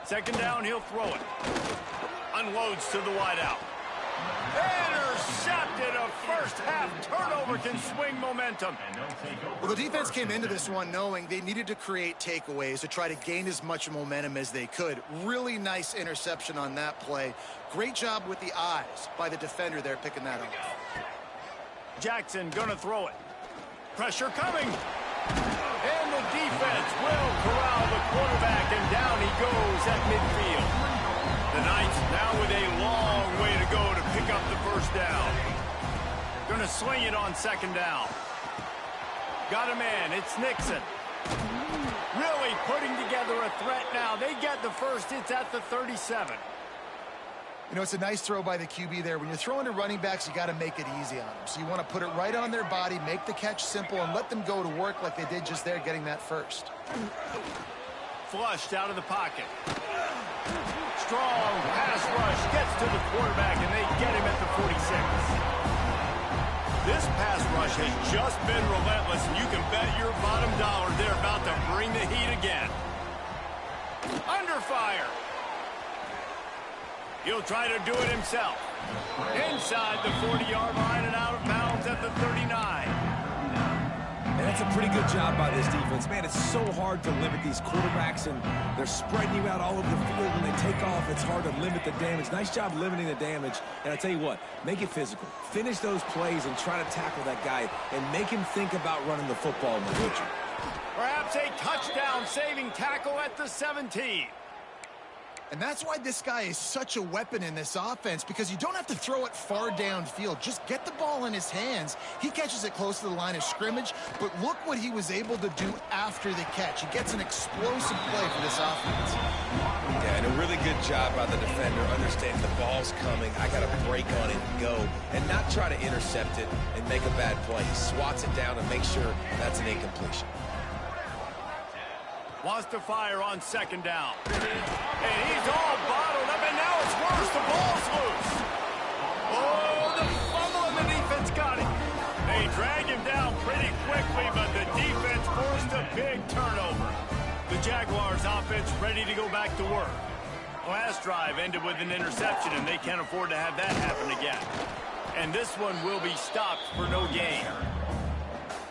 2nd down, he'll throw it. Unloads to the wideout. Intercepted. A first-half turnover can swing momentum. Well, the defense came into this one knowing they needed to create takeaways to try to gain as much momentum as they could. Really nice interception on that play. Great job with the eyes by the defender there picking that up. Jackson gonna throw it. Pressure coming. And the defense will corral the quarterback, and down he goes at midfield. The Knights now with a long way to go to pick up the first down. Gonna swing it on 2nd down. Got a man. It's Nixon. Really putting together a threat now. They get the first. It's at the 37. You know, it's a nice throw by the QB there. When you're throwing to running backs, you got to make it easy on them. So you want to put it right on their body, make the catch simple, and let them go to work like they did just there, getting that first. Flushed out of the pocket. Strong pass rush gets to the quarterback, and they get him at the 46. This pass rush has just been relentless, and you can bet your bottom dollar they're about to bring the heat again. Under fire. He'll try to do it himself. Inside the 40-yard line and out of bounds at the 39. And that's a pretty good job by this defense. Man, it's so hard to limit these quarterbacks, and they're spreading you out all over the field. When they take off, it's hard to limit the damage. Nice job limiting the damage. And I tell you what, make it physical. Finish those plays and try to tackle that guy and make him think about running the football in the future. Perhaps a touchdown-saving tackle at the 17. And that's why this guy is such a weapon in this offense, because you don't have to throw it far downfield. Just get the ball in his hands. He catches it close to the line of scrimmage, but look what he was able to do after the catch. He gets an explosive play for this offense. Yeah, and a really good job by the defender, understanding the ball's coming. I got to break on it and go, and not try to intercept it and make a bad play. He swats it down and makes sure that's an incompletion. Wants to fire on 2nd down. And he's all bottled up, and now it's worse. The ball's loose. Oh, the fumble, and the defense got it. They drag him down pretty quickly, but the defense forced a big turnover. The Jaguars offense ready to go back to work. Last drive ended with an interception, and they can't afford to have that happen again. And this one will be stopped for no gain.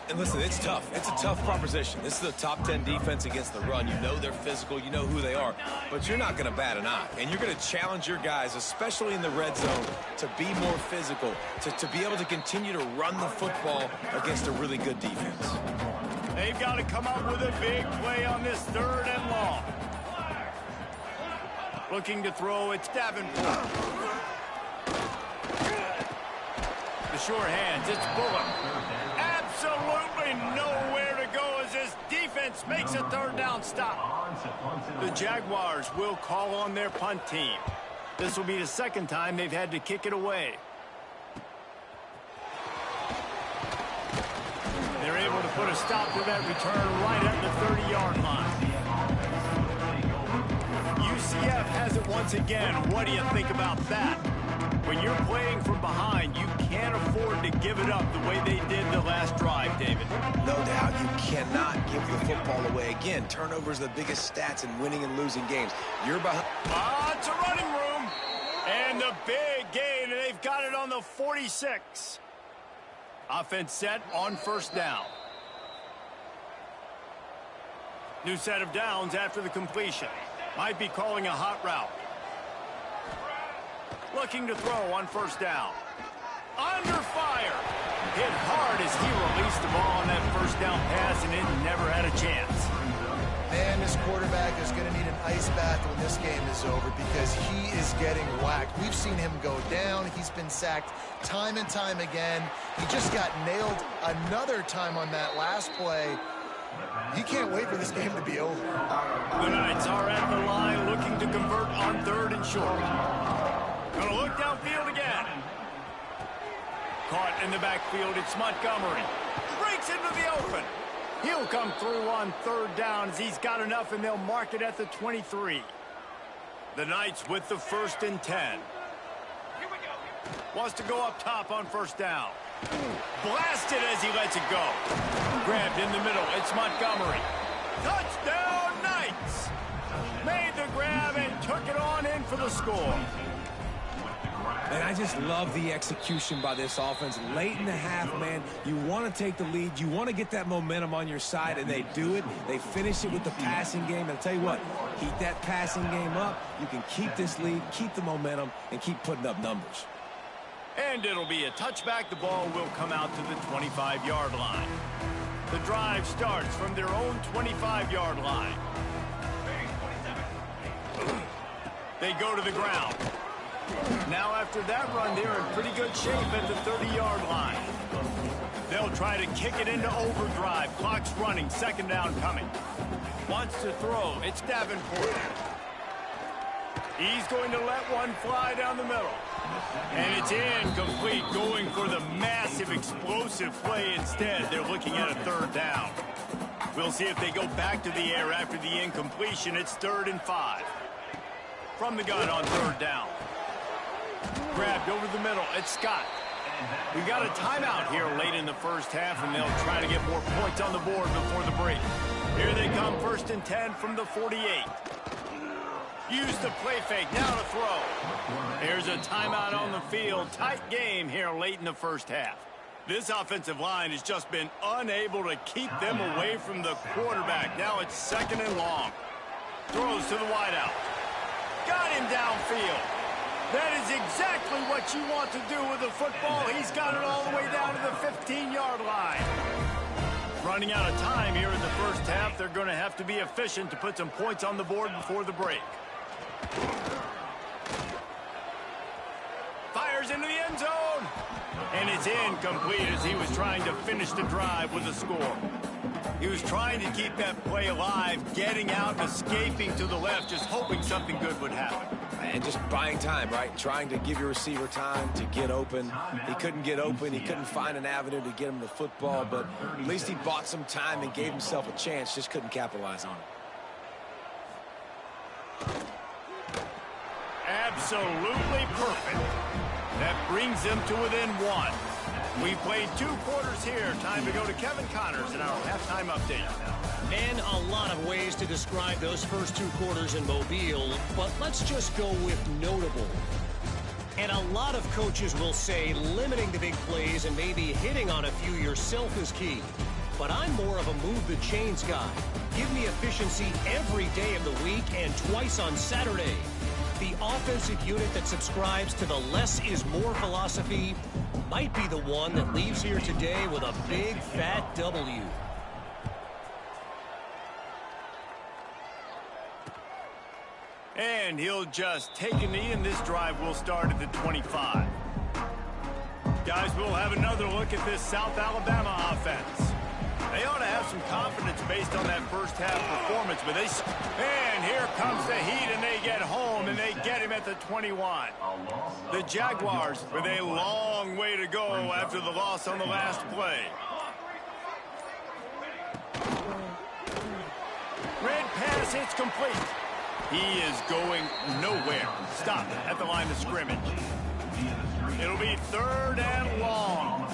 And listen, it's tough. It's a tough proposition. This is a top 10 defense against the run. You know they're physical. You know who they are. But you're not going to bat an eye. And you're going to challenge your guys, especially in the red zone, to be more physical, to be able to continue to run the football against a really good defense. They've got to come up with a big play on this 3rd and long. Looking to throw, it's Davenport. The short hands, it's Bullock. Absolutely nowhere to go as this defense makes a 3rd down stop. The Jaguars will call on their punt team. This will be the 2nd time they've had to kick it away. They're able to put a stop to that return right at the 30-yard line. UCF has it once again. What do you think about that? When you're playing from behind, you can't afford to give it up the way they did the last drive, David. No doubt, you cannot give the football away. Again, turnovers are the biggest stats in winning and losing games. You're behind. It's a running room. And the big gain, and they've got it on the 46. Offense set on 1st down. New set of downs after the completion. Might be calling a hot route. Looking to throw on 1st down. Under fire. Hit hard as he released the ball on that 1st down pass, and it never had a chance. Man, this quarterback is going to need an ice bath when this game is over because he is getting whacked. We've seen him go down. He's been sacked time and time again. He just got nailed another time on that last play. He can't wait for this game to be over. The Knights are at the line looking to convert on 3rd and short. Gonna look downfield again. Caught in the backfield, it's Montgomery. Breaks into the open. He'll come through on 3rd down as he's got enough, and they'll mark it at the 23. The Knights with the 1st and 10. Wants to go up top on 1st down. Blasted as he lets it go. Grabbed in the middle, it's Montgomery. Touchdown, Knights! Made the grab and took it on in for the score. And I just love the execution by this offense. Late in the half, man, you want to take the lead. You want to get that momentum on your side, and they do it. They finish it with the passing game. And I'll tell you what, keep that passing game up. You can keep this lead, keep the momentum, and keep putting up numbers. And it'll be a touchback. The ball will come out to the 25-yard line. The drive starts from their own 25-yard line. They go to the ground. Now after that run, they're in pretty good shape at the 30-yard line. They'll try to kick it into overdrive. Clock's running. 2nd down coming. Wants to throw. It's Davenport. He's going to let one fly down the middle. And it's incomplete, going for the massive explosive play instead. They're looking at a 3rd down. We'll see if they go back to the air after the incompletion. It's 3rd and 5. From the gun on 3rd down. Grabbed over the middle. It's Scott. We got a timeout here late in the 1st half, and they'll try to get more points on the board before the break. Here they come, 1st and 10 from the 48. Use the play fake, now to throw. There's a timeout on the field. Tight game here late in the 1st half. This offensive line has just been unable to keep them away from the quarterback. Now it's 2nd and long. Throws to the wideout. Got him downfield. That is exactly what you want to do with the football. He's got it all the way down to the 15-yard line. Running out of time here in the 1st half. They're going to have to be efficient to put some points on the board before the break. Fires into the end zone. And it's incomplete as he was trying to finish the drive with a score. He was trying to keep that play alive, getting out and escaping to the left, just hoping something good would happen. And just buying time, right? Trying to give your receiver time to get open. He couldn't get open. He couldn't find an avenue to get him the football, but at least he bought some time and gave himself a chance, just couldn't capitalize on it. Absolutely perfect. That brings them to within 1. We played 2 quarters here. Time to go to Kevin Connors in our halftime update. And a lot of ways to describe those first 2 quarters in Mobile, but let's just go with notable. And a lot of coaches will say limiting the big plays and maybe hitting on a few yourself is key. But I'm more of a move the chains guy. Give me efficiency every day of the week and twice on Saturday. The offensive unit that subscribes to the less is more philosophy might be the one that leaves here today with a big fat W. And he'll just take a knee, and this drive will start at the 25. Guys, we'll have another look at this South Alabama offense. They ought to have some confidence based on that first half performance, but and here comes the heat, and they get home, and they get him at the 21. The Jaguars with a long way to go after the loss on the last play. Red pass, it's complete. He is going nowhere. Stop at the line of scrimmage. It'll be 3rd and long.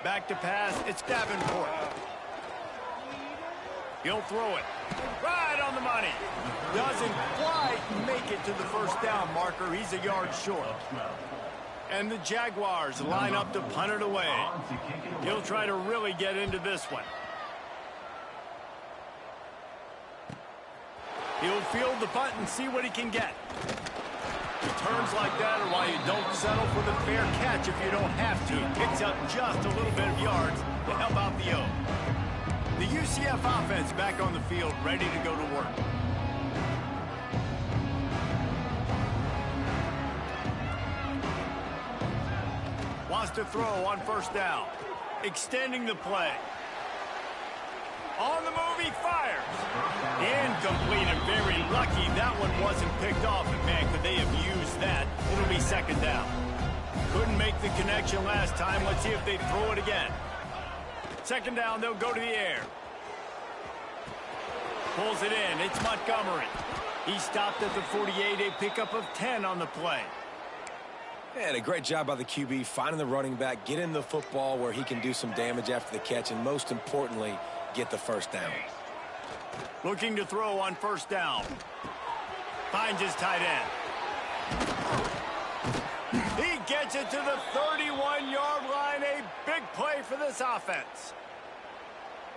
Back to pass. It's Davenport. He'll throw it. Right on the money. Doesn't quite make it to the first down marker. He's a yard short. And the Jaguars line up to punt it away. He'll try to really get into this one. He'll field the punt and see what he can get. Returns like that are why you don't settle for the fair catch if you don't have to. Picks up just a little bit of yards to help out the O. The UCF offense back on the field, ready to go to work. Wants to throw on first down. Extending the play. On the move, he fires. Incomplete and very lucky that one wasn't picked off. And man, could they have used that? It'll be 2nd down. Couldn't make the connection last time. Let's see if they throw it again. 2nd down, they'll go to the air. Pulls it in. It's Montgomery. He stopped at the 48, a pickup of 10 on the play. And a great job by the QB finding the running back, getting the football where he can do some damage after the catch, and most importantly, get the first down. Looking to throw on first down. Finds his tight end. He gets it to the 31-yard line. A big play for this offense.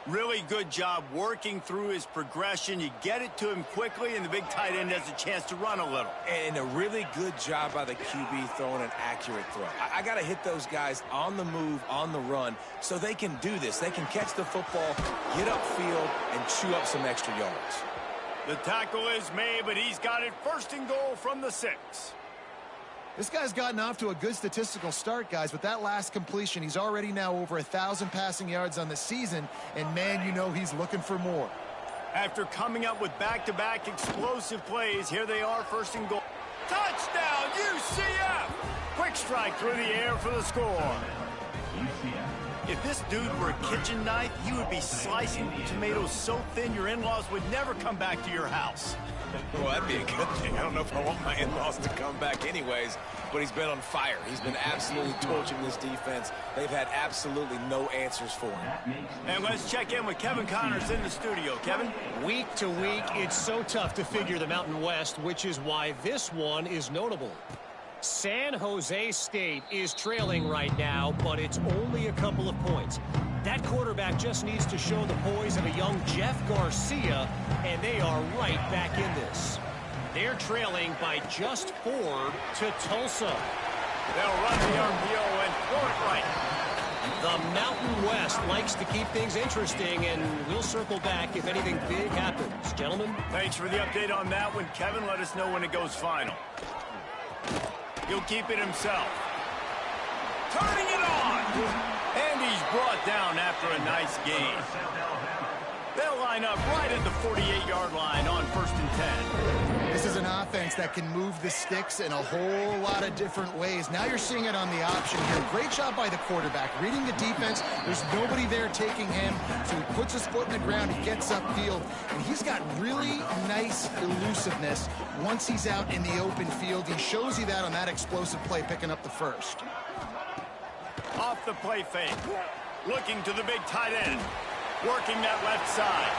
Really good job working through his progression. You get it to him quickly, and the big tight end has a chance to run a little. And a really good job by the QB throwing an accurate throw. I got to hit those guys on the move, on the run, so they can do this. They can catch the football, get upfield, and chew up some extra yards. The tackle is made, but he's got it 1st and goal from the 6. This guy's gotten off to a good statistical start, guys. With that last completion, he's already now over 1,000 passing yards on the season, and man, you know he's looking for more. After coming up with back-to-back explosive plays, here they are, 1st and goal. Touchdown, UCF! Quick strike through the air for the score. If this dude were a kitchen knife, you would be slicing tomatoes so thin your in-laws would never come back to your house. Well, that'd be a good thing. I don't know if I want my in-laws to come back anyways, but he's been on fire. He's been absolutely torching this defense. They've had absolutely no answers for him. And let's check in with Kevin Connors in the studio. Kevin? Week to week, it's so tough to figure the Mountain West, which is why this one is notable. San Jose State is trailing right now, but it's only a couple of points. That quarterback just needs to show the poise of a young Jeff Garcia, and they are right back in this. They're trailing by just 4 to Tulsa. They'll run the RPO and throw it right. The Mountain West likes to keep things interesting, and we'll circle back if anything big happens. Gentlemen? Thanks for the update on that one, Kevin. Let us know when it goes final. He'll keep it himself. Turning it on! And he's brought down after a nice gain. They'll line up right at the 48-yard line on 1st and 10. This is an offense that can move the sticks in a whole lot of different ways. Now you're seeing it on the option here. Great job by the quarterback. Reading the defense, there's nobody there taking him, so he puts his foot in the ground, he gets upfield, and he's got really nice elusiveness once he's out in the open field. He shows you that on that explosive play, picking up the first. Off the play fake. Looking to the big tight end. Working that left side.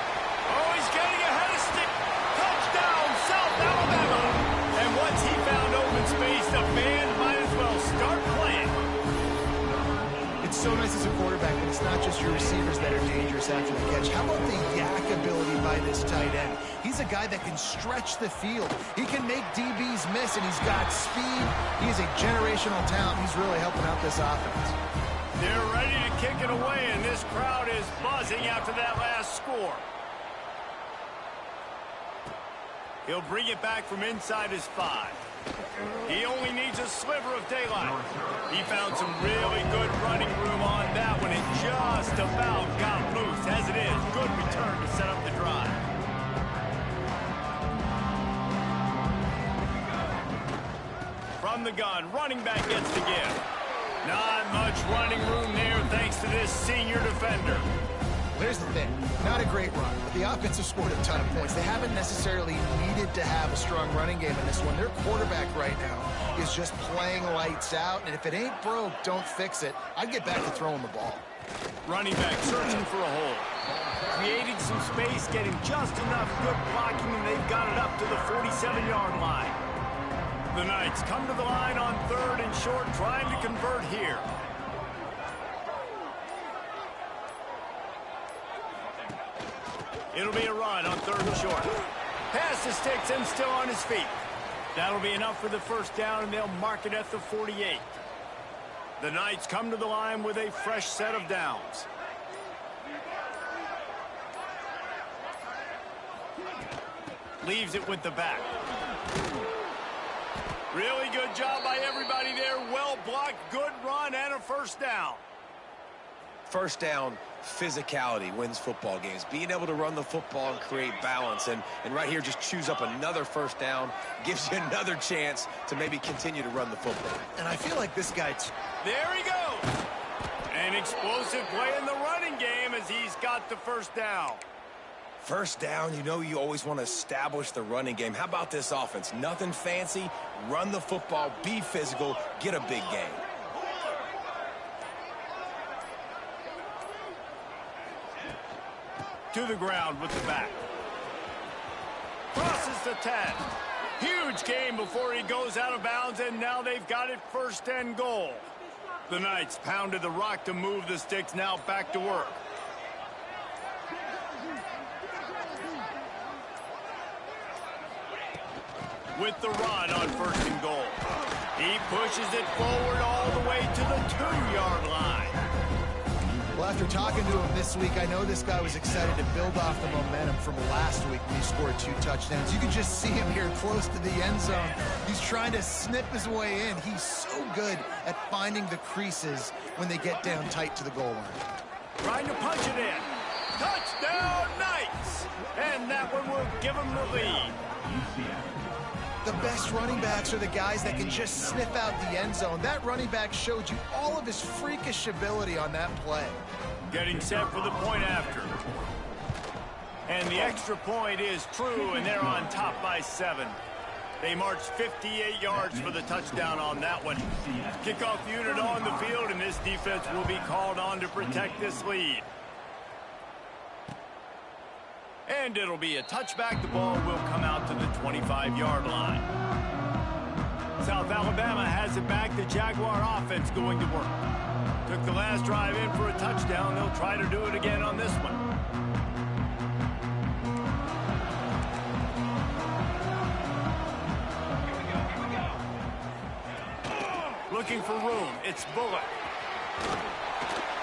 Oh, he's getting ahead of stick. Touchdown, South Alabama. And once he found open space, the band might as well start playing. It's so nice as a quarterback when it's not just your receivers that are dangerous after the catch. How about the yak ability by this tight end? He's a guy that can stretch the field. He can make DBs miss, and he's got speed. He's a generational talent. He's really helping out this offense. They're ready to kick it away, and this crowd is buzzing after that last score. He'll bring it back from inside his 5. He only needs a sliver of daylight. He found some really good running room on that one. It just about got loose. As it is, good return to set up the drive. From the gun, running back gets the give. Not much running room there thanks to this senior defender. Here's the thing, not a great run, but the offense has scored a ton of points. They haven't necessarily needed to have a strong running game in this one. Their quarterback right now is just playing lights out, and if it ain't broke, don't fix it. I'd get back to throwing the ball. Running back searching for a hole. Creating some space, getting just enough good blocking, and they've got it up to the 47-yard line. The Knights come to the line on 3rd and short, trying to convert here. It'll be a run on 3rd and short. Pass the sticks and still on his feet. That'll be enough for the first down, and they'll mark it at the 48. The Knights come to the line with a fresh set of downs. Leaves it with the back. Really good job by everybody there. Well blocked, good run, and a first down. First down, physicality wins football games. Being able to run the football and create balance. And right here, just choose up another first down. Gives you another chance to maybe continue to run the football. And I feel like this guy... There he goes. An explosive play in the running game as he's got the first down. First down, you know you always want to establish the running game. How about this offense? Nothing fancy. Run the football, be physical, get a big gain. To the ground with the back. Crosses the 10. Huge gain before he goes out of bounds, and now they've got it 1st and goal. The Knights pounded the rock to move the sticks, now back to work. With the run on 1st and goal. He pushes it forward all the way to the 2-yard line. Well, after talking to him this week, I know this guy was excited to build off the momentum from last week when he scored 2 touchdowns. You can just see him here close to the end zone. He's trying to snip his way in. He's so good at finding the creases when they get down tight to the goal line. Trying to punch it in. Touchdown, Knights! And that one will give him the lead. The best running backs are the guys that can just sniff out the end zone. That running back showed you all of his freakish ability on that play. Getting set for the point after. And the extra point is true, and they're on top by 7. They march 58 yards for the touchdown on that one. Kickoff unit on the field, and this defense will be called on to protect this lead. And it'll be a touchback. The ball will come out to the 25-yard line. South Alabama has it back. The Jaguar offense going to work. Took the last drive in for a touchdown. They'll try to do it again on this one. Looking for room. It's Bullock.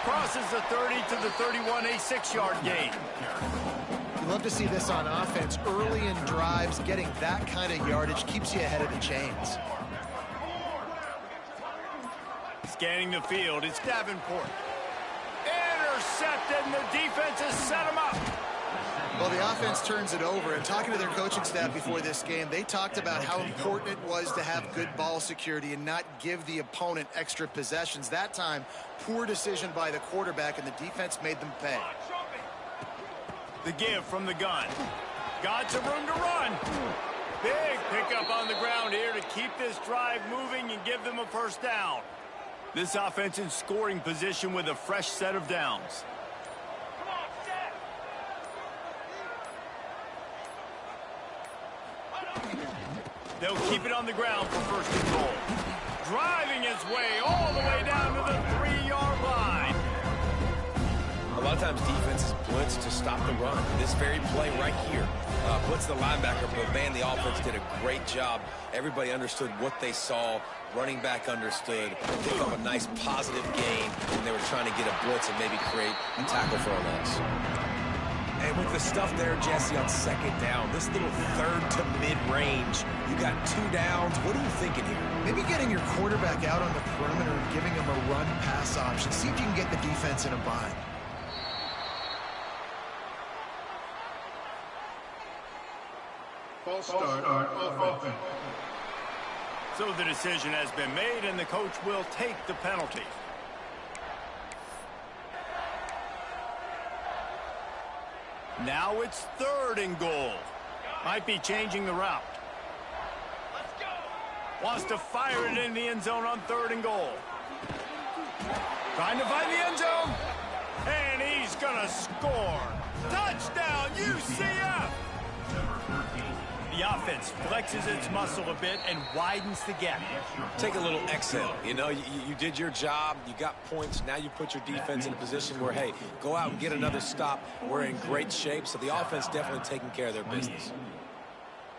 Crosses the 30 to the 31, a 6-yard gain. Love to see this on offense. Early in drives, getting that kind of yardage keeps you ahead of the chains. Scanning the field, it's Davenport. Intercepted, and the defense has set him up. Well, the offense turns it over, and talking to their coaching staff before this game, they talked about how important it was to have good ball security and not give the opponent extra possessions. That time, poor decision by the quarterback, and the defense made them pay. The give from the gun. Got some room to run. Big pickup on the ground here to keep this drive moving and give them a first down. This offense in scoring position with a fresh set of downs. They'll keep it on the ground for first and goal. Driving his way all the way down to the 3-yard line. A lot of times defenses blitz to stop the run. This very play right here, blitz the linebacker, but man, the offense did a great job. Everybody understood what they saw. Running back understood. Picked up a nice positive gain when they were trying to get a blitz and maybe create a tackle for a loss. And with the stuff there, Jesse, on second down, this little third to mid-range, you got 2 downs. What are you thinking here? Maybe getting your quarterback out on the perimeter and giving him a run-pass option. See if you can get the defense in a bind. False start offense. So the decision has been made, and the coach will take the penalty. Now it's 3rd and goal. Might be changing the route. Wants to fire it in the end zone on 3rd and goal. Trying to find the end zone. And he's going to score. Touchdown, UCF! The offense flexes its muscle a bit and widens the gap. Take a little exhale. You know, you did your job. You got points. Now you put your defense in a position where, hey, go out and get another stop. We're in great shape, so the offense definitely taking care of their business.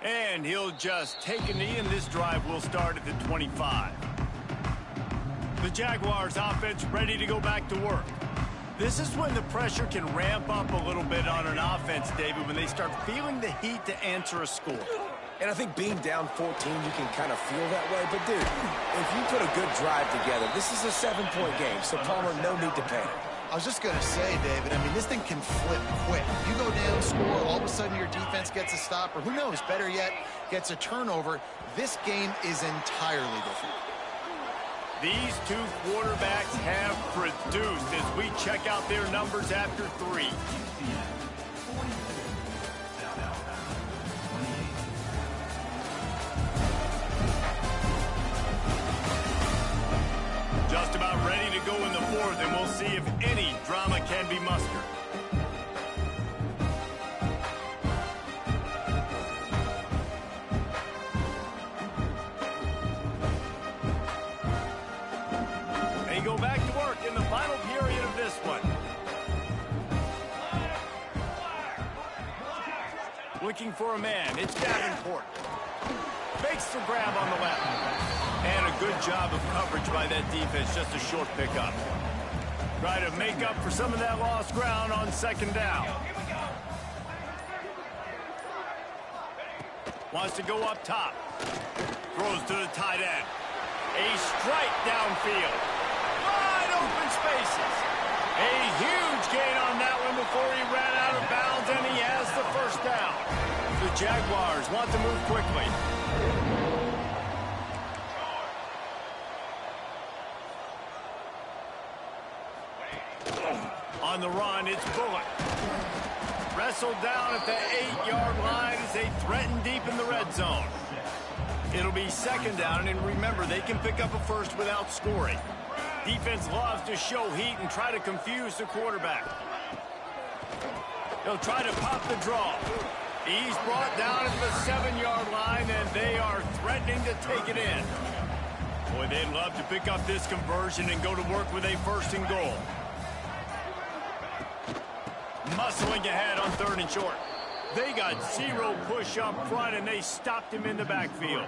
And he'll just take a knee, and this drive will start at the 25. The Jaguars offense ready to go back to work. This is when the pressure can ramp up a little bit on an offense, David, when they start feeling the heat to answer a score. And I think being down 14, you can kind of feel that way. But, dude, if you put a good drive together, this is a 7-point game, so, Palmer, no need to panic. I was just going to say, David, I mean, this thing can flip quick. You go down, score, all of a sudden your defense gets a stop, or who knows, better yet, gets a turnover. This game is entirely different. These two quarterbacks have produced as we check out their numbers after 3. Just about ready to go in the 4th, and we'll see if any drama can be mustered. They go back to work in the final period of this one. Looking for a man. It's Davenport. Makes the grab on the left. And a good job of coverage by that defense. Just a short pickup. Try to make up for some of that lost ground on 2nd down. Wants to go up top. Throws to the tight end. A strike downfield. Wide open spaces. A huge gain on that one before he ran out of bounds, and he has the first down. The Jaguars want to move quickly. On the run, it's Bullock. Wrestled down at the 8-yard line as they threaten deep in the red zone. It'll be 2nd down, and remember, they can pick up a first without scoring. Defense loves to show heat and try to confuse the quarterback. They'll try to pop the draw. He's brought down at the 7-yard line, and they are threatening to take it in. Boy, they'd love to pick up this conversion and go to work with a 1st and goal. Muscling ahead on 3rd and short. They got 0 push up front, and they stopped him in the backfield.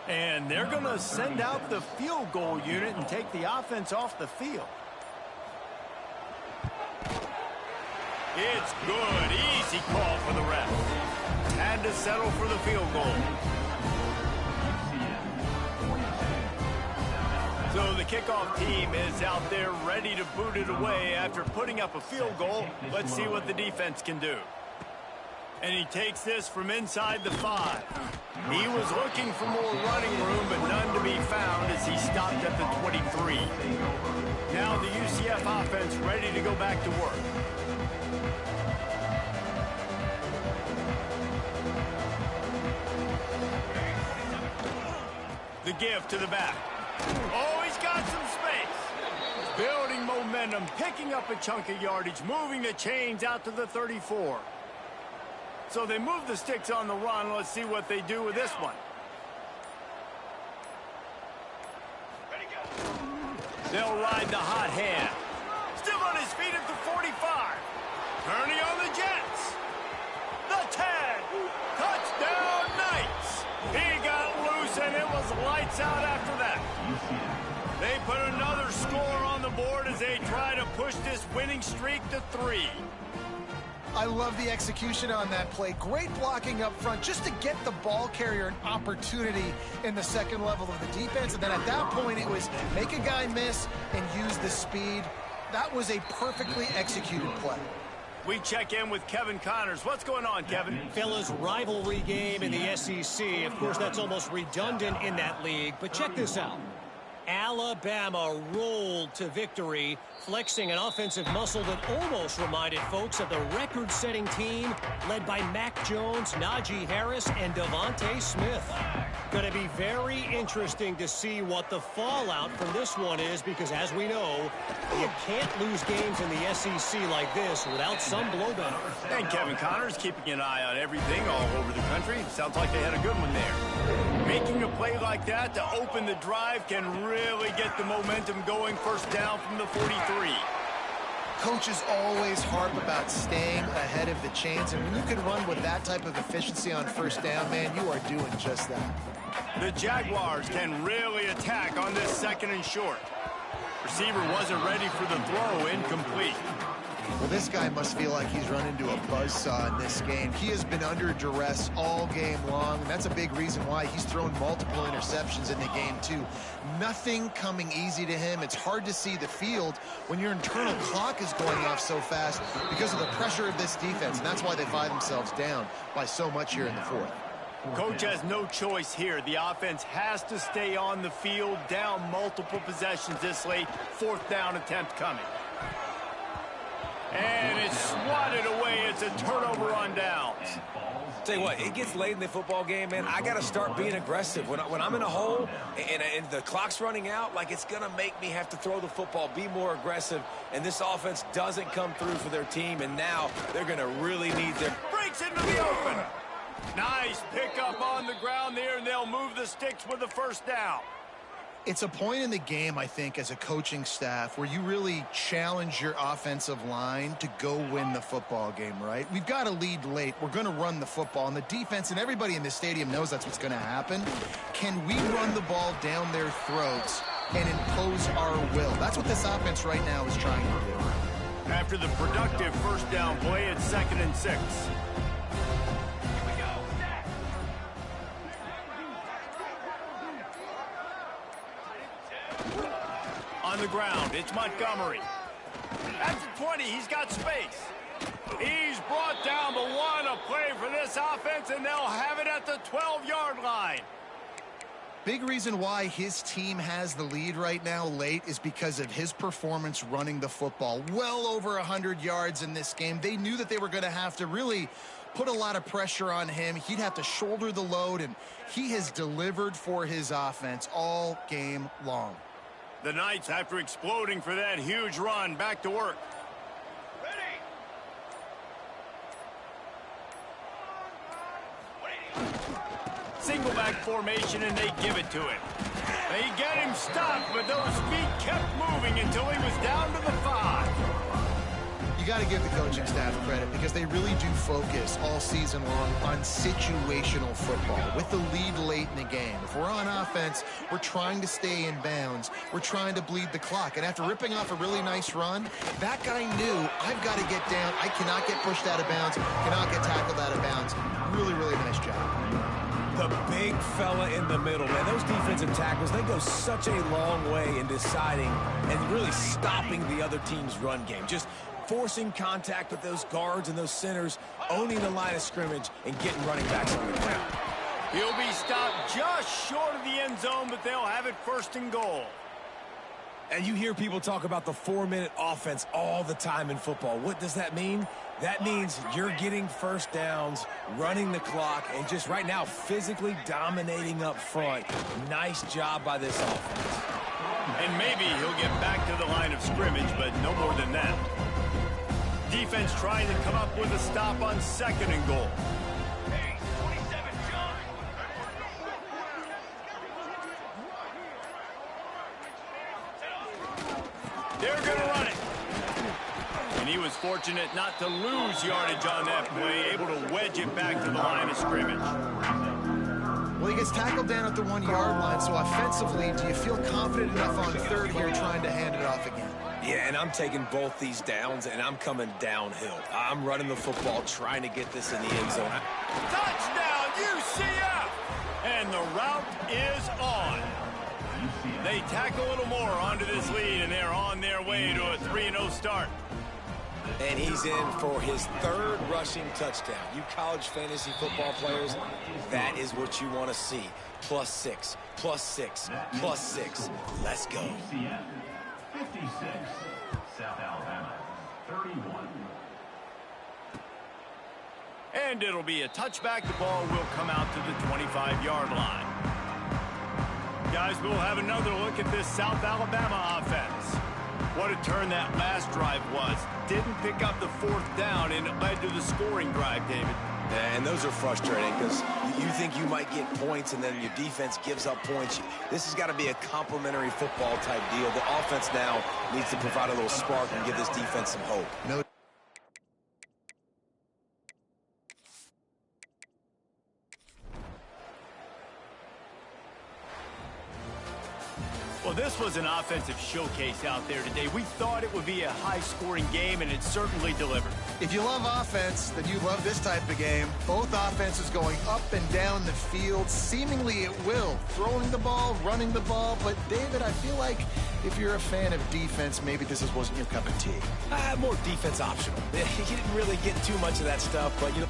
And they're going to send out the field goal unit and take the offense off the field. It's good. Easy call for the ref. Had to settle for the field goal. So the kickoff team is out there ready to boot it away after putting up a field goal. Let's see what the defense can do. And he takes this from inside the 5. He was looking for more running room, but none to be found as he stopped at the 23. Now the UCF offense ready to go back to work. The give to the back. Oh, he's got some space. Building momentum, picking up a chunk of yardage, moving the chains out to the 34. So they move the sticks on the run. Let's see what they do with this one. They'll ride the hot hand. Still on his feet at the 45. Turning on the Jets. The 10. Touchdown Knights. He got loose and it was lights out after that. They put another score on the board as they try to push this winning streak to 3. I love the execution on that play. Great blocking up front just to get the ball carrier an opportunity in the second level of the defense. And then at that point, it was make a guy miss and use the speed. That was a perfectly executed play. We check in with Kevin Connors. What's going on, Kevin? Fellas, rivalry game in the SEC. Of course, that's almost redundant in that league. But check this out. Alabama rolled to victory, flexing an offensive muscle that almost reminded folks of the record-setting team led by Mac Jones, Najee Harris, and Devontae Smith. Going to be very interesting to see what the fallout from this one is because, as we know, you can't lose games in the SEC like this without some blowback. And Kevin Connors keeping an eye on everything all over the country. Sounds like they had a good one there. Making a play like that to open the drive can really get the momentum going. First down from the 43. Coaches always harp about staying ahead of the chains, and when you can run with that type of efficiency on first down, man, you are doing just that. The Jaguars can really attack on this second and short. Receiver wasn't ready for the throw, incomplete. Well, this guy must feel like he's run into a buzzsaw in this game. He has been under duress all game long, and that's a big reason why he's thrown multiple interceptions in the game, too. Nothing coming easy to him. It's hard to see the field when your internal clock is going off so fast because of the pressure of this defense, and that's why they find themselves down by so much here in the fourth. Coach has no choice here. The offense has to stay on the field, down multiple possessions this late. Fourth down attempt coming. And it's swatted away. It's a turnover on downs. Tell you what, it gets late in the football game, man. I got to start being aggressive. When I'm in a hole and the clock's running out, like it's going to make me have to throw the football, be more aggressive. And this offense doesn't come through for their team, and now they're going to really need their... Breaks into the open. Nice pickup on the ground there, and they'll move the sticks with the first down. It's a point in the game, I think, as a coaching staff where you really challenge your offensive line to go win the football game, right? We've got a lead late. We're going to run the football, and the defense and everybody in the stadium knows that's what's going to happen. Can we run the ball down their throats and impose our will? That's what this offense right now is trying to do. After the productive first down play, it's 2nd and 6. On the ground, it's Montgomery. At the 20, he's got space. He's brought down, but what a play for this offense, and they'll have it at the 12-yard line. Big reason why his team has the lead right now late is because of his performance running the football. Well over 100 yards in this game. They knew that they were going to have to really put a lot of pressure on him. He'd have to shoulder the load, and he has delivered for his offense all game long. The Knights, after exploding for that huge run, back to work. Single back formation, and they give it to him. They get him stopped, but those feet kept moving until he was down to the 5. You got to give the coaching staff credit because they really do focus all season long on situational football with the lead late in the game. If we're on offense, we're trying to stay in bounds. We're trying to bleed the clock. And after ripping off a really nice run, that guy knew, I've got to get down. I cannot get pushed out of bounds, cannot get tackled out of bounds. Really, really nice job. The big fella in the middle, man. Those defensive tackles, they go such a long way in deciding and really stopping the other team's run game. Just forcing contact with those guards and those centers, owning the line of scrimmage, and getting running backs on the ground. He'll be stopped just short of the end zone, but they'll have it first and goal. And you hear people talk about the 4-minute offense all the time in football. What does that mean? That means you're getting first downs, running the clock, and just right now physically dominating up front. Nice job by this offense. And maybe he'll get back to the line of scrimmage, but no more than that. Defense trying to come up with a stop on second and goal. They're going to run it. And he was fortunate not to lose yardage on that play, able to wedge it back to the line of scrimmage. Well, he gets tackled down at the 1-yard line, so offensively, do you feel confident enough on third here trying to hand it off again? Yeah, and I'm taking both these downs, and I'm coming downhill. I'm running the football, trying to get this in the end zone. Touchdown, UCF! And the route is on. They tack a little more onto this lead, and they're on their way to a 3-0 start. And he's in for his third rushing touchdown. You college fantasy football players, that is what you want to see. +6, +6, +6. Let's go. UCF 56, South Alabama 31. And it'll be a touchback. The ball will come out to the 25-yard line. Guys, we'll have another look at this South Alabama offense. What a turn that last drive was. Didn't pick up the fourth down, and it led to the scoring drive, David. And those are frustrating because you think you might get points, and then your defense gives up points. This has got to be a complimentary football type deal. The offense now needs to provide a little spark and give this defense some hope. No. Well, this was an offensive showcase out there today. We thought it would be a high-scoring game, and it certainly delivered. If you love offense, then you love this type of game. Both offenses going up and down the field, seemingly at will. Throwing the ball, running the ball. But, David, I feel like if you're a fan of defense, maybe this wasn't your cup of tea. More defense optional. He didn't really get too much of that stuff, but, you know.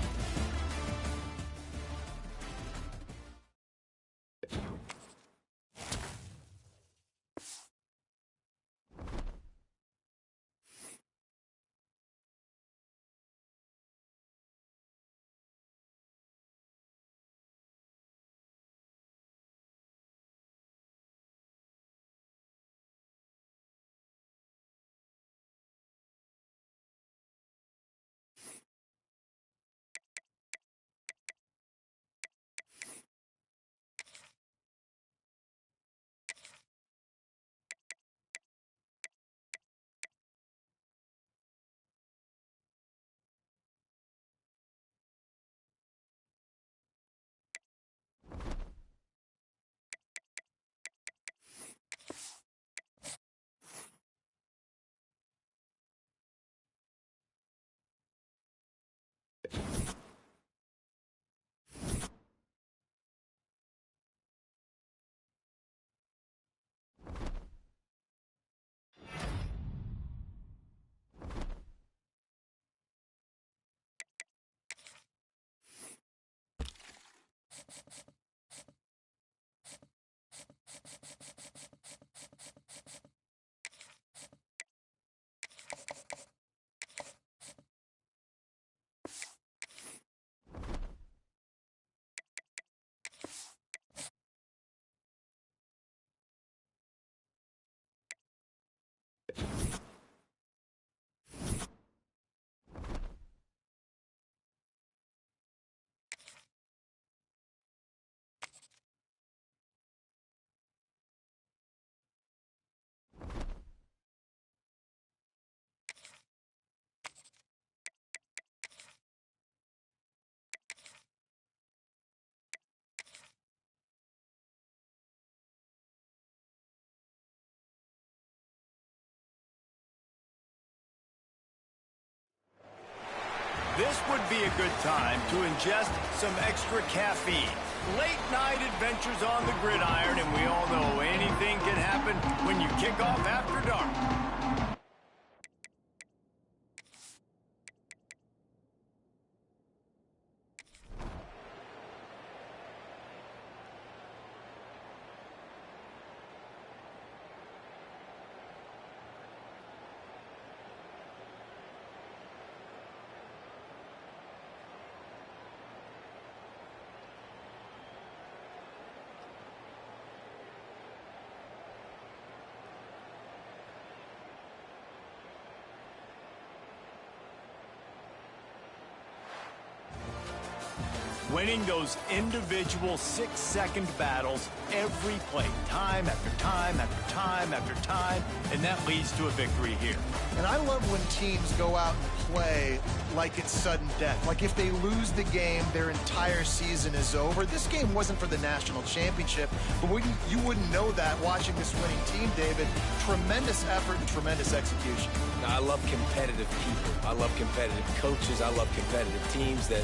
This would be a good time to ingest some extra caffeine. Late night adventures on the gridiron, and we all know anything can happen when you kick off after dark. winning those individual 6-second battles every play, time after time after time after time, and that leads to a victory here. And I love when teams go out and play like it's sudden death. Like if they lose the game, their entire season is over. This game wasn't for the national championship, but you wouldn't know that watching this winning team, David. Tremendous effort and tremendous execution. I love competitive people. I love competitive coaches. I love competitive teams that...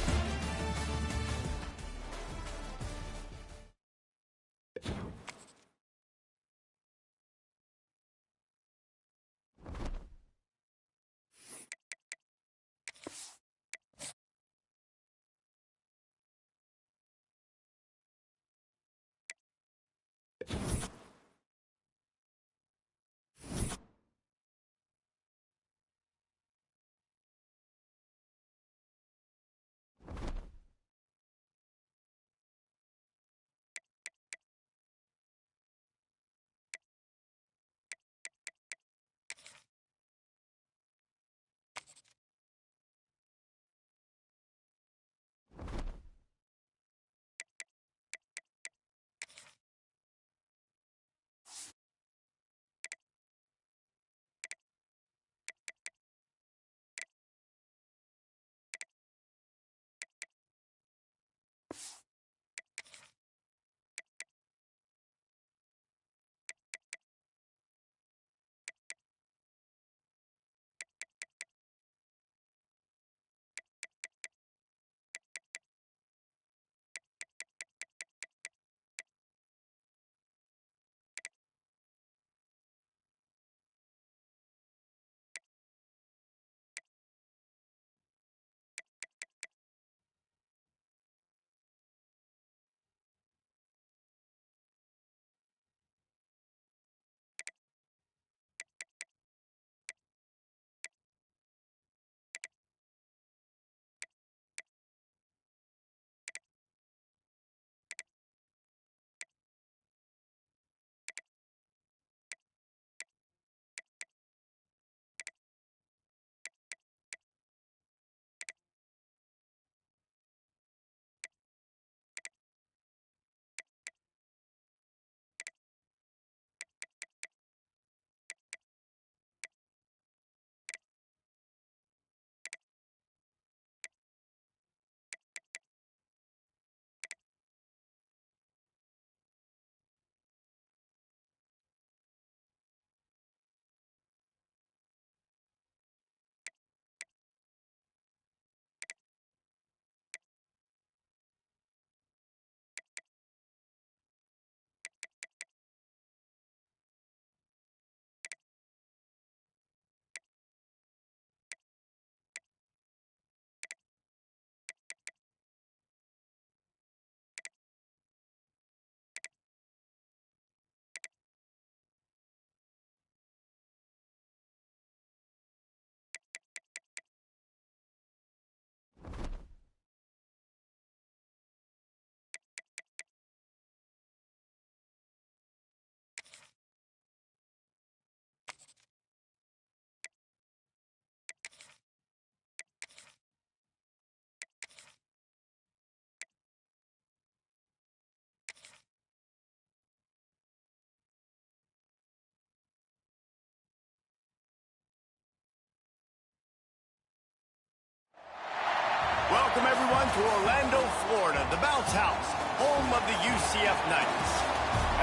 Welcome, everyone, to Orlando, Florida, the bounce house, home of the UCF Knights.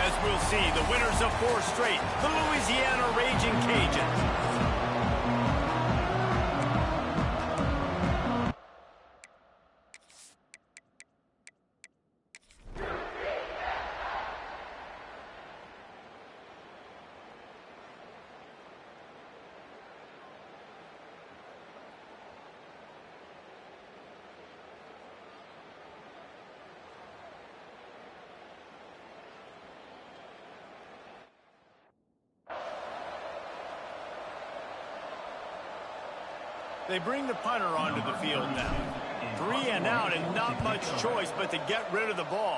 As we'll see, the winners of 4 straight, the Louisiana Raging Cajuns. They bring the punter onto the field now. 3 and out and not much choice but to get rid of the ball.